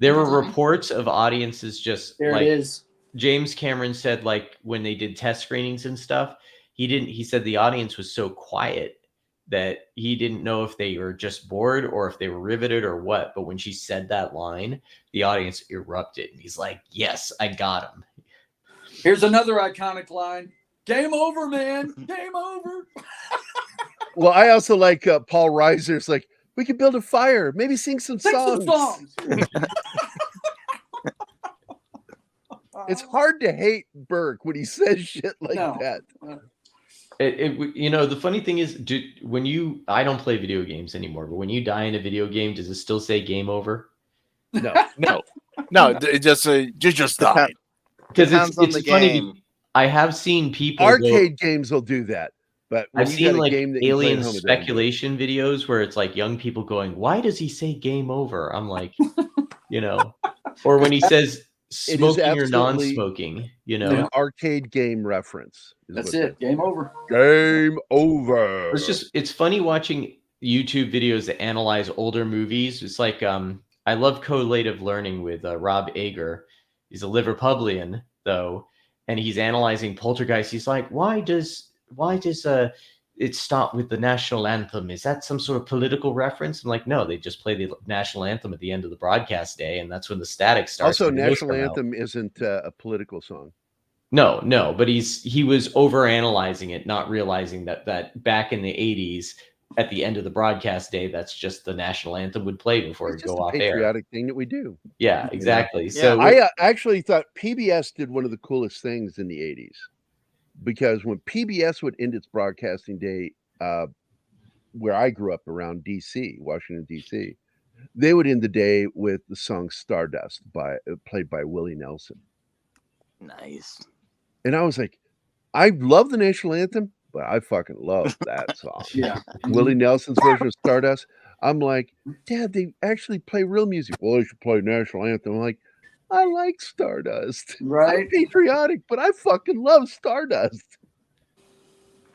There were reports of audiences just there it is. James Cameron said, like, when they did test screenings and stuff, he said the audience was so quiet that he didn't know if they were just bored or if they were riveted or what. But when she said that line, the audience erupted. And he's like, "Yes, I got him." Here's another iconic line. "Game over, man. Game over." Well, I also like Paul Reiser's like, "We could build a fire, maybe sing some songs." It's hard to hate Burke when he says shit like that. You know, the funny thing is, I don't play video games anymore, but when you die in a video game, does it still say game over? No. It just say you just died. Because it's funny. I have seen people arcade games will do that, But when I've you got seen a like game that you play at alien home, it doesn't do it. speculation videos where it's like young people going, "Why does he say game over?" I'm like, you know, or when he says smoking or absolutely non-smoking, you know. an arcade game reference. That's it. Game over. Game over. It's funny watching YouTube videos that analyze older movies. It's like I love collative learning with Rob Ager. He's a Liverpudlian though, and he's analyzing Poltergeist. He's like, why does it stop with the national anthem? Is that some sort of political reference? I'm like, no, they just play the national anthem at the end of the broadcast day, and that's when the static starts. Also, national anthem isn't a political song. No, but he was over analyzing it, not realizing that back in the 80s, at the end of the broadcast day, that's just the national anthem would play before it go off air. Patriotic thing that we do. Yeah, exactly. Yeah. So I actually thought PBS did one of the coolest things in the 80s, because when PBS would end its broadcasting day, where I grew up around DC, Washington, DC, they would end the day with the song Stardust played by Willie Nelson. Nice. And I was like, I love the national anthem, but I fucking love that song. Yeah. Willie Nelson's version of Stardust. I'm like, Dad, they actually play real music. Well, they should play national anthem. I'm like, I like Stardust. Right. I'm patriotic, but I fucking love Stardust.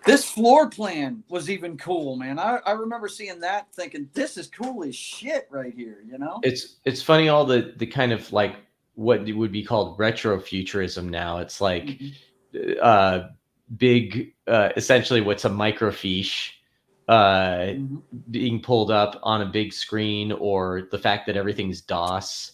This floor plan was even cool, man. I remember seeing that thinking, this is cool as shit right here, you know? it's funny, all the kind of like what would be called retrofuturism now. It's like big, essentially what's a microfiche being pulled up on a big screen, or the fact that everything's DOS.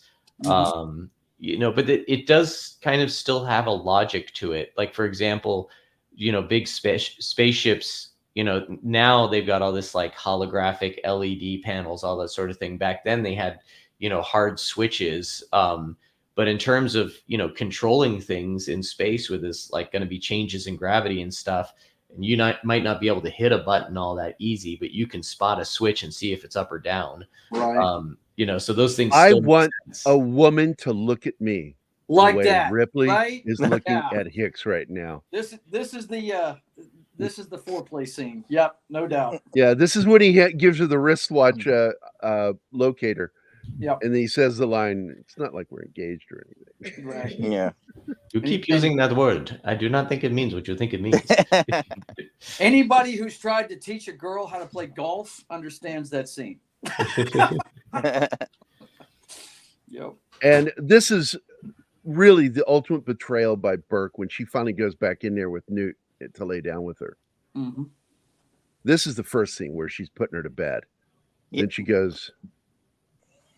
You know, but it does kind of still have a logic to it. Like, for example, you know, big spaceships, you know, now they've got all this like holographic LED panels, all that sort of thing. Back then they had, you know, hard switches. But in terms of, you know, controlling things in space with this, like, going to be changes in gravity and stuff, and you might not be able to hit a button all that easy, but you can spot a switch and see if it's up or down. Right. You know, so those things. I want a woman to look at me like the way that. Ripley right? is looking at Hicks right now. This is the foreplay scene. Yep, no doubt. Yeah, this is when he gives her the wristwatch locator. Yep. And he says the line, it's not like we're engaged or anything. Right. Yeah. You keep using that word. I do not think it means what you think it means. Anybody who's tried to teach a girl how to play golf understands that scene. Yep. And this is really the ultimate betrayal by Burke when she finally goes back in there with Newt to lay down with her. Mm-hmm. This is the first scene where she's putting her to bed. Yep. Then she goes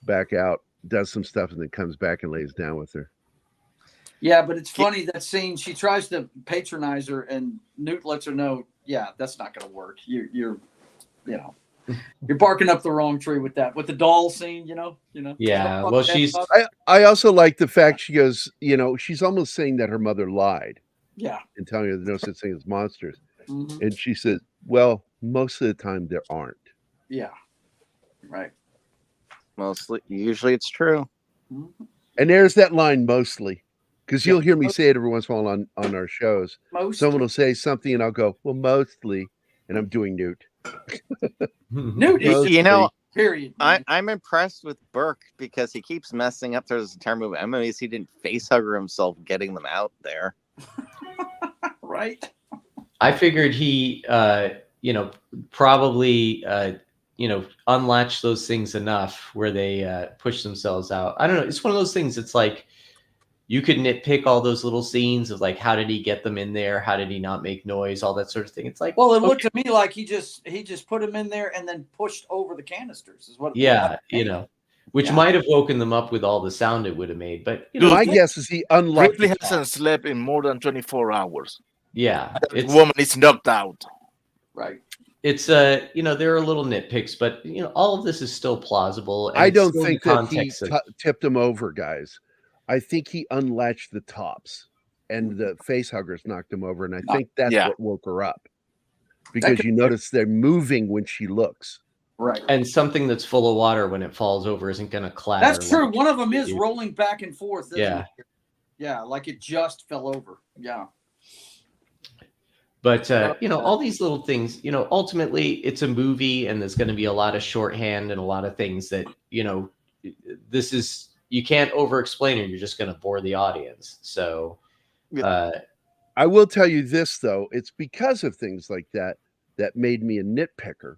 back out, does some stuff, and then comes back and lays down with her. Yeah, but it's funny, that scene, she tries to patronize her and Newt lets her know, yeah, that's not going to work. You're barking up the wrong tree with that. With the doll scene, you know. Yeah, well, I also like the fact she goes, you know, she's almost saying that her mother lied. Yeah. And telling her there's no such thing as monsters. Mm-hmm. And she says, well, most of the time there aren't. Yeah. Right. Mostly, usually it's true. Mm-hmm. And there's that line, mostly, because you'll hear me say it every once in a while on our shows. Mostly. Someone will say something and I'll go, well, mostly, and I'm doing Newt. Newt is, You know, period. I'm impressed with Burke because he keeps messing up. There's a term of enemies. He didn't face hugger himself getting them out there. Right. I figured he, you know, probably, you know, unlatched those things enough where they push themselves out. I don't know. It's one of those things. It's like you could nitpick all those little scenes of like, how did he get them in there? How did he not make noise? All that sort of thing. It's like, well, it looked to me like he just put them in there and then pushed over the canisters. Is what. You know, which might have woken them up with all the sound it would have made. But you know, My guess is he unlocked. Ripley hasn't slept in more than 24 hours. Yeah, That woman is knocked out. Right. It's you know, there are little nitpicks, but you know, all of this is still plausible. And I it's don't still in think the that he context of- tipped him over, guys. I think he unlatched the tops and the face huggers knocked him over. And I think that's what woke her up, because you notice they're moving when she looks. Right. And something that's full of water when it falls over isn't going to clatter. That's true. like- One of them is rolling back and forth. Yeah. Yeah, like it just fell over. Yeah. But all these little things, ultimately it's a movie, and there's going to be a lot of shorthand and a lot of things that this is, you can't over explain it. You're just going to bore the audience. So I will tell you this, though, it's because of things like that that made me a nitpicker,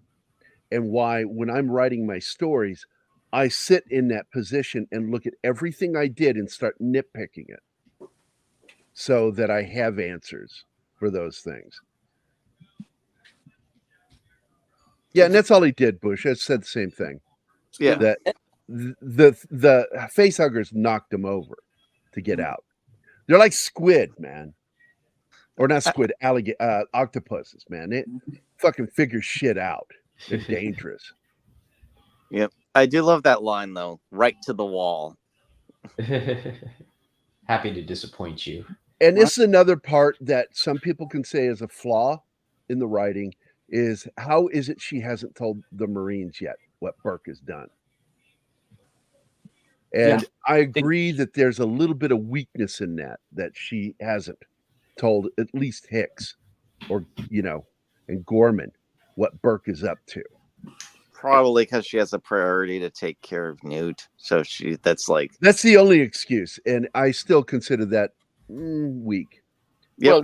and why when I'm writing my stories, I sit in that position and look at everything I did and start nitpicking it so that I have answers for those things. Yeah, and that's all he did, Bush. I said the same thing. Yeah. That the facehuggers knocked him over to get out. They're like squid, man. Or not squid, octopuses, man. It fucking figures shit out. They're dangerous. Yep. I do love that line, though. Right to the wall. Happy to disappoint you. And this is another part that some people can say is a flaw in the writing, is how is it she hasn't told the Marines yet what Burke has done? And I agree that there's a little bit of weakness in that she hasn't told at least Hicks or, and Gorman what Burke is up to. Probably because she has a priority to take care of Newt. So that's the only excuse. And I still consider that weak. Well,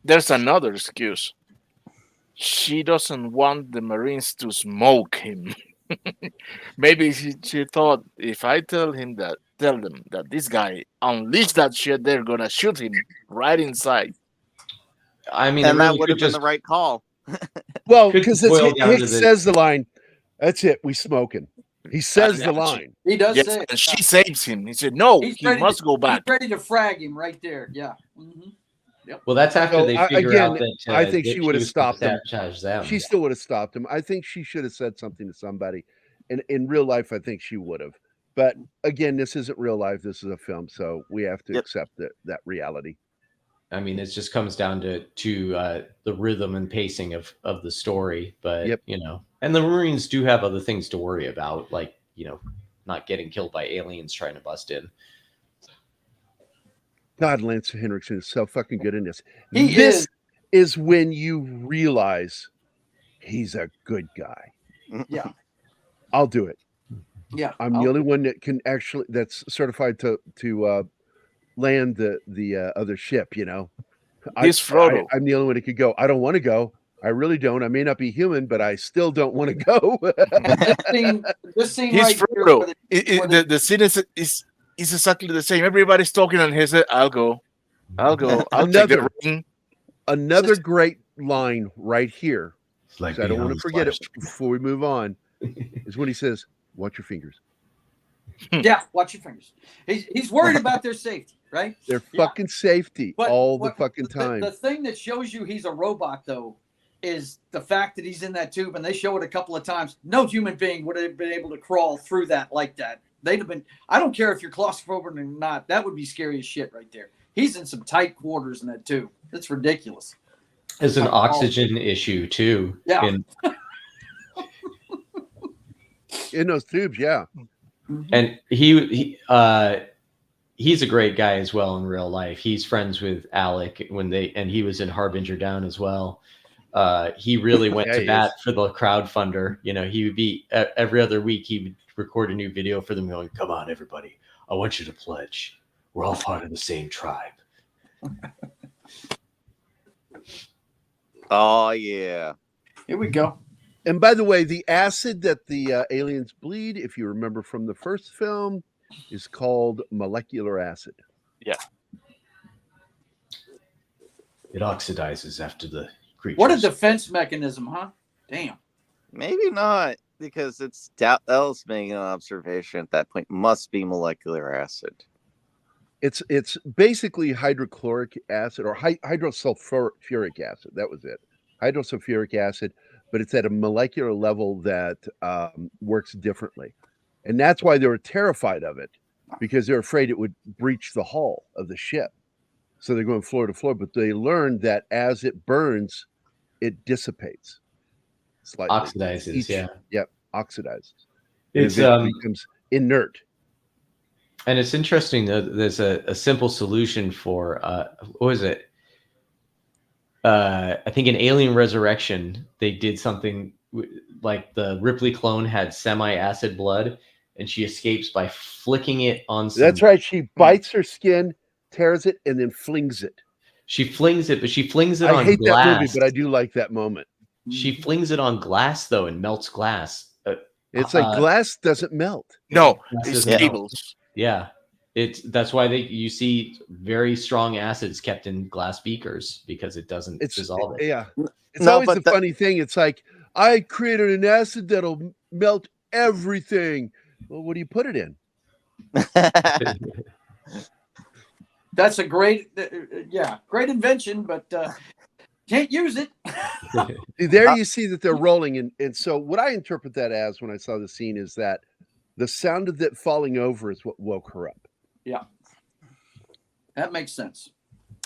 there's another excuse. She doesn't want the Marines to smoke him. Maybe she thought, if I tell them that this guy unleashed that shit, they're gonna shoot him right inside. I mean, and that would have been the right call. Well, because Hicks says the line, "That's it, we smoking." He says the line. He does say it. And she saves him. He said, "No, he must go back." He's ready to frag him right there. Yeah. Mm-hmm. Yep. Well, that's after they figure out that I think she would have stopped him. Them. She still would have stopped him. I think she should have said something to somebody. And in real life, I think she would have. But again, this isn't real life. This is a film, so we have to accept that reality. I mean, it just comes down to the rhythm and pacing of the story. But and the Marines do have other things to worry about, like not getting killed by aliens trying to bust in. God, Lance Henriksen is so fucking good in this. This is when you realize he's a good guy. Yeah. I'll do it. Yeah. I'm the only one that can that's certified to land the other ship, He's Frodo. I'm the only one that could go. I don't want to go. I really don't. I may not be human, but I still don't want to go. this scene He's right Frodo. The scene is exactly the same. Everybody's talking, and he said, "I'll go. I'll take the ring." Another great line right here. I don't want to forget it before we move on. Is when he says, "Watch your fingers." Yeah, watch your fingers. He's worried about their safety, right? Their fucking safety all the fucking time. The thing that shows you he's a robot, though, is the fact that he's in that tube, and they show it a couple of times. No human being would have been able to crawl through that like that. They'd have been. I don't care if you're claustrophobic or not. That would be scary as shit right there. He's in some tight quarters in that tube. It's ridiculous. There's an oxygen issue too. Yeah. In those tubes, yeah. And he's a great guy as well in real life. He's friends with Alec and he was in Harbinger Down as well. He really went to bat for the crowdfunder. He would be every other week. He would record a new video for them, going, "Come on, everybody! I want you to pledge. We're all part of the same tribe." Oh yeah, here we go. And by the way, the acid that the aliens bleed, if you remember from the first film, is called molecular acid. Yeah. It oxidizes after the creature. What a defense mechanism, huh? Damn. Maybe not, because it's Ellis making an observation at that point. Must be molecular acid. It's basically hydrochloric acid or hydrosulfuric acid. That was it. Hydrosulfuric acid. But it's at a molecular level that works differently. And that's why they were terrified of it, because they're afraid it would breach the hull of the ship. So they're going floor to floor, but they learned that as it burns, it dissipates slightly. Oxidizes, Yep, oxidizes. It becomes inert. And it's interesting that there's a simple solution for, what was it? I think in Alien Resurrection, they did something like the Ripley clone had semi-acid blood, and she escapes by flicking it on some... That's right. She bites her skin, tears it, and then flings it. She flings it, but she flings it I on hate glass. that movie, but I do like that moment. She flings it on glass, though, and melts glass. It's like glass doesn't melt. No, Glass it's doesn't melt. cables. Yeah. That's why you see very strong acids kept in glass beakers, because it doesn't dissolve it. Yeah. It's always the funny thing. It's like, I created an acid that'll melt everything. Well, what do you put it in? That's a great invention, but can't use it. There you see that they're rolling. And so what I interpret that as when I saw the scene is that the sound of it falling over is what woke her up. Yeah. That makes sense.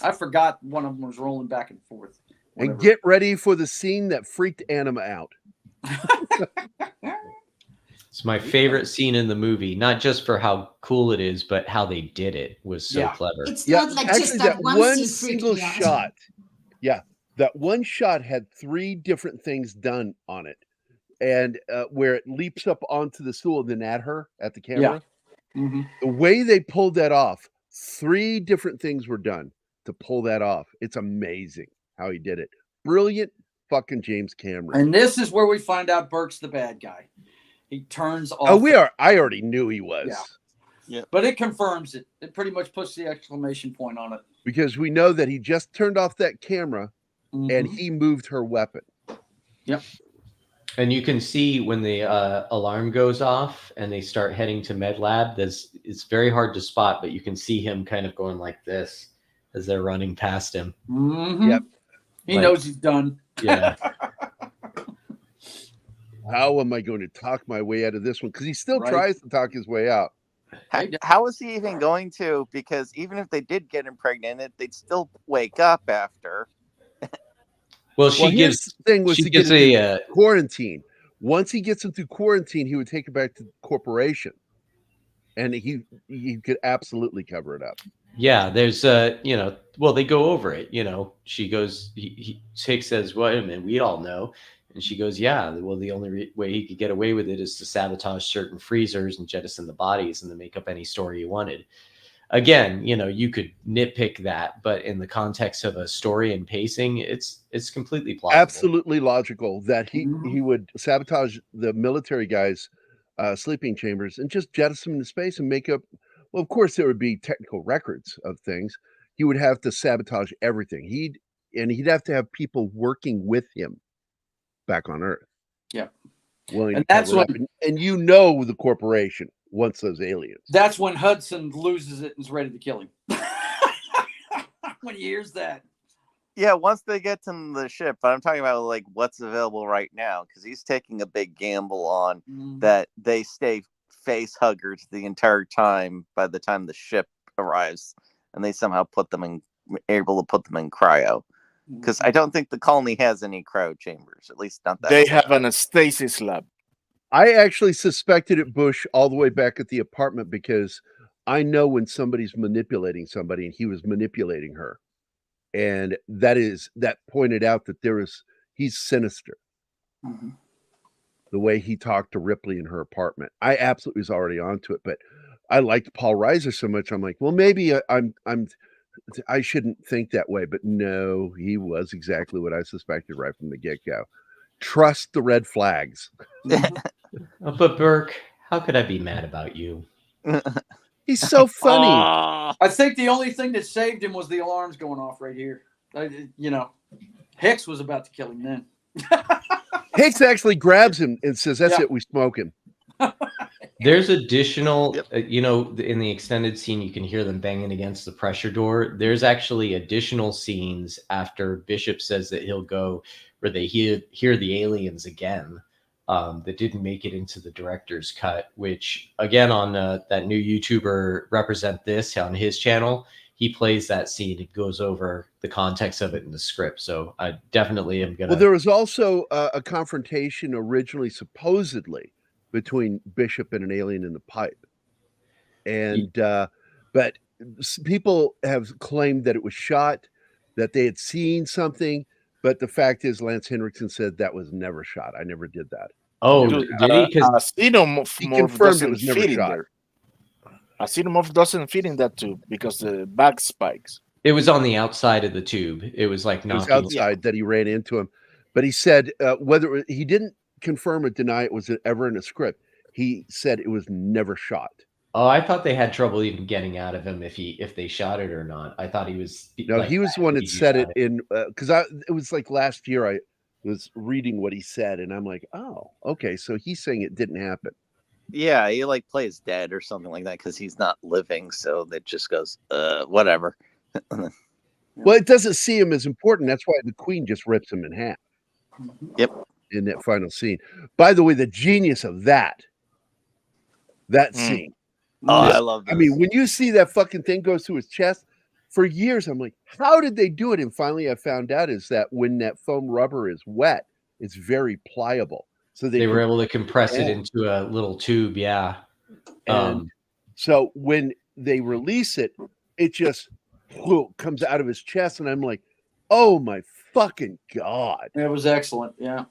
I forgot one of them was rolling back and forth. Whatever. And get ready for the scene that freaked Anima out. It's my favorite scene in the movie, not just for how cool it is, but how they did it was so clever. It's not like actually, just that one scene single shot. Yeah, that one shot had 3 different things done on it, and where it leaps up onto the stool and then at her at the camera. Yeah. Mm-hmm. The way they pulled that off, 3 different things were done to pull that off. It's amazing how he did it. Brilliant fucking James Cameron. And this is where we find out Burke's the bad guy. He turns off. I already knew he was. Yeah. But it confirms it. It pretty much puts the exclamation point on it. Because we know that he just turned off that camera and he moved her weapon. Yep. And you can see when the alarm goes off and they start heading to Med Lab, it's very hard to spot, but you can see him kind of going like this as they're running past him. Mm-hmm. Yep. He knows he's done. Yeah. How am I going to talk my way out of this one? Because he still tries to talk his way out. How is he even going to? Because even if they did get impregnated, they'd still wake up after. Well, she gives a quarantine. Once he gets him through quarantine, he would take it back to the corporation, and he could absolutely cover it up. Yeah, there's well, they go over it. She goes. Hicks says, "Wait a minute, we all know," and she goes, "Yeah. Well, the only way he could get away with it is to sabotage certain freezers and jettison the bodies, and then make up any story he wanted." Again, you could nitpick that, but in the context of a story and pacing, it's completely plausible. Absolutely logical that he would sabotage the military guys' sleeping chambers and just jettison them into space and make up. Well, of course, there would be technical records of things. He would have to sabotage everything. He'd have to have people working with him back on Earth. Yeah, and that's what. And the corporation wants those aliens. That's when Hudson loses it and is ready to kill him. When he hears that. Yeah, once they get to the ship, but I'm talking about like what's available right now, because he's taking a big gamble on that they stay face huggers the entire time by the time the ship arrives, and they somehow able to put them in cryo. Because I don't think the colony has any cryo chambers, at least not that. They have an stasis lab. I actually suspected it Bush all the way back at the apartment because I know when somebody's manipulating somebody, and he was manipulating her. And that pointed out that he's sinister. Mm-hmm. The way he talked to Ripley in her apartment. I absolutely was already onto it, but I liked Paul Reiser so much. I'm like, well, maybe I shouldn't think that way, but no, he was exactly what I suspected right from the get-go. Trust the red flags. But Burke, how could I be mad about you? He's so funny. I think the only thing that saved him was the alarms going off right here. Hicks was about to kill him then. Hicks actually grabs him and says, "That's it, we smoking." There's additional, in the extended scene, you can hear them banging against the pressure door. There's actually additional scenes after Bishop says that he'll go where they hear the aliens again. That didn't make it into the director's cut, which again on that new YouTuber Represent This on his channel, he plays that scene. It goes over the context of it in the script. So I definitely am gonna. Well, there was also a confrontation originally, supposedly, between Bishop and an alien in the pipe, and but people have claimed that it was shot. that they had seen something. But the fact is, Lance Henriksen said that was never shot. I never did that. Oh, Dude, did he? Because He confirmed it doesn't was never fit in shot. there. A xenomorph doesn't fit in that tube because the back spikes. it was on the outside of the tube. It was like It was knocking. outside that he ran into him. But he said whether he didn't confirm or deny it was ever in a script. He said it was never shot. Oh, I thought they had trouble even getting out of him if they shot it or not. I thought he was. No, like, he was the one that he said it shot in because it was like last year I was reading what he said and I'm like, oh, okay, so he's saying it didn't happen. Yeah, he like plays dead or something like that because he's not living. So that just goes, whatever. Well, it doesn't see him as important. That's why the Queen just rips him in half. Yep. In that final scene. By the way, the genius of that scene. Oh, I love this. I mean, when you see that fucking thing goes through his chest, for years I'm like, how did they do it? And finally I found out is that when that foam rubber is wet, it's very pliable. So they were able to compress it into a little tube. Yeah. And so when they release it, it just comes out of his chest. And I'm like, oh my fucking God. It was excellent. Yeah.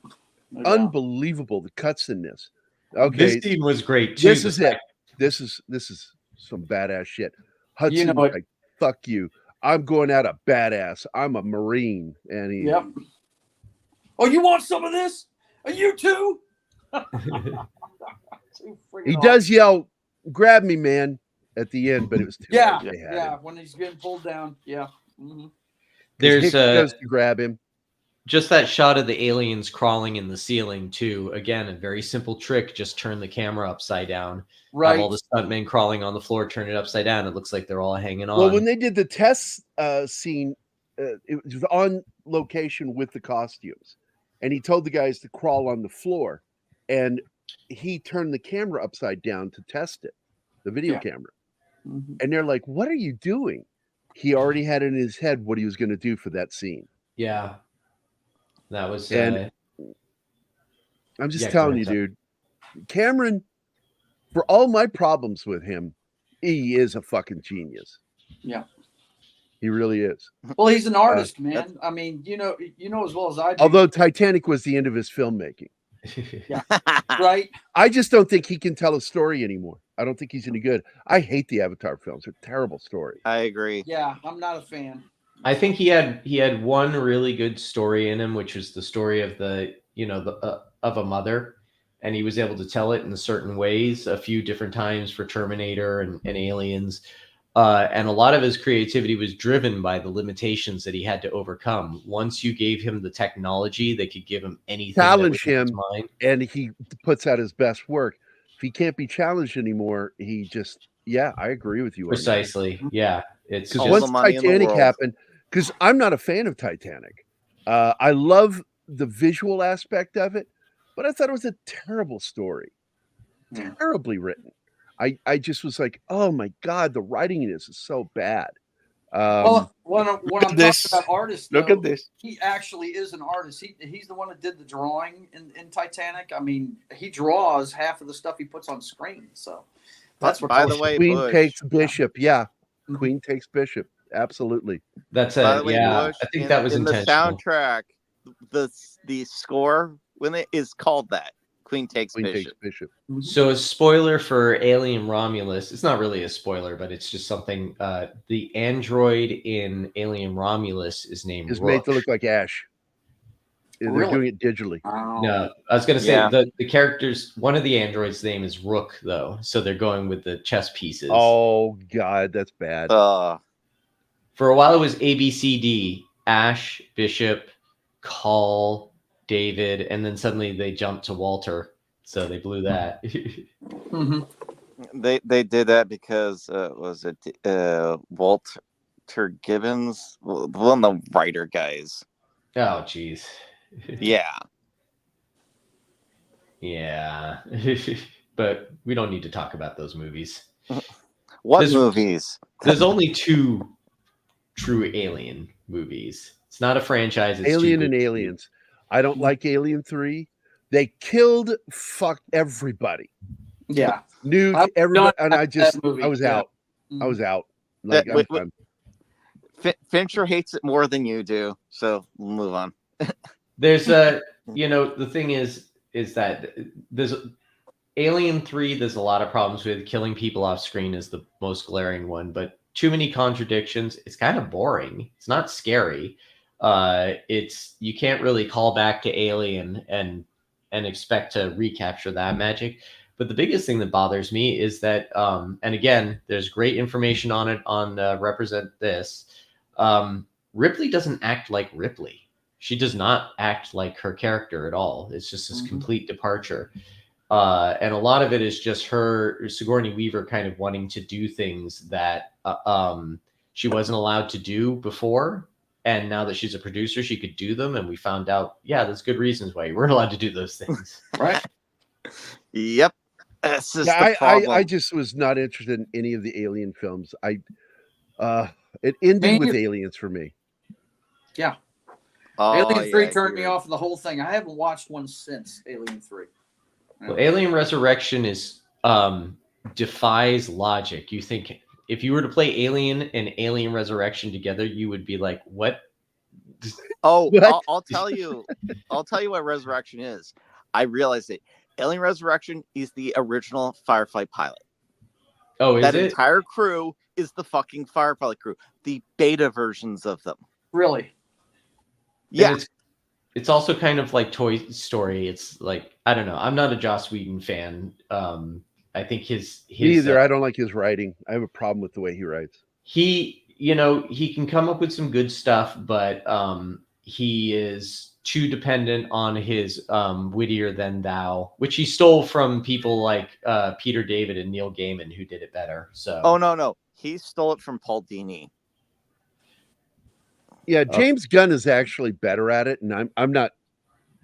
No doubt. Unbelievable. The cuts in this. Okay. This scene was great too. This is it. This is some badass shit. Hudson, You know what? like, fuck you. I'm going out a badass. I'm a Marine. And he, Yep. Oh, you want some of this? Are you too? he does yell, grab me, man, at the end, but it was too Yeah. late. They had Yeah. him. When he's getting pulled down. Yeah. Mm-hmm. There's Hicks goes to grab him. just that shot of the aliens crawling in the ceiling too. Again, a very simple trick. Just turn the camera upside down. Right. Have all the stuntmen crawling on the floor, turn it upside down. It looks like they're all hanging on. Well, when they did the test scene, it was on location with the costumes. And he told the guys to crawl on the floor. And he turned the camera upside down to test it, the video camera. Mm-hmm. And they're like, what are you doing? He already had in his head what he was going to do for that scene. Yeah. That was. And I'm just yeah, telling go you, ahead, dude, Cameron, for all my problems with him, he is a fucking genius. Yeah. He really is. Well, he's an artist, man. I mean, you know as well as I do. Although Titanic was the end of his filmmaking. Yeah. Right. I just don't think he can tell a story anymore. I don't think he's any good. I hate the Avatar films. They're a terrible story. I agree. Yeah, I'm not a fan. I think he had one really good story in him, which was the story of of a mother, and he was able to tell it in certain ways a few different times for Terminator and Aliens. And a lot of his creativity was driven by the limitations that he had to overcome. Once you gave him the technology that could give him anything, Challenge him, and he puts out his best work. If he can't be challenged anymore, he just, I agree with you. Precisely. Yeah. It's because just, once Titanic happened, because I'm not a fan of Titanic. I love the visual aspect of it, but I thought it was a terrible story. Terribly written. I just was like, oh my God, the writing in this is so bad. Well, when I'm talking about artists, look at this. He actually is an artist. He's the one that did the drawing in Titanic. I mean, he draws half of the stuff he puts on screen. So that's what. By the way, Queen Bush, takes Bishop. Yeah, Queen takes Bishop. Absolutely. That's by the way, yeah. Bush, I think that was in intentional. the soundtrack. The score when it is called that. Queen takes Bishop. So a spoiler for Alien Romulus. It's not really a spoiler, but it's just something. The android in Alien Romulus is named Is Rook. made to look like Ash. They're Really? doing it digitally. No, I was gonna say the characters. One of the androids' name is Rook, though, so they're going with the chess pieces. Oh God, that's bad. For a while, it was ABCD: Ash, Bishop, Call, David, and then suddenly they jumped to Walter, so they blew that. Mm-hmm. They did that because was it Walter Gibbons, one of the writer guys. Oh, jeez. Yeah. Yeah. But we don't need to talk about those movies. What movies? There's only 2 true Alien movies. It's not a franchise. It's Alien and Aliens. I don't like Alien 3. They fucked everybody. Yeah. Nuked everybody, and I was movie. out. I was out. Like, I'm done. Fincher hates it more than you do, so we'll move on. There's the thing is that there's Alien 3, there's a lot of problems with. Killing people off screen is the most glaring one, but too many contradictions. It's kind of boring. It's not scary. You can't really call back to Alien and expect to recapture that magic. But the biggest thing that bothers me is that, and again, there's great information on it on Represent This. Ripley doesn't act like Ripley. She does not act like her character at all. It's just this complete departure. And a lot of it is just Sigourney Weaver kind of wanting to do things that she wasn't allowed to do before. And now that she's a producer, she could do them. And we found out, there's good reasons why you weren't allowed to do those things. Right. Yep. That's just the problem. I just was not interested in any of the Alien films. It ended with Aliens for me. Yeah. Oh, Alien 3 turned me off of the whole thing. I haven't watched one since Alien 3. Well, Alien Resurrection is defies logic. You think if you were to play Alien and Alien Resurrection together, you would be like, what? Oh, What? I'll tell you. I'll tell you what Resurrection is. I realized it. Alien Resurrection is the original Firefly pilot. Oh, is that it? entire crew is the fucking Firefly crew. The beta versions of them. Really? Yeah. It's also kind of like Toy Story. It's like, I don't know. I'm not a Joss Whedon fan. I think his Me either. I don't like his writing. I have a problem with the way he writes. He can come up with some good stuff, but he is too dependent on his wittier than thou, which he stole from people like Peter David and Neil Gaiman, who did it better. So no, he stole it from Paul Dini. Yeah, James Gunn is actually better at it, and I'm not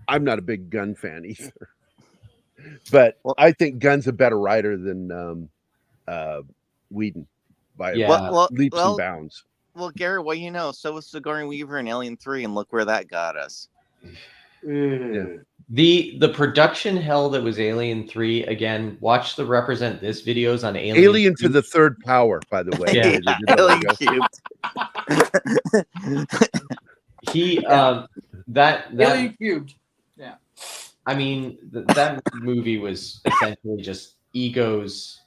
a big Gunn fan either. But I think Gunn's a better writer than Whedon by leaps and bounds. Well, Gary, so was Sigourney Weaver in Alien 3, and look where that got us. Yeah. The production hell that was Alien 3, again, watch the Represent This videos on Alien to the Third Power, by the way. Yeah. Alien Cube. Alien Cubed. Yeah. I mean, that movie was essentially just egos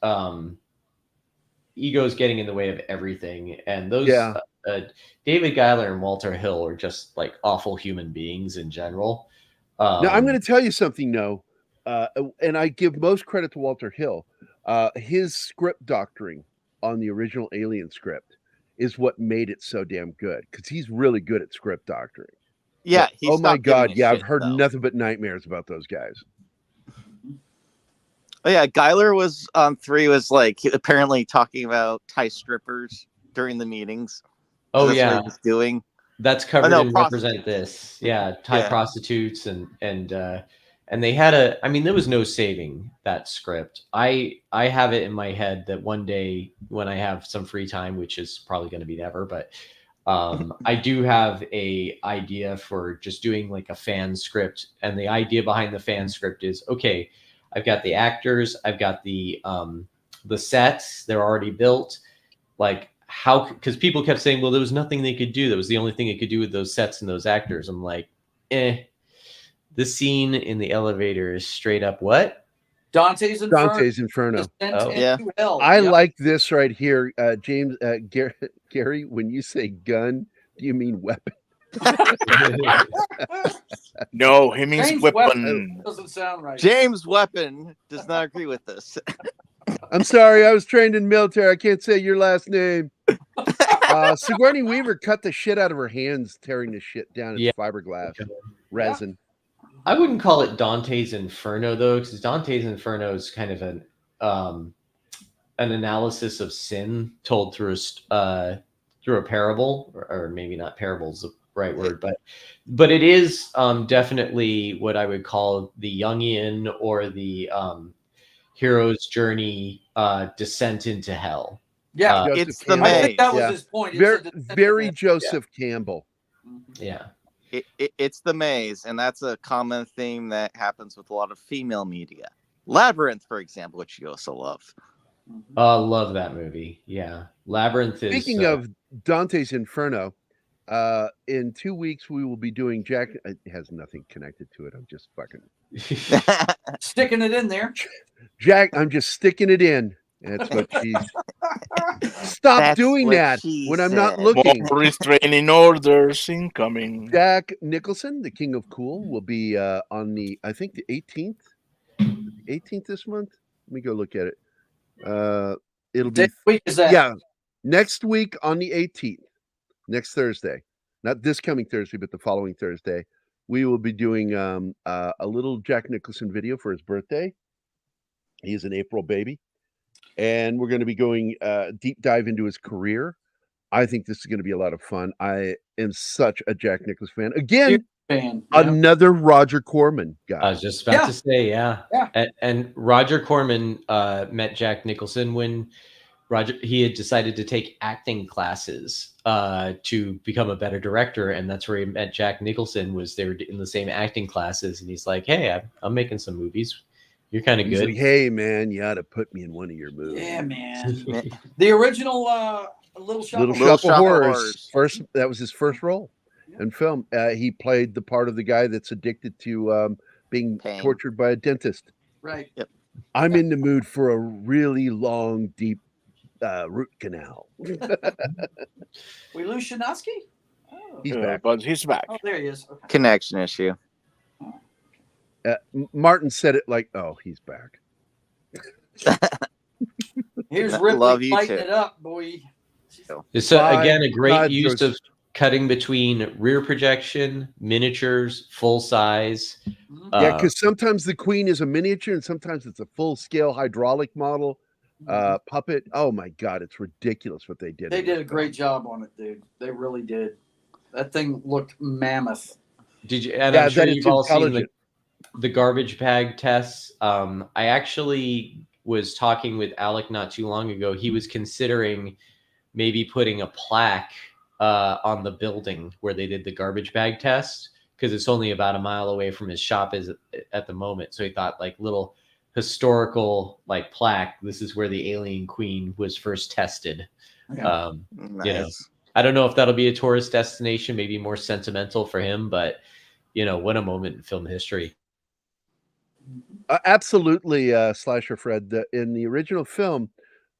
getting in the way of everything. And those David Giler and Walter Hill are just like awful human beings in general. Now, I'm going to tell you something, and I give most credit to Walter Hill. His script doctoring on the original Alien script is what made it so damn good, because he's really good at script doctoring. Yeah. Oh my God. Yeah, I've heard nothing but nightmares about those guys. Oh yeah, Giler was on 3 was like apparently talking about Thai strippers during the meetings. Oh That's yeah, what he was doing. That's covered in Represent This. Yeah, Thai prostitutes and they had there was no saving that script. I have it in my head that one day when I have some free time, which is probably going to be never, but I do have a idea for just doing like a fan script. And the idea behind the fan script is, okay, I've got the actors, I've got the sets, they're already built. Like because people kept saying, well, there was nothing they could do. That was the only thing they could do with those sets and those actors. I'm like, the scene in the elevator is straight up what? Dante's Inferno. Oh, yeah. I like this right here. James, Gary, when you say gun, do you mean weapon? No, he means James weapon. Doesn't sound right. James Weapon does not agree with this. I'm sorry, I was trained in military. I can't say your last name. Sigourney Weaver cut the shit out of her hands, tearing the shit down in fiberglass resin. I wouldn't call it Dante's Inferno though, because Dante's Inferno is kind of an analysis of sin told through a parable, or maybe not parable's the right word, but it is definitely what I would call the Jungian or the hero's journey descent into hell. Yeah, it's the I maze. think that was his point. Very Joseph Campbell. Yeah. It's the maze, and that's a common theme that happens with a lot of female media. Labyrinth, for example, which you also love. Love that movie. Yeah, Labyrinth is. Speaking of Dante's Inferno. In 2 weeks, we will be doing Jack. It has nothing connected to it. I'm just fucking Sticking it in there. Jack. I'm just sticking it in. That's what she's. Stop That's doing what that she when I'm not said. looking. More restraining orders incoming. Jack Nicholson, the King of Cool, will be on I think the 18th. 18th this month. Let me go look at it. It'll be This week is that? yeah, next week on the 18th, next Thursday, not this coming Thursday, but the following Thursday, we will be doing a little Jack Nicholson video for his birthday. He's an April baby, and we're going to be going deep dive into his career. I think this is going to be a lot of fun. I am such a Jack Nicholson fan. Again, another Roger Corman guy. I was just about to say, yeah. And Roger Corman met Jack Nicholson when he had decided to take acting classes to become a better director, and that's where he met Jack Nicholson. Was they were in the same acting classes, and he's like, "Hey, I'm making some movies. You're kind of He's good. like, hey, man, you ought to put me in one of your movies." Yeah, man. The original Little Shop of Horrors. That was his first role in film. He played the part of the guy that's addicted to being tortured by a dentist. Right. Yep. I'm in the mood for a really long, deep root canal. We lose Shinosky? Oh. He's back. But he's back. Oh, there he is. Okay. Connection issue. Martin said it like, "Oh, he's back." Here's Love Ripley you lighting too. it up, boy. It's again a great use of cutting between rear projection, miniatures, full size. Yeah, because sometimes the Queen is a miniature, and sometimes it's a full-scale hydraulic model puppet. Oh my God, it's ridiculous what they did. They did a great job on it, dude. They really did. That thing looked mammoth. Did you? And I'm sure that you've it's all seen intelligent. the garbage bag tests. I actually was talking with Alec not too long ago. He was considering maybe putting a plaque on the building where they did the garbage bag test, because it's only about a mile away from his shop at the moment. So he thought, like, little historical like plaque. This is where the alien queen was first tested. Yeah. Nice. You know, I don't know if that'll be a tourist destination, maybe more sentimental for him, but you know, what a moment in film history. Absolutely, Slasher Fred. In the original film,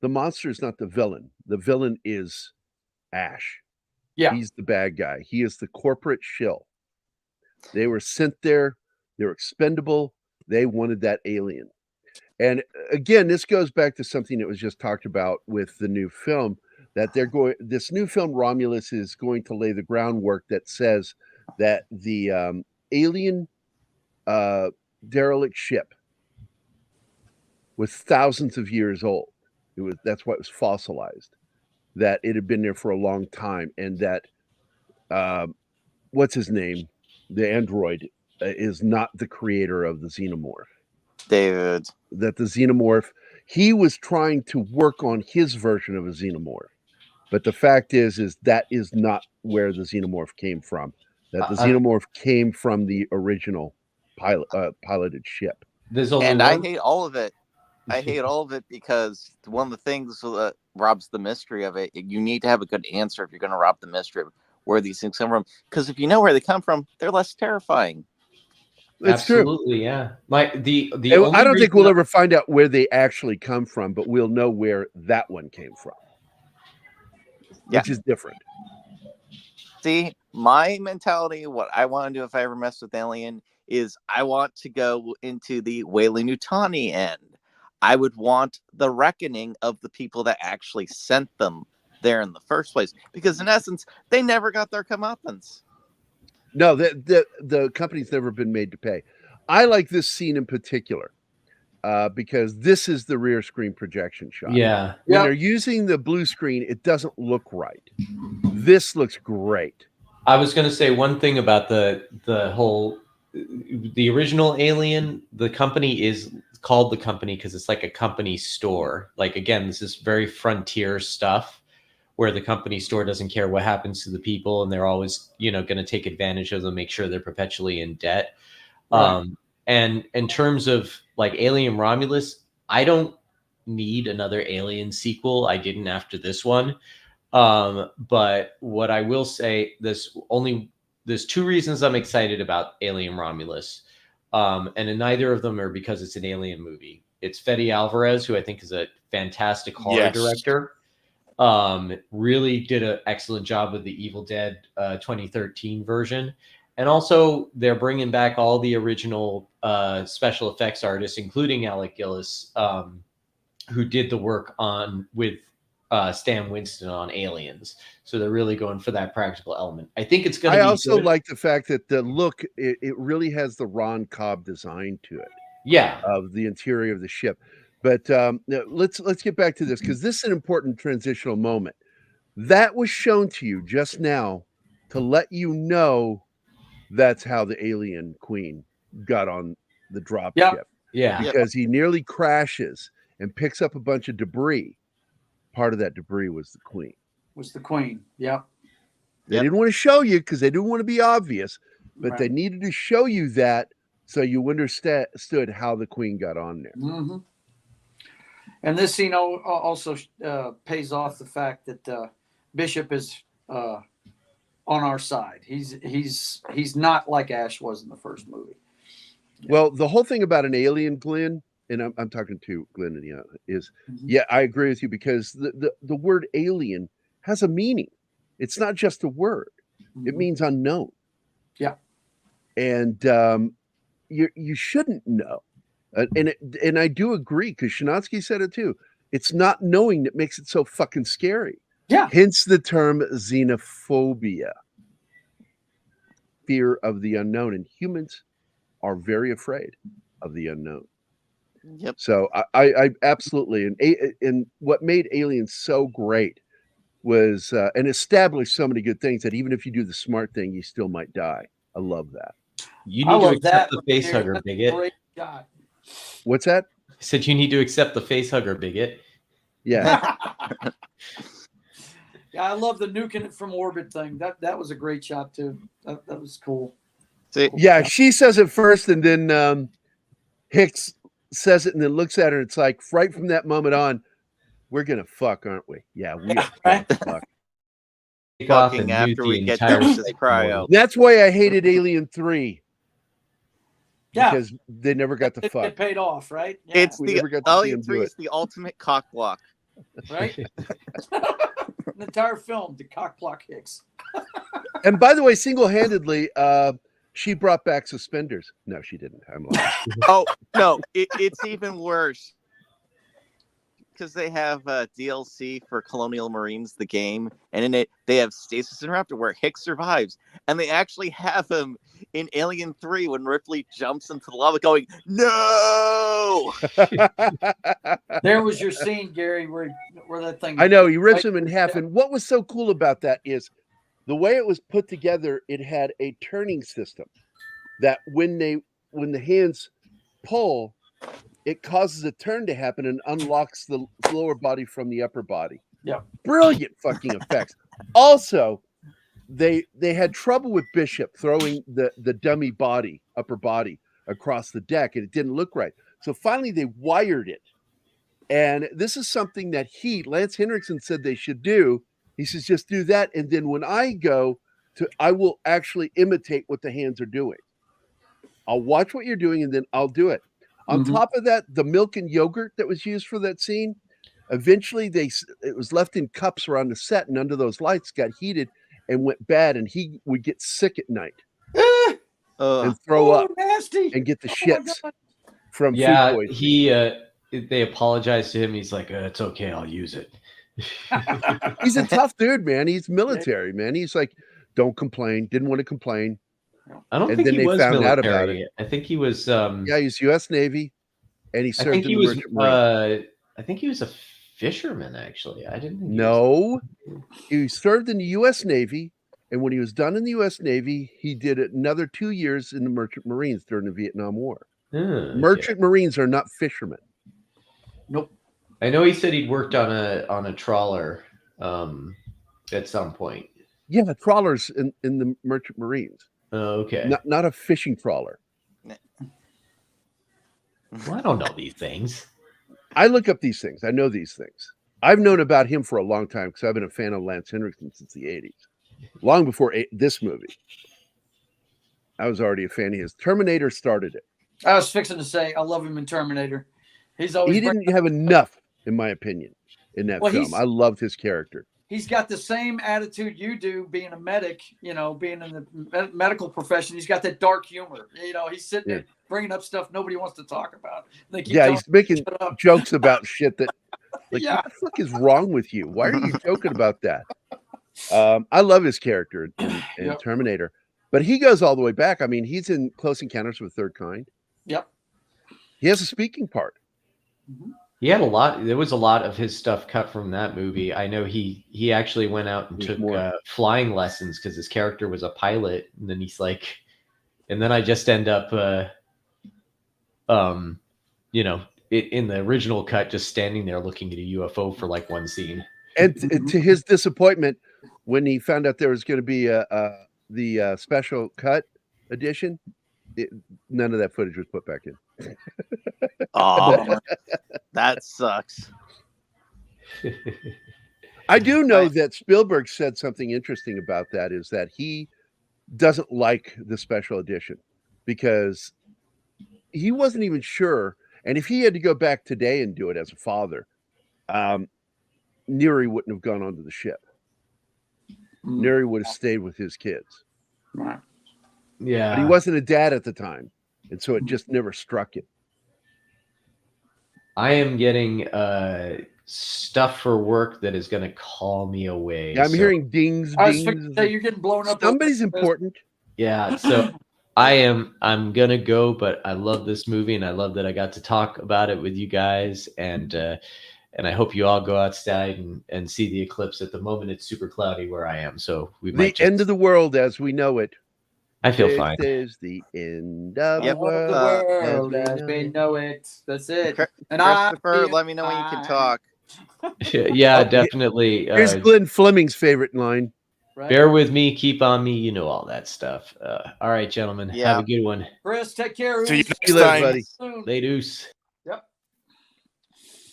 the monster is not the villain. The villain is Ash. Yeah. He's the bad guy. He is the corporate shill. They were sent there. They were expendable. They wanted that alien. And again, this goes back to something that was just talked about with the new film, that this new film, Romulus, is going to lay the groundwork that says that the alien derelict ship was thousands of years old. That's why it was fossilized, that it had been there for a long time, and that what's his name, the android, is not the creator of the xenomorph. David. That the xenomorph, he was trying to work on his version of a xenomorph, but the fact is that is not where the xenomorph came from. That the xenomorph came from the original piloted ship. I hate all of it. I hate all of it because one of the things that robs the mystery of it, you need to have a good answer if you're going to rob the mystery of where these things come from. Because if you know where they come from, they're less terrifying. It's Absolutely, true. yeah. The I don't think we'll ever find out where they actually come from, but we'll know where that one came from, which is different. See, my mentality, what I want to do if I ever mess with Alien, is I want to go into the Weyland-Yutani end. I would want the reckoning of the people that actually sent them there in the first place, because in essence, they never got their comeuppance. No, the company's never been made to pay. I like this scene in particular because this is the rear screen projection shot. Yeah. When they're using the blue screen, it doesn't look right. This looks great. I was going to say one thing about the original Alien. The company is called the company because it's like a company store. Like, again, this is very frontier stuff where the company store doesn't care what happens to the people, and they're always, going to take advantage of them, make sure they're perpetually in debt. Right. And in terms of like Alien Romulus, I don't need another Alien sequel. I didn't after this one. But what I will say, there's two reasons I'm excited about Alien Romulus. And neither of them are because it's an alien movie. It's Fede Alvarez, who I think is a fantastic horror director. Really did an excellent job with the Evil Dead 2013 version. And also, they're bringing back all the original special effects artists, including Alec Gillis, who did the work with Stan Winston on Aliens. So they're really going for that practical element. I think it's going to be. I also good. like the fact that the look, it really has the Ron Cobb design to it. Yeah. Of the interior of the ship. But let's get back to this, because this is an important transitional moment. That was shown to you just now to let you know that's how the alien queen got on the drop ship. Yeah. Because he nearly crashes and picks up a bunch of debris. Part of that debris was the queen. Yep. They didn't want to show you because they didn't want to be obvious, but Right. they needed to show you that so you understood how the queen got on there. Mm-hmm. And this scene also pays off the fact that Bishop is on our side. He's not like Ash was in the first movie. Well, the whole thing about an alien, Glenn, and I'm talking to Glenn and is yeah, I agree with you, because the word alien has a meaning. It's not just a word; it means unknown. Yeah, and you shouldn't know, and I do agree, because Shinatsky said it too. It's not knowing that makes it so fucking scary. Yeah. Hence the term xenophobia, fear of the unknown, and humans are very afraid of the unknown. Yep. So I absolutely, and what made Aliens so great was and established so many good things that even if you do the smart thing, you still might die. I love that. You need to accept the face hugger, That's bigot. great shot. What's that? I said you need to accept the face hugger, bigot. Yeah. Yeah, I love the nuking it from orbit thing. That was a great shot too. That was cool. See, Yeah, she says it first, and then Hicks says it, and then looks at her. It's like right from that moment on, we're gonna fuck, aren't we? Yeah, we are gonna fuck. fucking after we get done with this cryo. That's why I hated Alien 3. Yeah, because they never got to fuck. It paid off, right? Yeah. It's We the never got to see Alien him do 3 it. is the ultimate cock block. right. The entire film, the cock block Hicks. And by the way, single-handedly, she brought back suspenders. No, she didn't. I'm lying. Oh no, it's even worse because they have DLC for Colonial Marines, the game, and in it they have Stasis Interrupter where Hicks survives, and they actually have him in Alien 3 when Ripley jumps into the lava, going, "No!" There was your scene, Gary, where that thing. I know, he rips him in half. And what was so cool about that is the way it was put together. It had a turning system that when the hands pull, it causes a turn to happen and unlocks the lower body from the upper body. Yeah. Brilliant fucking effects. Also, they had trouble with Bishop throwing the dummy body, upper body, across the deck, and it didn't look right. So finally they wired it. And this is something that Lance Henriksen, said they should do. He says, just do that. And then when I go I will actually imitate what the hands are doing. I'll watch what you're doing and then I'll do it. On top of that, the milk and yogurt that was used for that scene, eventually it was left in cups around the set, and under those lights got heated and went bad, and he would get sick at night and throw up nasty. and get the shits from food Yeah, poisoning. they apologized to him. He's like, it's okay, I'll use it. He's a tough dude, man. He's military, man. He's like, don't complain. Didn't want to complain. I don't And think then he they was found military. out about it. I think he was. Yeah, he's U.S. Navy, and he I served think in he the was. Merchant Marine. I think he was a fisherman. Actually, I didn't think. No, he served in the U.S. Navy, and when he was done in the U.S. Navy, he did another 2 years in the Merchant Marines during the Vietnam War. Merchant Marines are not fishermen. Nope. I know he said he'd worked on a trawler at some point. Yeah, the trawlers in the Merchant Marines. Oh, okay. Not a fishing trawler. Well, I don't know these things. I look up these things. I know these things. I've known about him for a long time because I've been a fan of Lance Henriksen since the 80s. Long before this movie. I was already a fan of his. Terminator started it. I was fixing to say, I love him in Terminator. He's always He didn't have enough, in my opinion, in that film. I loved his character. He's got the same attitude you do, being a medic, being in the medical profession. He's got that dark humor. He's sitting there bringing up stuff nobody wants to talk about. He's making jokes about shit that, what the fuck is wrong with you? Why are you joking about that? I love his character in Terminator, but he goes all the way back. I mean, he's in Close Encounters of the Third Kind. Yep. He has a speaking part. Mm-hmm. He had a lot. There was a lot of his stuff cut from that movie. I know he actually went out and took flying lessons because his character was a pilot, and then he's like, and then I just end up, in the original cut, just standing there looking at a UFO for like one scene. And to his disappointment, when he found out there was going to be the special cut edition, none of that footage was put back in. Oh, that sucks. I do know that Spielberg said something interesting about that, is that he doesn't like the special edition because he wasn't even sure. And if he had to go back today and do it as a father, Neary wouldn't have gone onto the ship. Neary would have stayed with his kids. Right. Yeah. But he wasn't a dad at the time. And so it just never struck him. I am getting stuff for work that is going to call me away. Yeah, I'm hearing dings. I was thinking that you're getting blown up. Somebody's important. Yeah, so I'm gonna go, but I love this movie and I love that I got to talk about it with you guys, and I hope you all go outside and see the eclipse. At the moment, it's super cloudy where I am, so we might end of the world as we know it. I feel fine. This is the end of the world as we know it. That's it. And Christopher, let me know when you can talk. Yeah, definitely. Here's Glenn Fleming's favorite line. Right. Bear with me, keep on me, you know all that stuff. All right, gentlemen, have a good one. Chris, take care. See you next time, buddy. Later. Yep.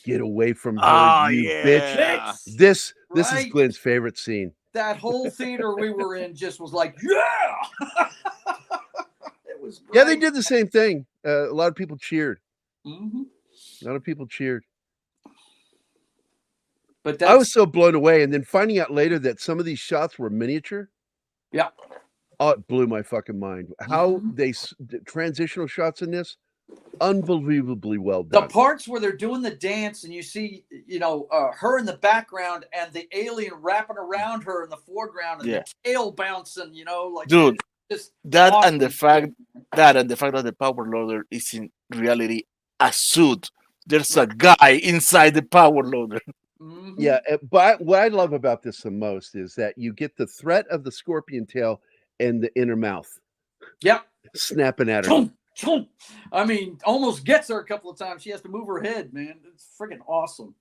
Get away from her, you bitch. This is Glenn's favorite scene. That whole theater we were in just was like, yeah. It was great. Yeah, they did the same thing. A lot of people cheered. Mm-hmm. A lot of people cheered. But I was so blown away, and then finding out later that some of these shots were miniature. Yeah. Oh, it blew my fucking mind. How the transitional shots in this, unbelievably well done. The parts where they're doing the dance and you see, her in the background and the alien wrapping around her in the foreground and the tail bouncing, like dude. Just that awesome. and the fact that the power loader is in reality a suit. There's a guy inside the power loader. Mm-hmm. Yeah, but what I love about this the most is that you get the threat of the scorpion tail and the inner mouth. Yep. Snapping at her. I mean, almost gets her a couple of times. She has to move her head, man. It's freaking awesome.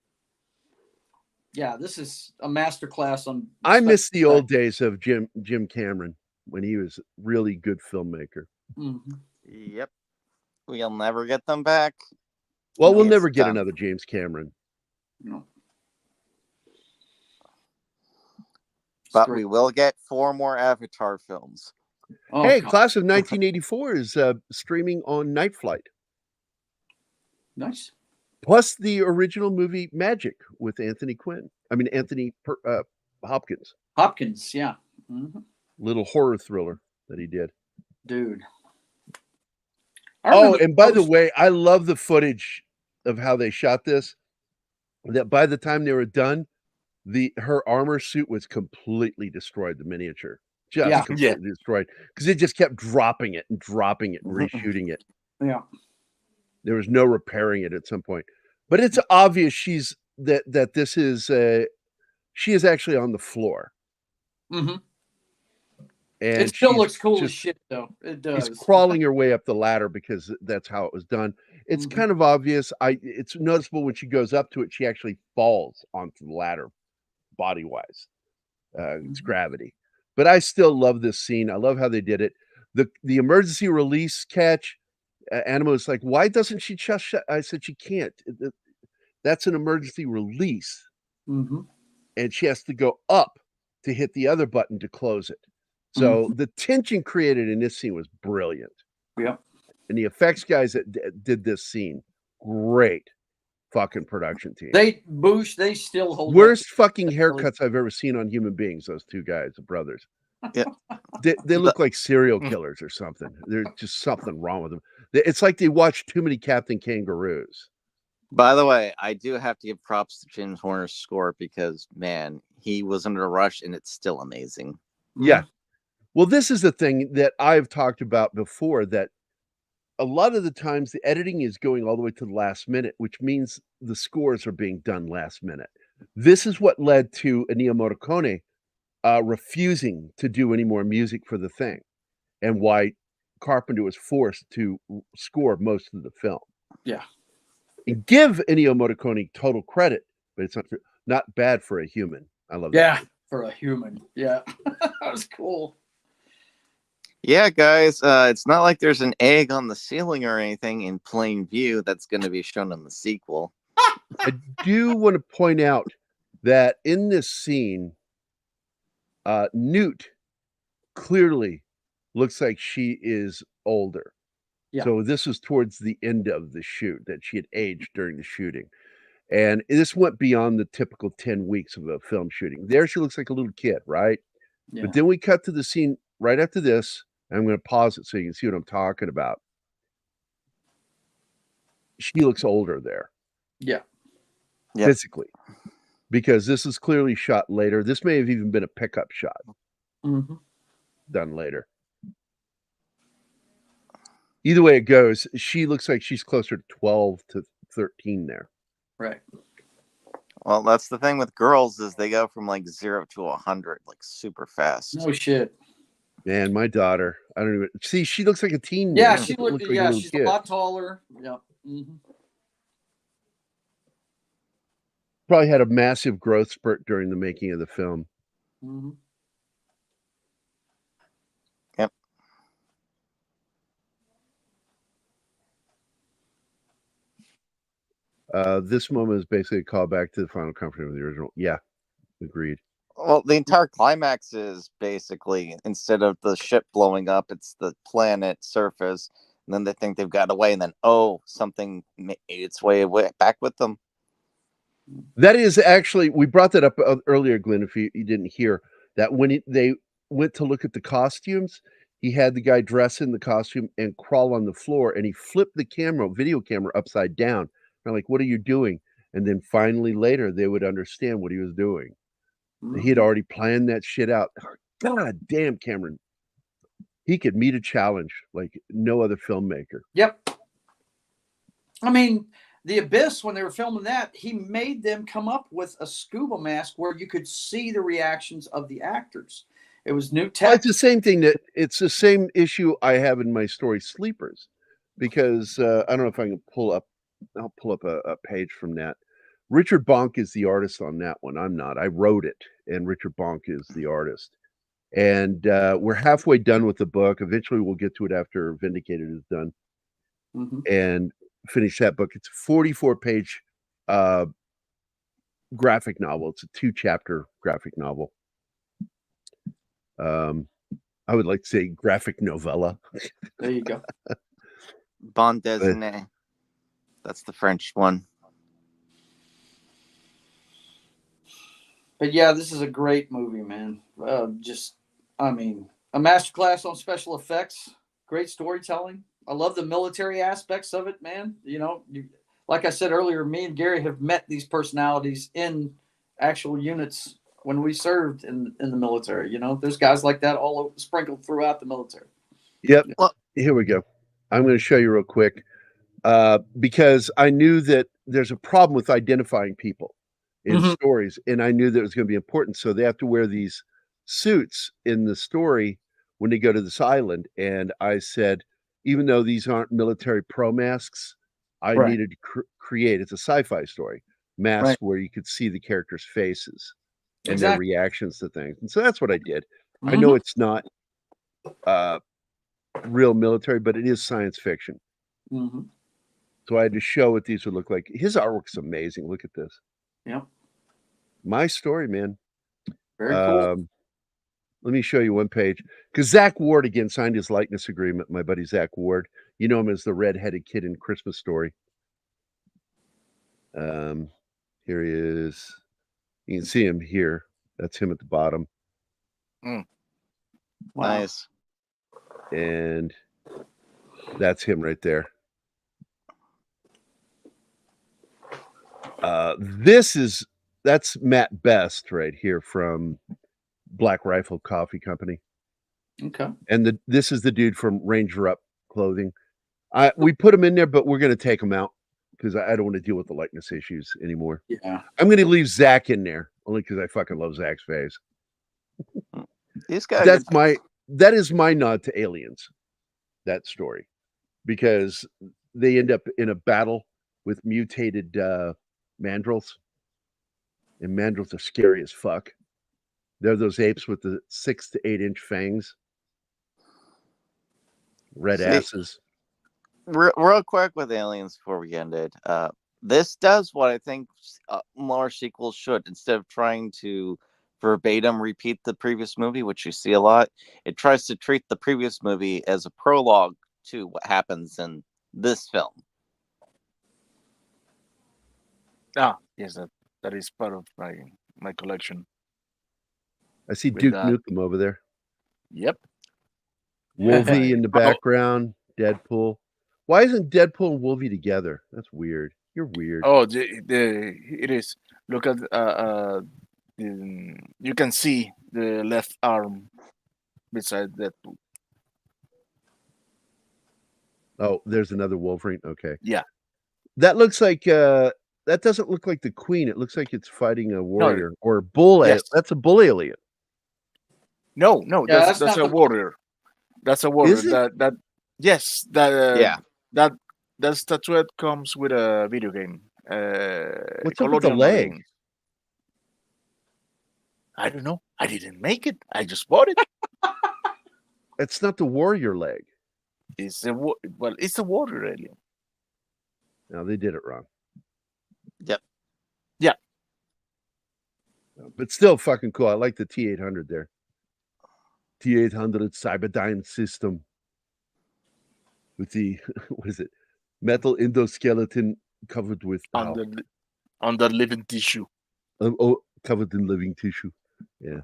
Yeah, this is a masterclass on. I miss the old days of Jim Cameron when he was really good filmmaker. Mm-hmm. Yep. We'll never get them back. Well, we'll never get another James Cameron. No. But we will get 4 more Avatar films. Oh, hey, God. Class of 1984 is streaming on Night Flight. Nice. Plus the original movie Magic with Anthony Hopkins. Hopkins, yeah. Mm-hmm. Little horror thriller that he did. Dude. Oh, and by the way, I love the footage of how they shot this. That by the time they were done, her armor suit was completely destroyed, the miniature. Just completely destroyed. Because it just kept dropping it and reshooting it. Yeah. There was no repairing it at some point. But it's obvious she is actually on the floor. Mm-hmm. And it still looks cool as shit, though. It does. She's crawling her way up the ladder because that's how it was done. It's kind of obvious. It's noticeable when she goes up to it, she actually falls onto the ladder body-wise. It's gravity. But I still love this scene. I love how they did it. The emergency release catch, Anima was like, why doesn't she just shut? I said, she can't. That's an emergency release. and she has to go up to hit the other button to close it. So the tension created in this scene was brilliant. Yeah. And the effects guys that did this scene, great fucking production team. They still hold worst fucking haircuts I've ever seen on human beings. Those two guys, the brothers. Yeah. They look like serial killers or something. There's just something wrong with them. It's like they watched too many Captain Kangaroos. By the way, I do have to give props to James Horner's score because, man, he was under a rush and it's still amazing. Yeah. Well, this is the thing that I've talked about before, that a lot of the times the editing is going all the way to the last minute, which means the scores are being done last minute. This is what led to Ennio Morricone refusing to do any more music for the thing, and why Carpenter was forced to score most of the film. Yeah. And give Ennio Morricone total credit, but it's not bad for a human. I love that. Yeah, for a human. Yeah. That was cool. Yeah, guys, it's not like there's an egg on the ceiling or anything in plain view that's going to be shown in the sequel. I do want to point out that in this scene, Newt clearly looks like she is older. Yeah. So this was towards the end of the shoot, that she had aged during the shooting. And this went beyond the typical 10 weeks of a film shooting. There she looks like a little kid, right? Yeah. But then we cut to the scene right after this. I'm going to pause it so you can see what I'm talking about. She looks older there. Yeah. Physically. Because this is clearly shot later. This may have even been a pickup shot. Done later. Either way it goes, she looks like she's closer to 12 to 13 there. Right. Well, that's the thing with girls, is they go from like 0 to 100 like super fast. No shit. Man, my daughter, I don't even see. She looks like a teen. Yeah, she looks like a she's kid. A lot taller. Yeah. Probably had a massive growth spurt during the making of the film. Yep. This moment is basically a callback to the final confrontation of the original. Yeah, agreed. Well, the entire climax is basically, instead of the ship blowing up, it's the planet surface, and then they think they've got away, and then something made its way back with them. That is actually, we brought that up earlier, Glenn, if you didn't hear that, when they went to look at the costumes, he had the guy dress in the costume and crawl on the floor, and he flipped the video camera upside down. They're like, what are you doing? And then finally later they would understand what he was doing. He had already planned that shit out. God damn, Cameron. He could meet a challenge like no other filmmaker. Yep. I mean, The Abyss, when they were filming that, he made them come up with a scuba mask where you could see the reactions of the actors. It was new tech. Well, it's the same thing it's the same issue I have in my story Sleepers, because I don't know if I can I'll pull up a page from that. Richard Bonk is the artist on that one. I'm not. I wrote it, and Richard Bonk is the artist. And we're halfway done with the book. Eventually we'll get to it after Vindicated is done. And finish that book. It's a 44-page graphic novel. It's a 2-chapter graphic novel. I would like to say graphic novella. There you go. Bande dessinée. That's the French one. But yeah, this is a great movie, man. I mean, a masterclass on special effects, great storytelling. I love the military aspects of it, man. You know, like I said earlier, me and Gary have met these personalities in actual units when we served in the military. You know, there's guys like that all over, sprinkled throughout the military. Yep. Well, here we go. I'm going to show you real quick because I knew that there's a problem with identifying people in stories, and I knew that it was going to be important. So they have to wear these suits in the story when they go to this island. And I said, even though these aren't military pro masks, I needed to create, it's a sci-fi story, masks where you could see the characters' faces and their reactions to things. And so that's what I did. I know it's not real military, but it is science fiction. So I had to show what these would look like. His artwork's amazing. Look at this. Yep. My story, man. Very cool. Let me show you one page. Because Zach Ward, again, signed his likeness agreement, my buddy Zach Ward. You know him as the red-headed kid in Christmas Story. Here he is. You can see him here. That's him at the bottom. Mm. Wow. Nice. And that's him right there. That's Matt Best right here from Black Rifle Coffee Company. Okay. And this is the dude from Ranger Up Clothing. We put him in there, but we're going to take him out because I don't want to deal with the likeness issues anymore. Yeah. I'm going to leave Zach in there only because I fucking love Zach's face. These guys. That is my nod to Aliens. That story, because they end up in a battle with mutated mandrills, and mandrills are scary as fuck. They're those apes with the 6 to 8 inch fangs, red asses. Real quick with Aliens before we end it. This does what I think more sequels should. Instead of trying to verbatim repeat the previous movie, which you see a lot, it tries to treat the previous movie as a prologue to what happens in this film. Yes, that is part of my collection. I see Duke Nukem over there. Yep. Wolvie in the background. Deadpool. Why isn't Deadpool and Wolvie together? That's weird. You're weird. Oh, it is. Look at you can see the left arm beside Deadpool. Oh, there's another Wolverine. Okay. Yeah. That looks like that doesn't look like the Queen. It looks like it's fighting a warrior or a bull. Yes. That's a bull alien. No, Yeah, that's a not warrior. That's a warrior. Is it? That statuette comes with a video game. What's up with the Colonial leg? Marines. I don't know. I didn't make it. I just bought it. It's not the warrior leg. It's a warrior alien. No, they did it wrong. Yep. Yeah. But still fucking cool. I like the T-800 there. T-800 Cyberdyne system with the what is it? Metal endoskeleton covered with under living tissue. Covered in living tissue. Yeah.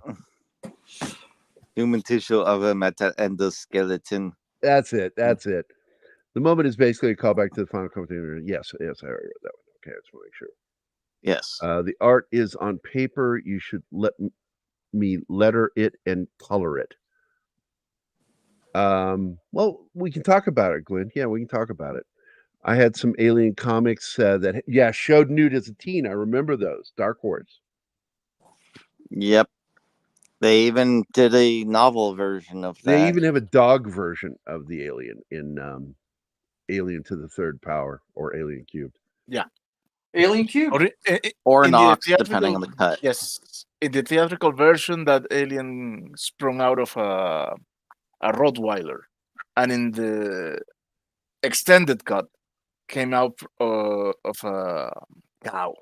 Human tissue of a metal endoskeleton. That's it. The moment is basically a callback to the final comment. Yes, I already read that one. Okay, I just want to make sure. Yes. The art is on paper. You should let me letter it and color it. Well, we can talk about it, Glenn. Yeah, we can talk about it. I had some Alien comics that showed nude as a teen. I remember those. Dark Horse. Yep. They even did a novel version of that. They even have a dog version of the alien in Alien to the Third Power or Alien Cubed. Yeah. Alien Cube? Or Nox, depending on the cut. Yes. In the theatrical version, that alien sprung out of a Rottweiler. And in the extended cut, came out of a cow.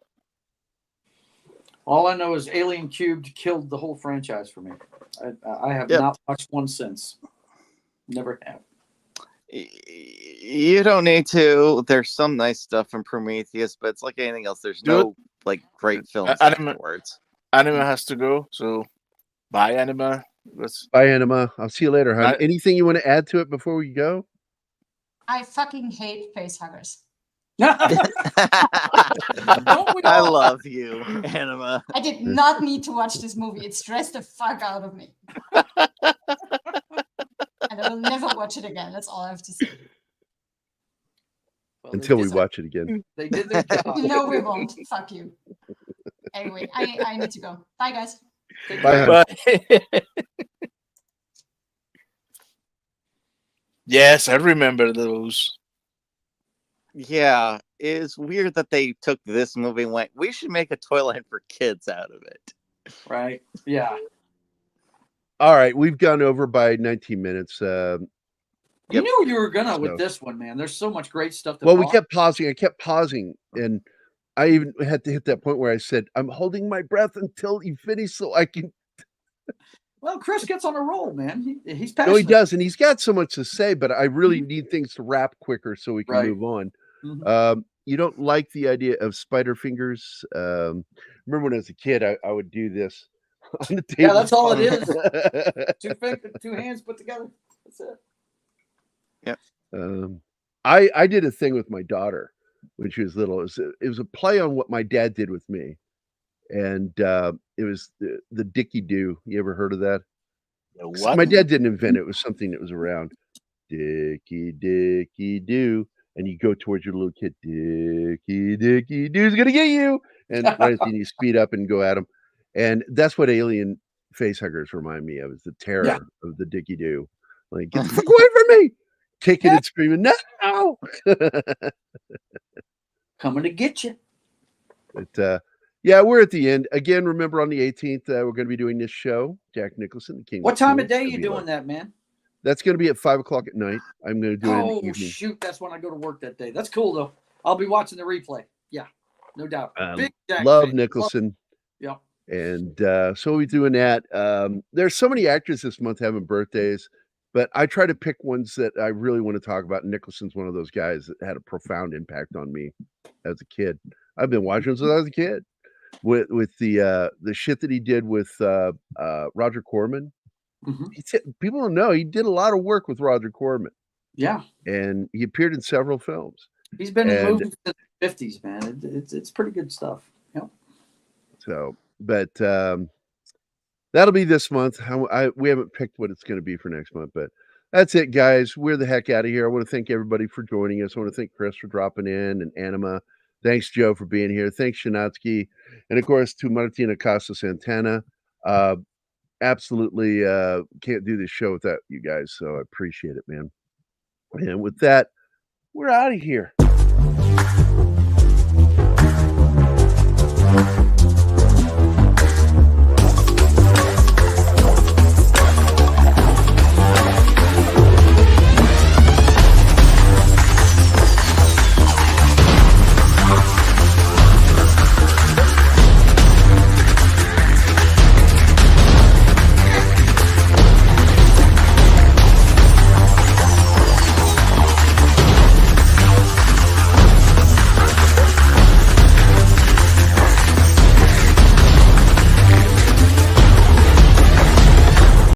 All I know is Alien Cubed killed the whole franchise for me. I have not watched one since. Never have. You don't need to. There's some nice stuff in Prometheus, but it's like anything else. There's no great films afterwards. Anima has to go, so bye, Anima. Bye, Anima. I'll see you later, hon. Anything you want to add to it before we go? I fucking hate face huggers. I love you, Anima. I did not need to watch this movie. It stressed the fuck out of me. And I will never watch it again. That's all I have to say. Well, until we watch it again. They did their job. No, we won't. Fuck you. Anyway, I need to go. Bye, guys. Bye. Yes, I remember those. Yeah, it's weird that they took this movie and went, we should make a toy line for kids out of it. Right? Yeah. All right, we've gone over by 19 minutes. You knew you were gonna with this one, man. There's so much great stuff. We kept pausing. I kept pausing, and I even had to hit that point where I said, I'm holding my breath until you finish so I can. Well, Chris gets on a roll, man. He's No, passionate. he does. And he's got so much to say, but I really need things to wrap quicker so we can Right. move on. Mhm. You don't like the idea of spider fingers. Remember when I was a kid, I would do this on the table. Yeah, that's all it is. Two hands put together. That's it. I did a thing with my daughter when she was little. It was a play on what my dad did with me. And it was the Dicky Doo. You ever heard of that? What? My dad didn't invent it. It was something that was around. Dicky Dicky Doo. And you go towards your little kid. Dicky Dicky Doo's gonna get you. And right at the end, you speed up and go at him. And that's what alien face huggers remind me of, is the terror of the Dicky Doo. Like, get the fuck away from me! Kicking and screaming, no! Coming to get you. But yeah, we're at the end. Again, remember on the 18th, we're going to be doing this show, Jack Nicholson, the King. What time of day are you doing that, man? That's going to be at 5:00 at night. I'm going to do it in the evening. Oh, shoot. That's when I go to work that day. That's cool, though. I'll be watching the replay. Yeah, no doubt. Big Jack love fan. Nicholson. Yeah. And so we'll be doing that. There's so many actors this month having birthdays, but I try to pick ones that I really want to talk about. Nicholson's one of those guys that had a profound impact on me as a kid. I've been watching him since I was a kid. With the shit that he did with Roger Corman. People don't know he did a lot of work with Roger Corman. Yeah. And he appeared in several films. He's been in movies since the 50s, man. It's pretty good stuff. Yep. So, but that'll be this month. We haven't picked what it's going to be for next month, but that's it, guys. We're the heck out of here. I want to thank everybody for joining us. I want to thank Chris for dropping in, and Anima. Thanks, Joe, for being here. Thanks, Shanatsky. And of course, to Martina Casa Santana. Absolutely can't do this show without you guys. So I appreciate it, man. And with that, we're out of here.